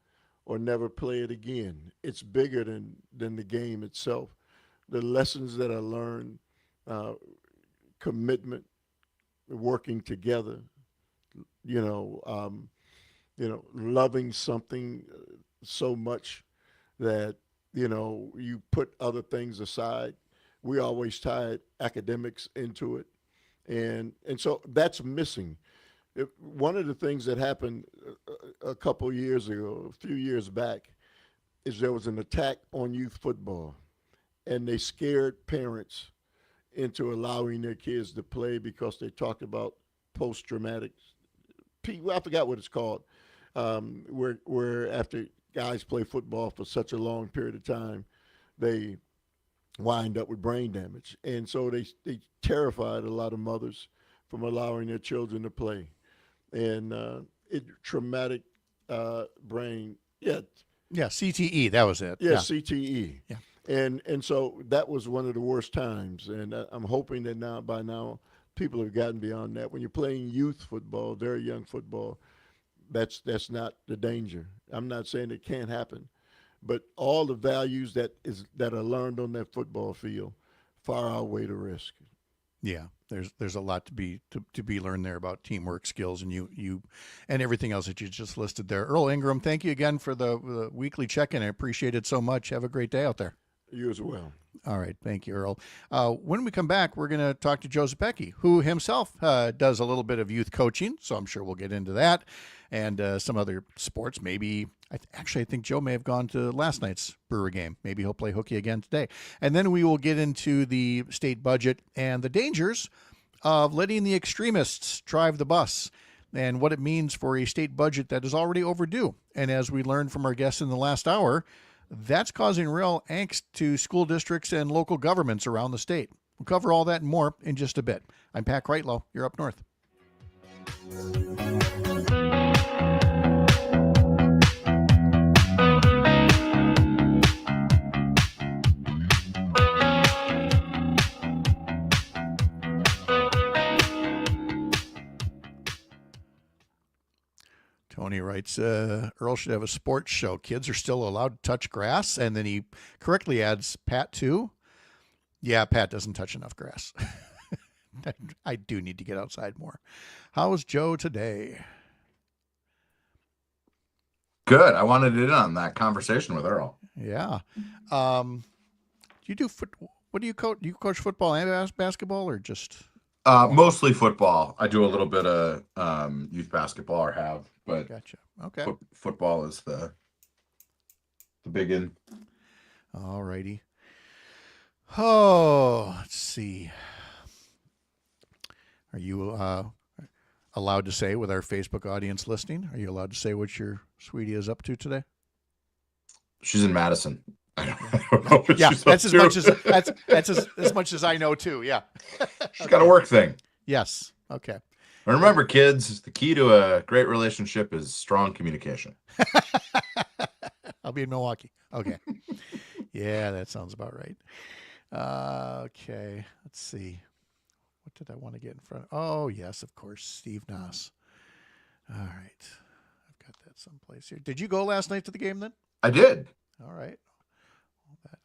or never play it again. It's bigger than the game itself. The lessons that I learned, commitment, working together, loving something so much that, you put other things aside. We always tied academics into it. And so that's missing. One of the things that happened a couple years ago, a few years back, is there was an attack on youth football, and they scared parents into allowing their kids to play because they talked about post-traumatic, I forgot what it's called, where after guys play football for such a long period of time, they wind up with brain damage. And so they terrified a lot of mothers from allowing their children to play. And traumatic brain, CTE, that was it. CTE. Yeah. And so that was one of the worst times. And I'm hoping that by now people have gotten beyond that. When you're playing youth football, very young football, that's not the danger. I'm not saying it can't happen, but all the values that are learned on that football field far outweigh the risk. Yeah, there's a lot to be learned there about teamwork skills and you and everything else that you just listed there. Earl Ingram, thank you again for the weekly check-in. I appreciate it so much. Have a great day out there. You as well. All right. Thank you, Earl. When we come back, we're going to talk to Joe Zepecki, who himself does a little bit of youth coaching. So I'm sure we'll get into that and some other sports. Maybe, I think Joe may have gone to last night's Brewer game. Maybe he'll play hooky again today. And then we will get into the state budget and the dangers of letting the extremists drive the bus and what it means for a state budget that is already overdue. And as we learned from our guests in the last hour, that's causing real angst to school districts and local governments around the state. We'll cover all that and more in just a bit. I'm Pat Kreitlow. You're up north. Tony writes, Earl should have a sports show. Kids are still allowed to touch grass. And then he correctly adds, Pat too. Yeah, Pat doesn't touch enough grass. I do need to get outside more. How is Joe today? Good. I wanted in on that conversation with Earl. Yeah. Do you do what do you coach? Do you coach football and basketball, or just? Mostly football. I do a little bit of youth basketball, or have, but Gotcha. Okay. Football is the big one. All righty. Oh, let's see. Are you allowed to say, with our Facebook audience listening, are you allowed to say what your sweetie is up to today? She's in Madison. I don't know what yeah, she's that's up as to. much as much as I know too. Yeah. She's got a work thing. Yes. Okay. And remember, kids, the key to a great relationship is strong communication. I'll be in Milwaukee. Okay. Yeah, that sounds about right. Okay. Let's see. What did I want to get in front of? Oh, yes, of course. Steve Noss. All right. I've got that someplace here. Did you go last night to the game then? I did. All right. Well,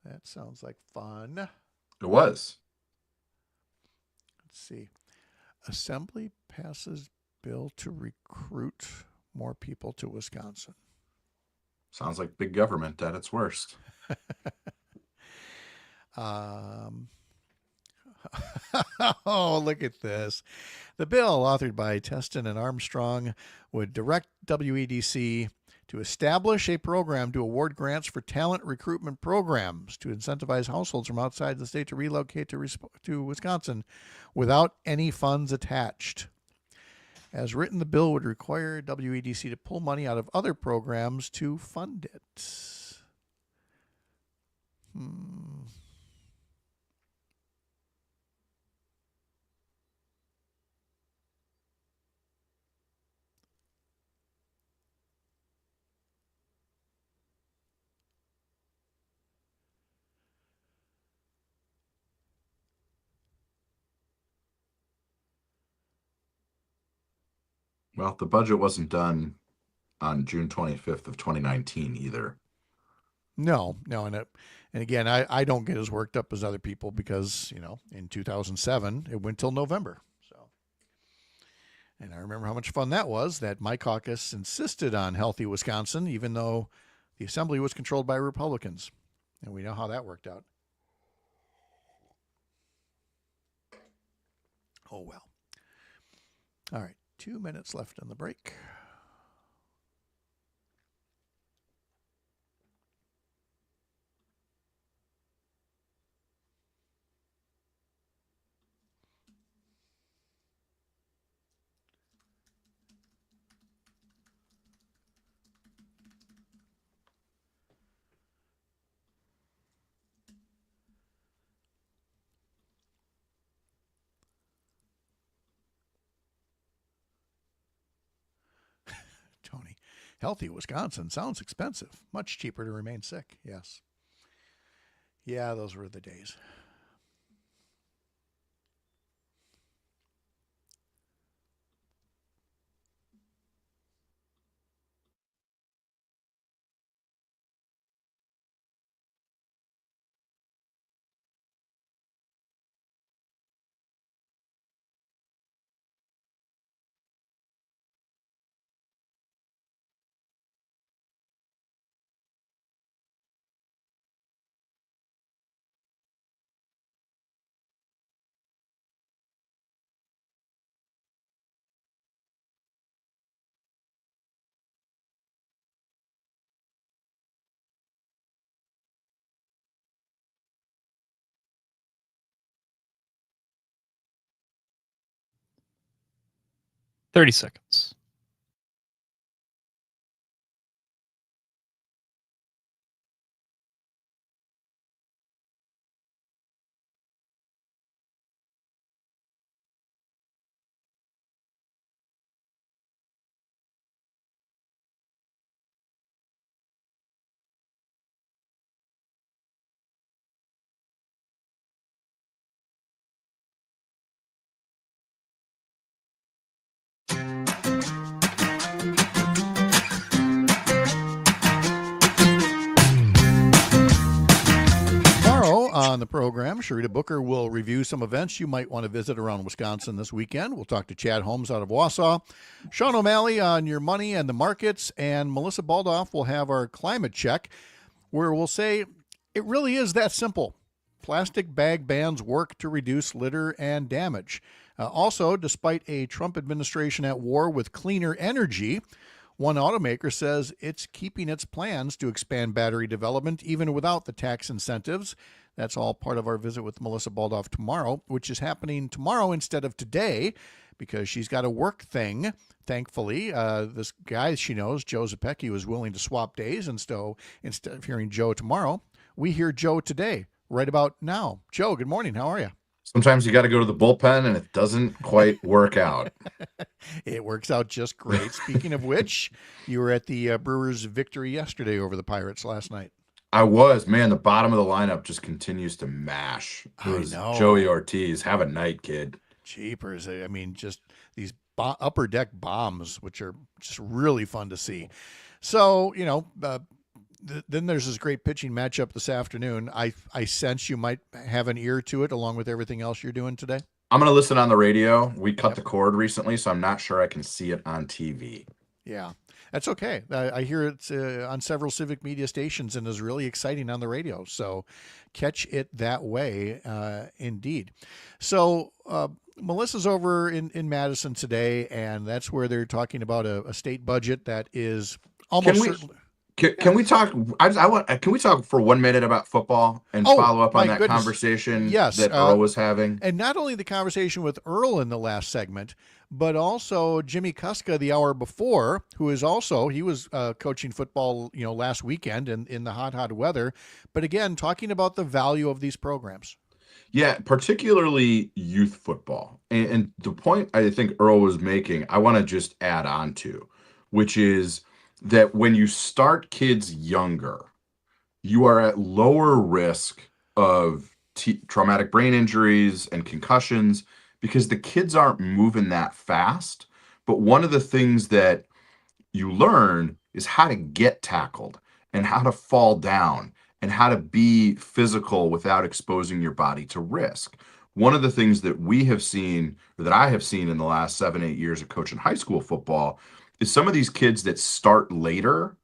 that sounds like fun. It was. Let's see. Assembly passes bill to recruit more people to Wisconsin. Sounds like big government at its worst. Oh, look at this. The bill, authored by Teston and Armstrong, would direct WEDC to establish a program to award grants for talent recruitment programs to incentivize households from outside the state to relocate to Wisconsin without any funds attached. As written, the bill would require WEDC to pull money out of other programs to fund it. Well, the budget wasn't done on June 25th of 2019 either. No, and again, I don't get as worked up as other people because, in 2007, it went till November. So, and I remember how much fun that was, that my caucus insisted on healthy Wisconsin, even though the assembly was controlled by Republicans. And we know how that worked out. Oh, well. All right. 2 minutes left in the break. Tony, healthy Wisconsin sounds expensive. Much cheaper to remain sick. Yes. Yeah, those were the days. "30 seconds. On the program, Sharita Booker will review some events you might want to visit around Wisconsin this weekend. We'll talk to Chad Holmes out of Wausau, Sean O'Malley on your money and the markets, and Melissa Baldoff will have our climate check, where we'll say it really is that simple. Plastic bag bans work to reduce litter and damage. Also, despite a Trump administration at war with cleaner energy, one automaker says it's keeping its plans to expand battery development even without the tax incentives. That's all part of our visit with Melissa Baldoff tomorrow, which is happening tomorrow instead of today because she's got a work thing. Thankfully, this guy she knows, Joe Zepecki, was willing to swap days. And so instead of hearing Joe tomorrow, we hear Joe today, right about now. Joe, good morning. How are you? Sometimes you got to go to the bullpen and it doesn't quite work out. It works out just great. Speaking of which, you were at the Brewers' victory yesterday over the Pirates last night. I was, man. The bottom of the lineup just continues to mash. It was Joey Ortiz. Have a night, kid. Jeepers. I mean, just these upper deck bombs, which are just really fun to see. So, then there's this great pitching matchup this afternoon. I sense you might have an ear to it along with everything else you're doing today. I'm going to listen on the radio. We cut the cord recently, so I'm not sure I can see it on TV. Yeah, that's okay. I hear it's on several civic media stations and is really exciting on the radio. So catch it that way, indeed. So Melissa's over in Madison today, and that's where they're talking about a state budget that is almost certainly. Can we talk? Can we talk for 1 minute about football and follow up on that conversation that Earl was having? And not only the conversation with Earl in the last segment, but also Jimmy Kuska the hour before, who is also he was coaching football, last weekend in the hot weather. But again, talking about the value of these programs. Yeah, particularly youth football, and the point I think Earl was making, I want to just add on to, which is that when you start kids younger, you are at lower risk of traumatic brain injuries and concussions because the kids aren't moving that fast. But one of the things that you learn is how to get tackled and how to fall down and how to be physical without exposing your body to risk. One of the things that we have seen, or that I have seen in the last 7-8 years of coaching high school football, is some of these kids that start later,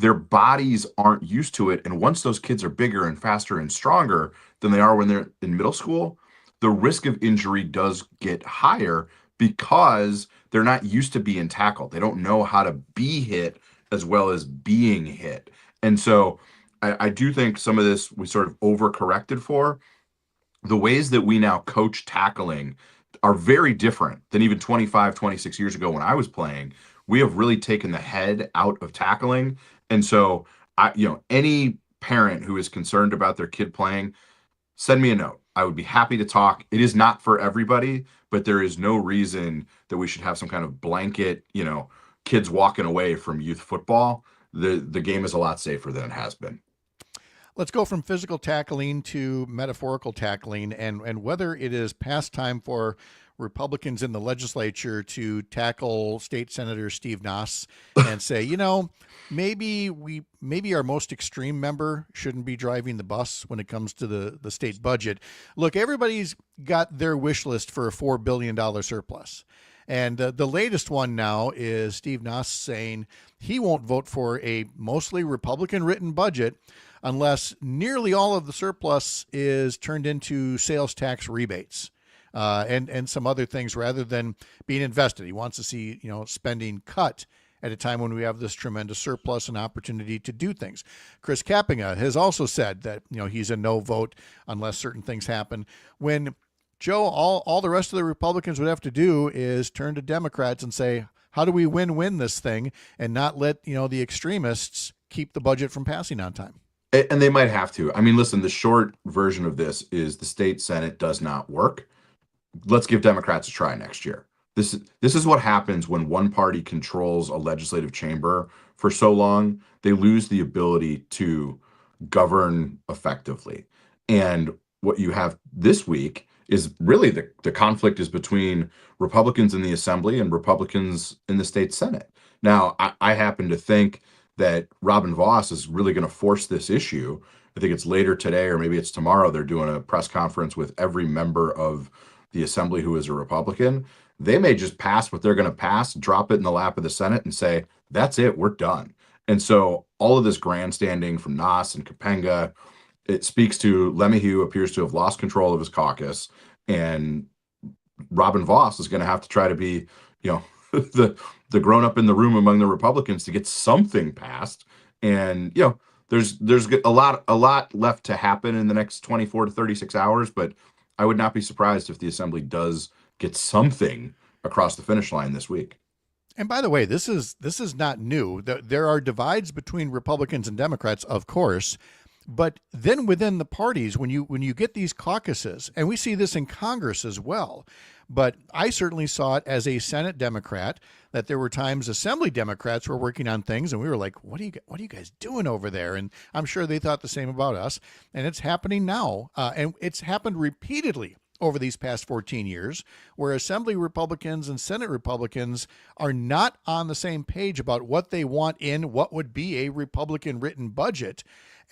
their bodies aren't used to it. And once those kids are bigger and faster and stronger than they are when they're in middle school, the risk of injury does get higher because they're not used to being tackled. They don't know how to be hit as well as being hit. And so I do think some of this we sort of overcorrected for. The ways that we now coach tackling are very different than even 25, 26 years ago when I was playing. We have really taken the head out of tackling. And so, any parent who is concerned about their kid playing, send me a note. I would be happy to talk. It is not for everybody, but there is no reason that we should have some kind of blanket, kids walking away from youth football. The game is a lot safer than it has been. Let's go from physical tackling to metaphorical tackling and whether it is past time for Republicans in the legislature to tackle State Senator Steve Nass and say, maybe our most extreme member shouldn't be driving the bus when it comes to the state budget. Look, everybody's got their wish list for a $4 billion surplus. And the latest one now is Steve Nass saying he won't vote for a mostly Republican written budget unless nearly all of the surplus is turned into sales tax rebates. And some other things rather than being invested. He wants to see, spending cut at a time when we have this tremendous surplus and opportunity to do things. Chris Kappinga has also said that, he's a no vote unless certain things happen. When Joe, all the rest of the Republicans would have to do is turn to Democrats and say, how do we win this thing and not let, the extremists keep the budget from passing on time? And they might have to. I mean, listen, the short version of this is the state Senate does not work. Let's give Democrats a try next year. This is what happens when one party controls a legislative chamber for so long. They lose the ability to govern effectively. And what you have this week is really the conflict is between Republicans in the Assembly and Republicans in the state Senate. Now, I happen to think that Robin Vos is really going to force this issue I think it's later today or maybe it's tomorrow. They're doing a press conference with every member of the assembly who is a Republican. They may just pass what they're going to pass, drop it in the lap of the Senate and say, that's it, we're done. And so all of this grandstanding from Nas and Kapenga, it speaks to LeMahieu appears to have lost control of his caucus, and Robin Vos is going to have to try to be, the grown up in the room among the Republicans to get something passed. And there's a lot left to happen in the next 24 to 36 hours, but I would not be surprised if the assembly does get something across the finish line this week. And by the way, this is not new. There are divides between Republicans and Democrats, of course, but then within the parties, when you get these caucuses, and we see this in Congress as well, but I certainly saw it as a Senate Democrat that there were times Assembly Democrats were working on things, and we were like, "What are you guys doing over there?" And I'm sure they thought the same about us. And it's happening now, and it's happened repeatedly over these past 14 years, where Assembly Republicans and Senate Republicans are not on the same page about what they want in what would be a Republican written budget.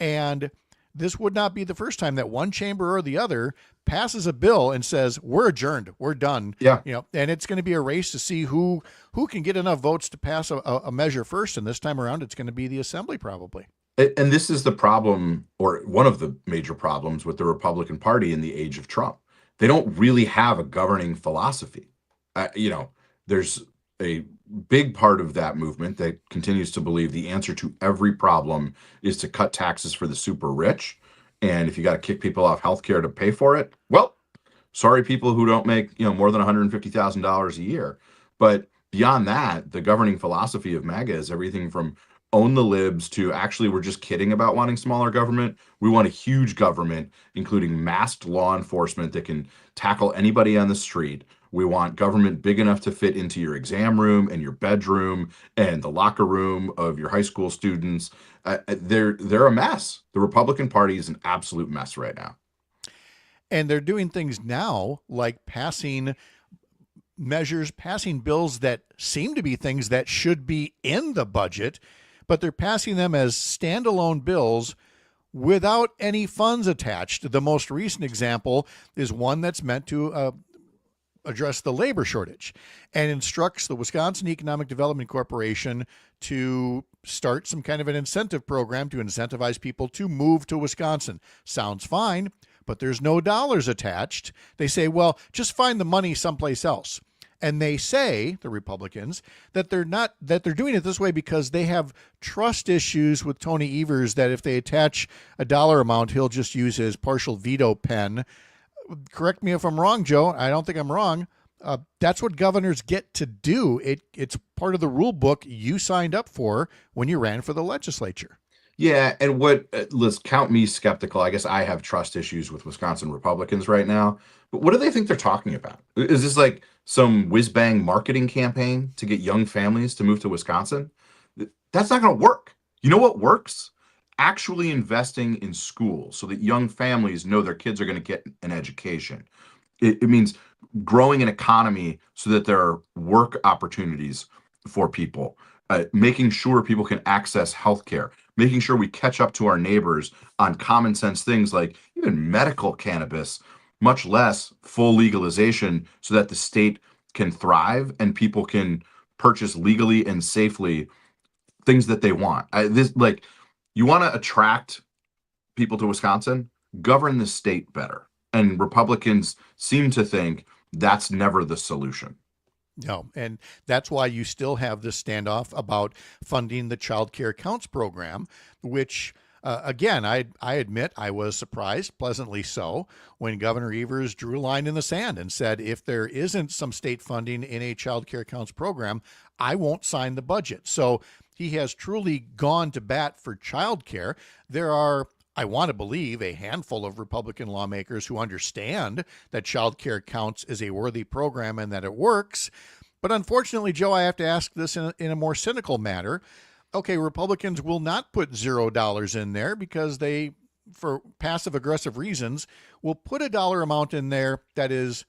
And this would not be the first time that one chamber or the other passes a bill and says, we're adjourned, we're done. Yeah. And it's going to be a race to see who can get enough votes to pass a measure first. And this time around, it's going to be the Assembly probably. And this is the problem, or one of the major problems with the Republican Party in the age of Trump. They don't really have a governing philosophy. There's a big part of that movement that continues to believe the answer to every problem is to cut taxes for the super rich. And if you got to kick people off healthcare to pay for it, well, sorry, people who don't make, more than $150,000 a year. But beyond that, the governing philosophy of MAGA is everything from own the libs to actually we're just kidding about wanting smaller government. We want a huge government, including masked law enforcement that can tackle anybody on the street. We want government big enough to fit into your exam room and your bedroom and the locker room of your high school students. They're a mess. The Republican Party is an absolute mess right now. And they're doing things now like passing bills that seem to be things that should be in the budget, but they're passing them as standalone bills without any funds attached. The most recent example is one that's meant to address the labor shortage and instructs the Wisconsin Economic Development Corporation to start some kind of an incentive program to incentivize people to move to Wisconsin. Sounds fine, but there's no dollars attached. They say, well, just find the money someplace else. And they say, the Republicans, that they're doing it this way because they have trust issues with Tony Evers, that if they attach a dollar amount, he'll just use his partial veto pen. Correct me if I'm wrong, Joe. I don't think I'm wrong. That's what governors get to do. It's part of the rule book you signed up for when you ran for the legislature. Yeah, and let's count me skeptical. I guess I have trust issues with Wisconsin Republicans right now. But what do they think they're talking about? Is this like some whiz-bang marketing campaign to get young families to move to Wisconsin? That's not going to work. You know what works? Actually investing in schools so that young families know their kids are going to get an education. It means growing an economy so that there are work opportunities for people, making sure people can access healthcare, making sure we catch up to our neighbors on common sense things like even medical cannabis, much less full legalization, so that the state can thrive and people can purchase legally and safely things that they want. You want to attract people to Wisconsin, govern the state better. And Republicans seem to think that's never the solution. No, and that's why you still have this standoff about funding the Child Care Counts program, which, again, I admit I was surprised, pleasantly so, when Governor Evers drew a line in the sand and said, if there isn't some state funding in a Child Care Counts program, I won't sign the budget. So he has truly gone to bat for childcare. There are, I want to believe, a handful of Republican lawmakers who understand that childcare counts as a worthy program and that it works. But unfortunately, Joe, I have to ask this in a more cynical manner. Okay, Republicans will not put $0 in there because they, for passive aggressive reasons, will put a dollar amount in there that is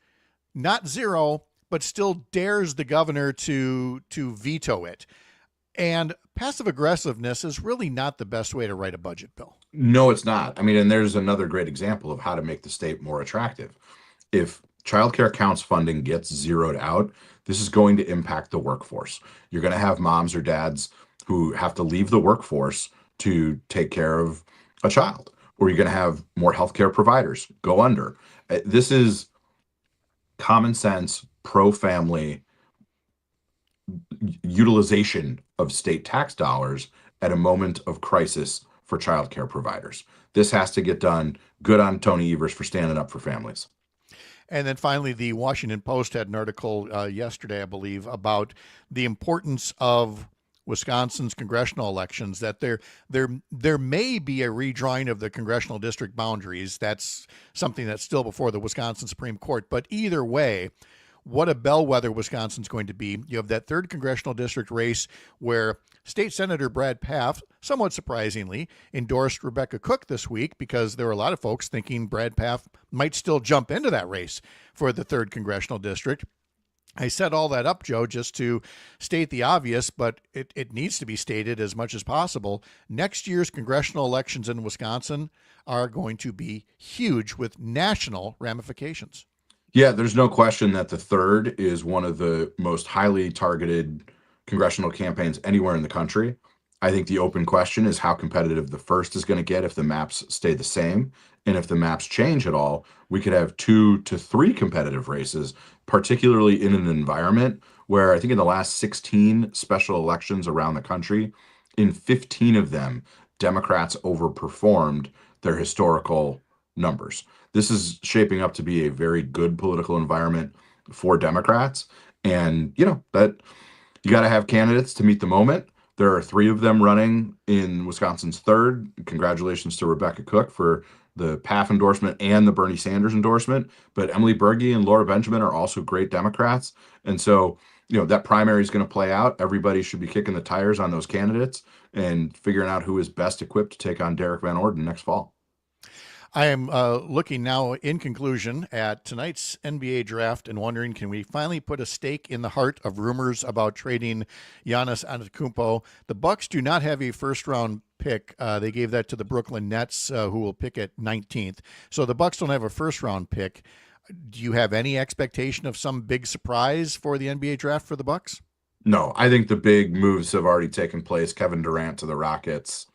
not zero, but still dares the governor to veto it. And passive aggressiveness is really not the best way to write a budget bill. No, it's not. I mean, and there's another great example of how to make the state more attractive. If child care counts funding gets zeroed out, this is going to impact the workforce. You're going to have moms or dads who have to leave the workforce to take care of a child, or you're going to have more healthcare providers go under. This is common sense, pro-family utilization of state tax dollars at a moment of crisis for childcare providers. This has to get done. Good on Tony Evers for standing up for families. And then finally, the Washington Post had an article yesterday, I believe, about the importance of Wisconsin's congressional elections, that there may be a redrawing of the congressional district boundaries. That's something that's still before the Wisconsin Supreme Court. But either way, what a bellwether Wisconsin's going to be. You have that 3rd congressional district race where State Senator Brad Pfaff, somewhat surprisingly, endorsed Rebecca Cook this week, because there were a lot of folks thinking Brad Pfaff might still jump into that race for the 3rd congressional district. I set all that up, Joe, just to state the obvious, but it needs to be stated as much as possible. Next year's congressional elections in Wisconsin are going to be huge with national ramifications. Yeah, there's no question that the 3rd is one of the most highly targeted congressional campaigns anywhere in the country. I think the open question is how competitive the 1st is going to get if the maps stay the same. And if the maps change at all, we could have 2 to 3 competitive races, particularly in an environment where I think in the last 16 special elections around the country, in 15 of them, Democrats overperformed their historical numbers. This is shaping up to be a very good political environment for Democrats. And, that you got to have candidates to meet the moment. There are 3 of them running in Wisconsin's 3rd. Congratulations to Rebecca Cook for the PAF endorsement and the Bernie Sanders endorsement. But Emily Berge and Laura Benjamin are also great Democrats. And so, that primary is going to play out. Everybody should be kicking the tires on those candidates and figuring out who is best equipped to take on Derek Van Orden next fall. I am looking now, in conclusion, at tonight's NBA draft and wondering, can we finally put a stake in the heart of rumors about trading Giannis Antetokounmpo? The Bucks do not have a first-round pick. They gave that to the Brooklyn Nets, who will pick at 19th. So the Bucks don't have a first-round pick. Do you have any expectation of some big surprise for the NBA draft for the Bucks? No, I think the big moves have already taken place. Kevin Durant to the Rockets.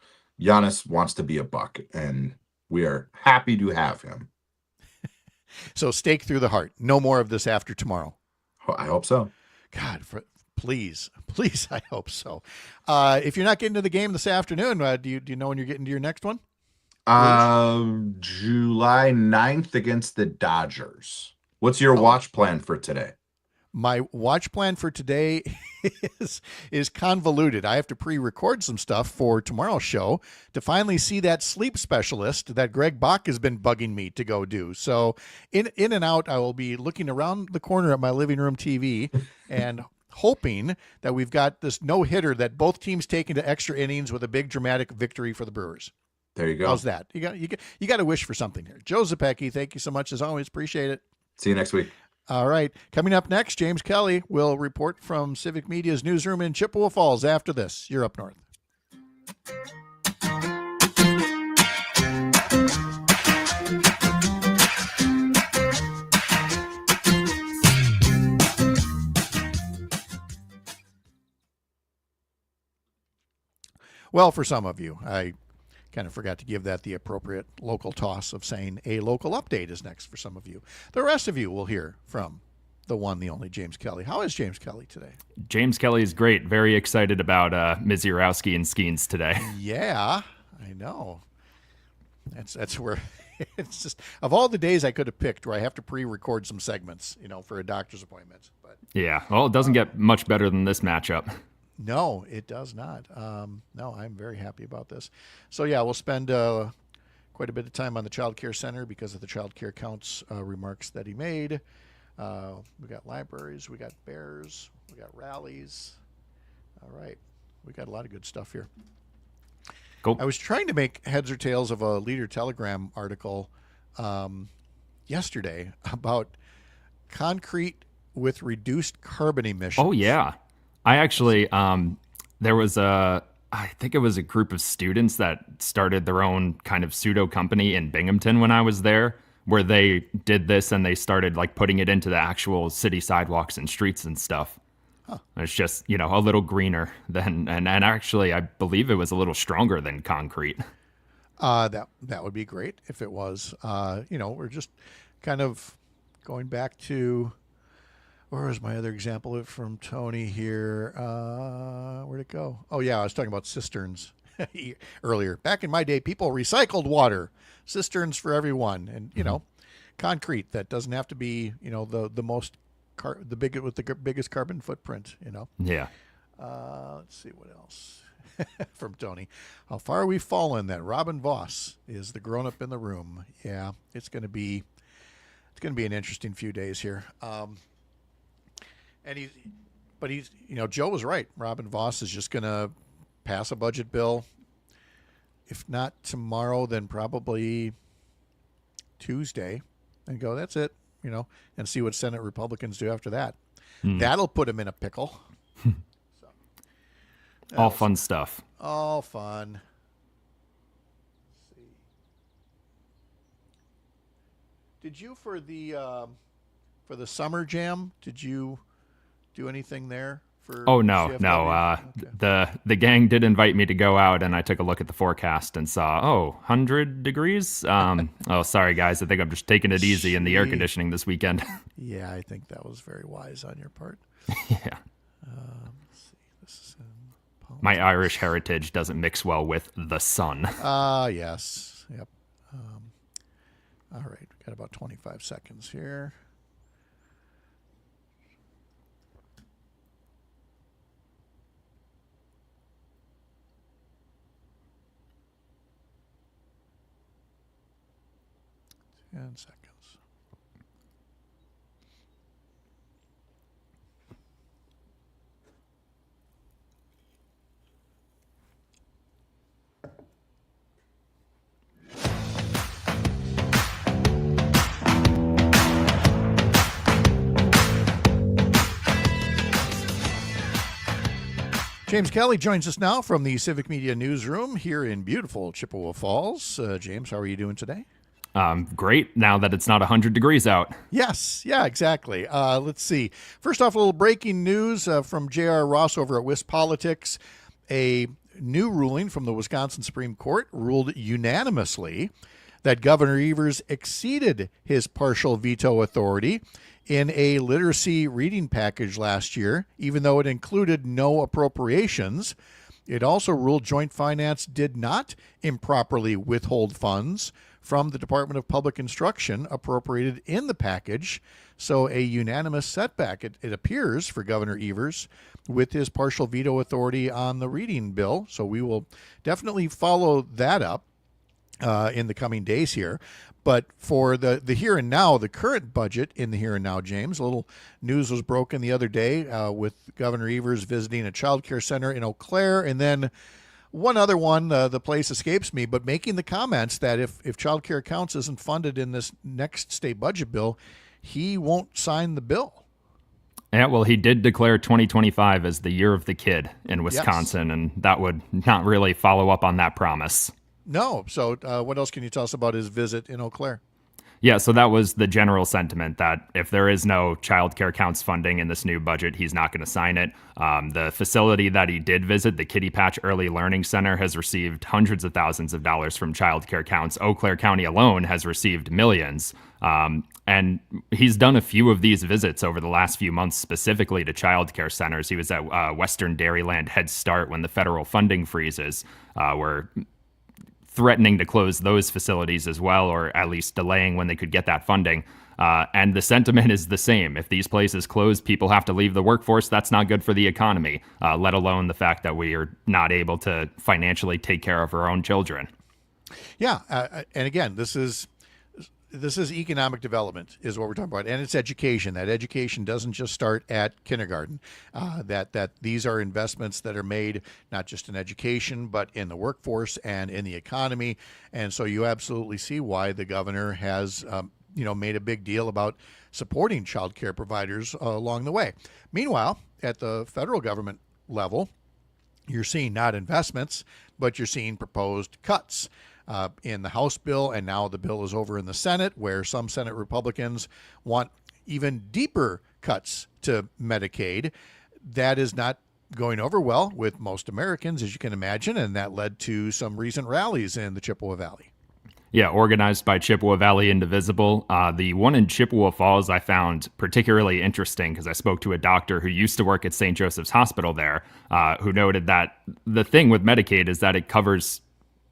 Giannis wants to be a Buck, and we are happy to have him. So stake through the heart. No more of this after tomorrow. I hope so. God, please, I hope so. If you're not getting to the game this afternoon, do you know when you're getting to your next one? July 9th against the Dodgers. What's your watch plan for today? My watch plan for today is convoluted. I have to pre-record some stuff for tomorrow's show to finally see that sleep specialist that Greg Bach has been bugging me to go do. So in and out, I will be looking around the corner at my living room TV and hoping that we've got this no-hitter that both teams take into extra innings with a big dramatic victory for the Brewers. There you go. How's that? You got to wish for something here. Joe Zepecki, thank you so much as always. Appreciate it. See you next week. All right. Coming up next, James Kelly will report from Civic Media's newsroom in Chippewa Falls after this. You're up north. Well, for some of you, I kind of forgot to give that the appropriate local toss of saying a local update is next for some of you. The rest of you will hear from the one, the only James Kelly. How is James Kelly today? James Kelly is great. Very excited about Mizurowski and Skeens today. Yeah, I know. That's where it's just, of all the days I could have picked where I have to pre-record some segments, for a doctor's appointment. But yeah, well, it doesn't get much better than this matchup. No, it does not. No, I'm very happy about this. So yeah, we'll spend quite a bit of time on the Child Care Center because of the Child Care Counts remarks that he made. We got libraries, we got bears, we got rallies. All right, we got a lot of good stuff here. Cool. I was trying to make heads or tails of a Leader Telegram article yesterday about concrete with reduced carbon emissions. Oh yeah. I actually, there was I think it was a group of students that started their own kind of pseudo company in Binghamton when I was there, where they did this and they started like putting it into the actual city sidewalks and streets and stuff. Huh. It's just, a little greener than, and actually I believe it was a little stronger than concrete. That would be great if it was. We're just kind of going back to, where was my other example from Tony here? Where'd it go? Oh yeah, I was talking about cisterns earlier. Back in my day, people recycled water, cisterns for everyone, and concrete that doesn't have to be the most with the biggest carbon footprint. Yeah. Let's see what else from Tony. How far we've fallen that Robin Voss is the grown up in the room. Yeah, it's gonna be an interesting few days here. And he's Joe was right. Robin Voss is just gonna pass a budget bill. If not tomorrow, then probably Tuesday, and go, that's it, and see what Senate Republicans do after that. That'll put him in a pickle. All fun stuff. All fun. Let's see. Did you for the summer jam? Did you do anything there? Oh no. Okay. The gang did invite me to go out, and I took a look at the forecast and saw 100 degrees. Oh, sorry guys, I think I'm just taking it easy in the air conditioning this weekend. Yeah, I think that was very wise on your part. Yeah. Let's see. This is my Irish heritage doesn't mix well with the sun. Yes. Yep. All right, we got about 25 seconds here. And seconds. James Kelly joins us now from the Civic Media Newsroom here in beautiful Chippewa Falls. James, how are you doing today? Great, now that it's not 100 degrees out. Yes, yeah, exactly. Let's see. First off, a little breaking news from J.R. Ross over at WisPolitics. A new ruling from the Wisconsin Supreme Court ruled unanimously that Governor Evers exceeded his partial veto authority in a literacy reading package last year, even though it included no appropriations. It also ruled Joint Finance did not improperly withhold funds from the Department of Public Instruction appropriated in the package. So a unanimous setback, it appears, for Governor Evers with his partial veto authority on the reading bill. So we will definitely follow that up in the coming days here. But for the here and now, the current budget in the here and now, James, a little news was broken the other day with Governor Evers visiting a child care center in Eau Claire, and then one other one, the place escapes me, but making the comments that if child care accounts isn't funded in this next state budget bill, he won't sign the bill. Yeah, well, he did declare 2025 as the year of the kid in Wisconsin, yes. And that would not really follow up on that promise. No. So what else can you tell us about his visit in Eau Claire? Yeah, so that was the general sentiment that if there is no child care counts funding in this new budget, he's not going to sign it. The facility that he did visit, the Kitty Patch Early Learning Center, has received hundreds of thousands of dollars from child care counts. Eau Claire County alone has received millions. And he's done a few of these visits over the last few months, specifically to child care centers. He was at Western Dairyland Head Start when the federal funding freezes were threatening to close those facilities as well, or at least delaying when they could get that funding. And the sentiment is the same. If these places close, people have to leave the workforce. That's not good for the economy, let alone the fact that we are not able to financially take care of our own children. Yeah. And again, this is economic development is what we're talking about. And it's education. That education doesn't just start at kindergarten. That these are investments that are made not just in education, but in the workforce and in the economy. And so you absolutely see why the governor has, made a big deal about supporting child care providers along the way. Meanwhile, at the federal government level, you're seeing not investments, but you're seeing proposed cuts in the House bill, and now the bill is over in the Senate, where some Senate Republicans want even deeper cuts to Medicaid. That is not going over well with most Americans, as you can imagine, and that led to some recent rallies in the Chippewa Valley. Yeah, organized by Chippewa Valley Indivisible. The one in Chippewa Falls I found particularly interesting because I spoke to a doctor who used to work at St. Joseph's Hospital there, who noted that the thing with Medicaid is that it covers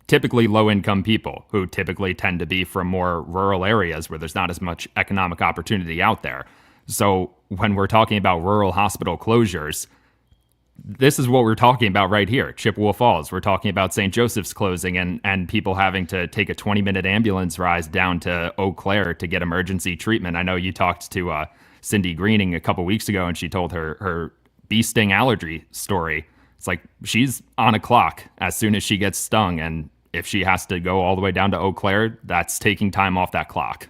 typically low-income people who typically tend to be from more rural areas where there's not as much economic opportunity out there. So when we're talking about rural hospital closures, this is what we're talking about right here, Chippewa Falls. We're talking about St. Joseph's closing and people having to take a 20-minute ambulance ride down to Eau Claire to get emergency treatment. I know you talked to Cindy Greening a couple weeks ago, and she told her bee sting allergy story. It's like she's on a clock as soon as she gets stung, and if she has to go all the way down to Eau Claire, that's taking time off that clock.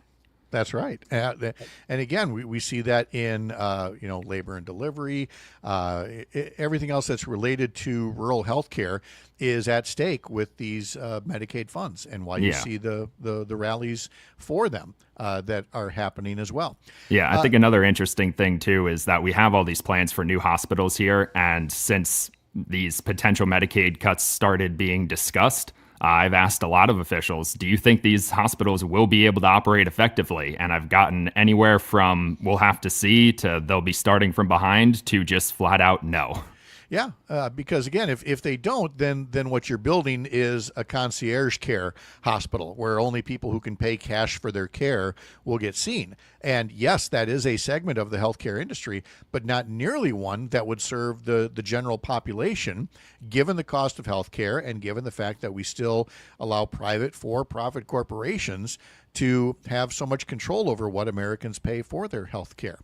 That's right. And again, we see that in, labor and delivery. Everything else that's related to rural health care is at stake with these Medicaid funds, and why you see the rallies for them that are happening as well. Yeah, I think another interesting thing, too, is that we have all these plans for new hospitals here. And since these potential Medicaid cuts started being discussed, I've asked a lot of officials, do you think these hospitals will be able to operate effectively? And I've gotten anywhere from we'll have to see to they'll be starting from behind to just flat out no. Yeah, because again, if they don't, then what you're building is a concierge care hospital where only people who can pay cash for their care will get seen. And yes, that is a segment of the healthcare industry, but not nearly one that would serve the general population, given the cost of healthcare and given the fact that we still allow private for-profit corporations to have so much control over what Americans pay for their healthcare.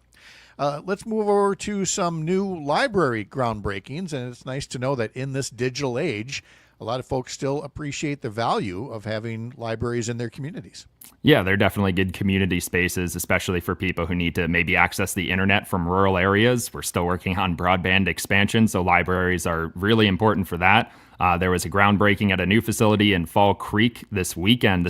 Let's move over to some new library groundbreakings, and it's nice to know that in this digital age, a lot of folks still appreciate the value of having libraries in their communities. Yeah, they're definitely good community spaces, especially for people who need to maybe access the internet from rural areas. We're still working on broadband expansion, so libraries are really important for that. There was a groundbreaking at a new facility in Fall Creek this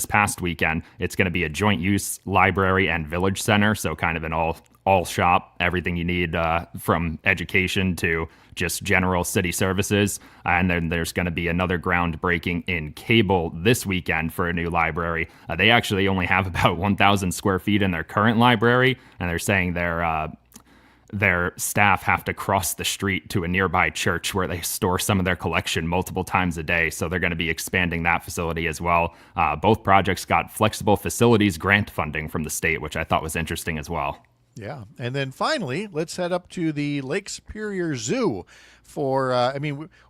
past weekend. It's going to be a joint use library and village center, so kind of an all shop, everything you need from education to just general city services. And then there's going to be another groundbreaking in Cable this weekend for a new library. They actually only have about 1,000 square feet in their current library, and they're saying their staff have to cross the street to a nearby church where they store some of their collection multiple times a day. So they're going to be expanding that facility as well. Both projects got flexible facilities grant funding from the state, which I thought was interesting as well. Yeah. And then finally, let's head up to the Lake Superior Zoo for,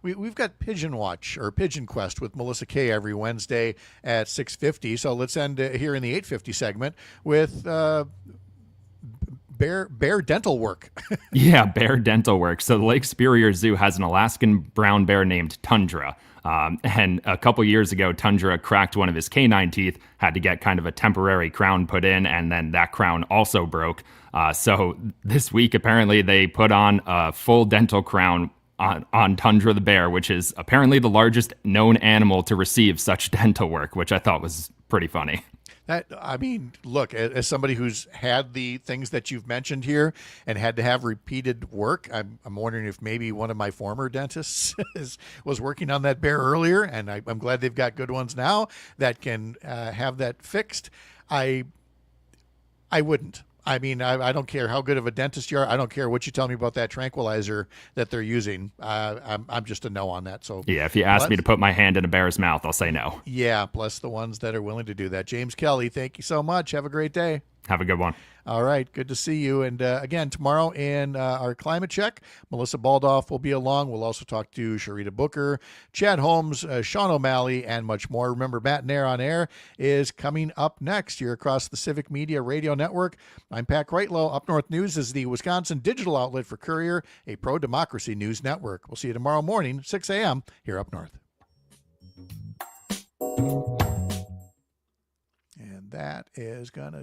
we've got Pigeon Watch or Pigeon Quest with Melissa Kay every Wednesday at 6:50. So let's end here in the 8:50 segment with bear dental work. Yeah, bear dental work. So the Lake Superior Zoo has an Alaskan brown bear named Tundra. And a couple years ago, Tundra cracked one of his canine teeth, had to get kind of a temporary crown put in, and then that crown also broke. So this week, apparently, they put on a full dental crown on Tundra the bear, which is apparently the largest known animal to receive such dental work, which I thought was pretty funny. Look, as somebody who's had the things that you've mentioned here and had to have repeated work, I'm wondering if maybe one of my former dentists was working on that bear earlier, and I'm glad they've got good ones now that can have that fixed. I wouldn't. I don't care how good of a dentist you are. I don't care what you tell me about that tranquilizer that they're using. I'm just a no on that. So yeah, if you ask me to put my hand in a bear's mouth, I'll say no. Yeah, plus the ones that are willing to do that. James Kelly, thank you so much. Have a great day. Have a good one. All right. Good to see you. And again, tomorrow in our climate check, Melissa Baldoff will be along. We'll also talk to Sharita Booker, Chad Holmes, Sean O'Malley, and much more. Remember, Matt Nair on Air is coming up next here across the Civic Media Radio Network. I'm Pat Kreitlow. Up North News is the Wisconsin digital outlet for Courier, a pro-democracy news network. We'll see you tomorrow morning, 6 a.m. here up north. And that is going to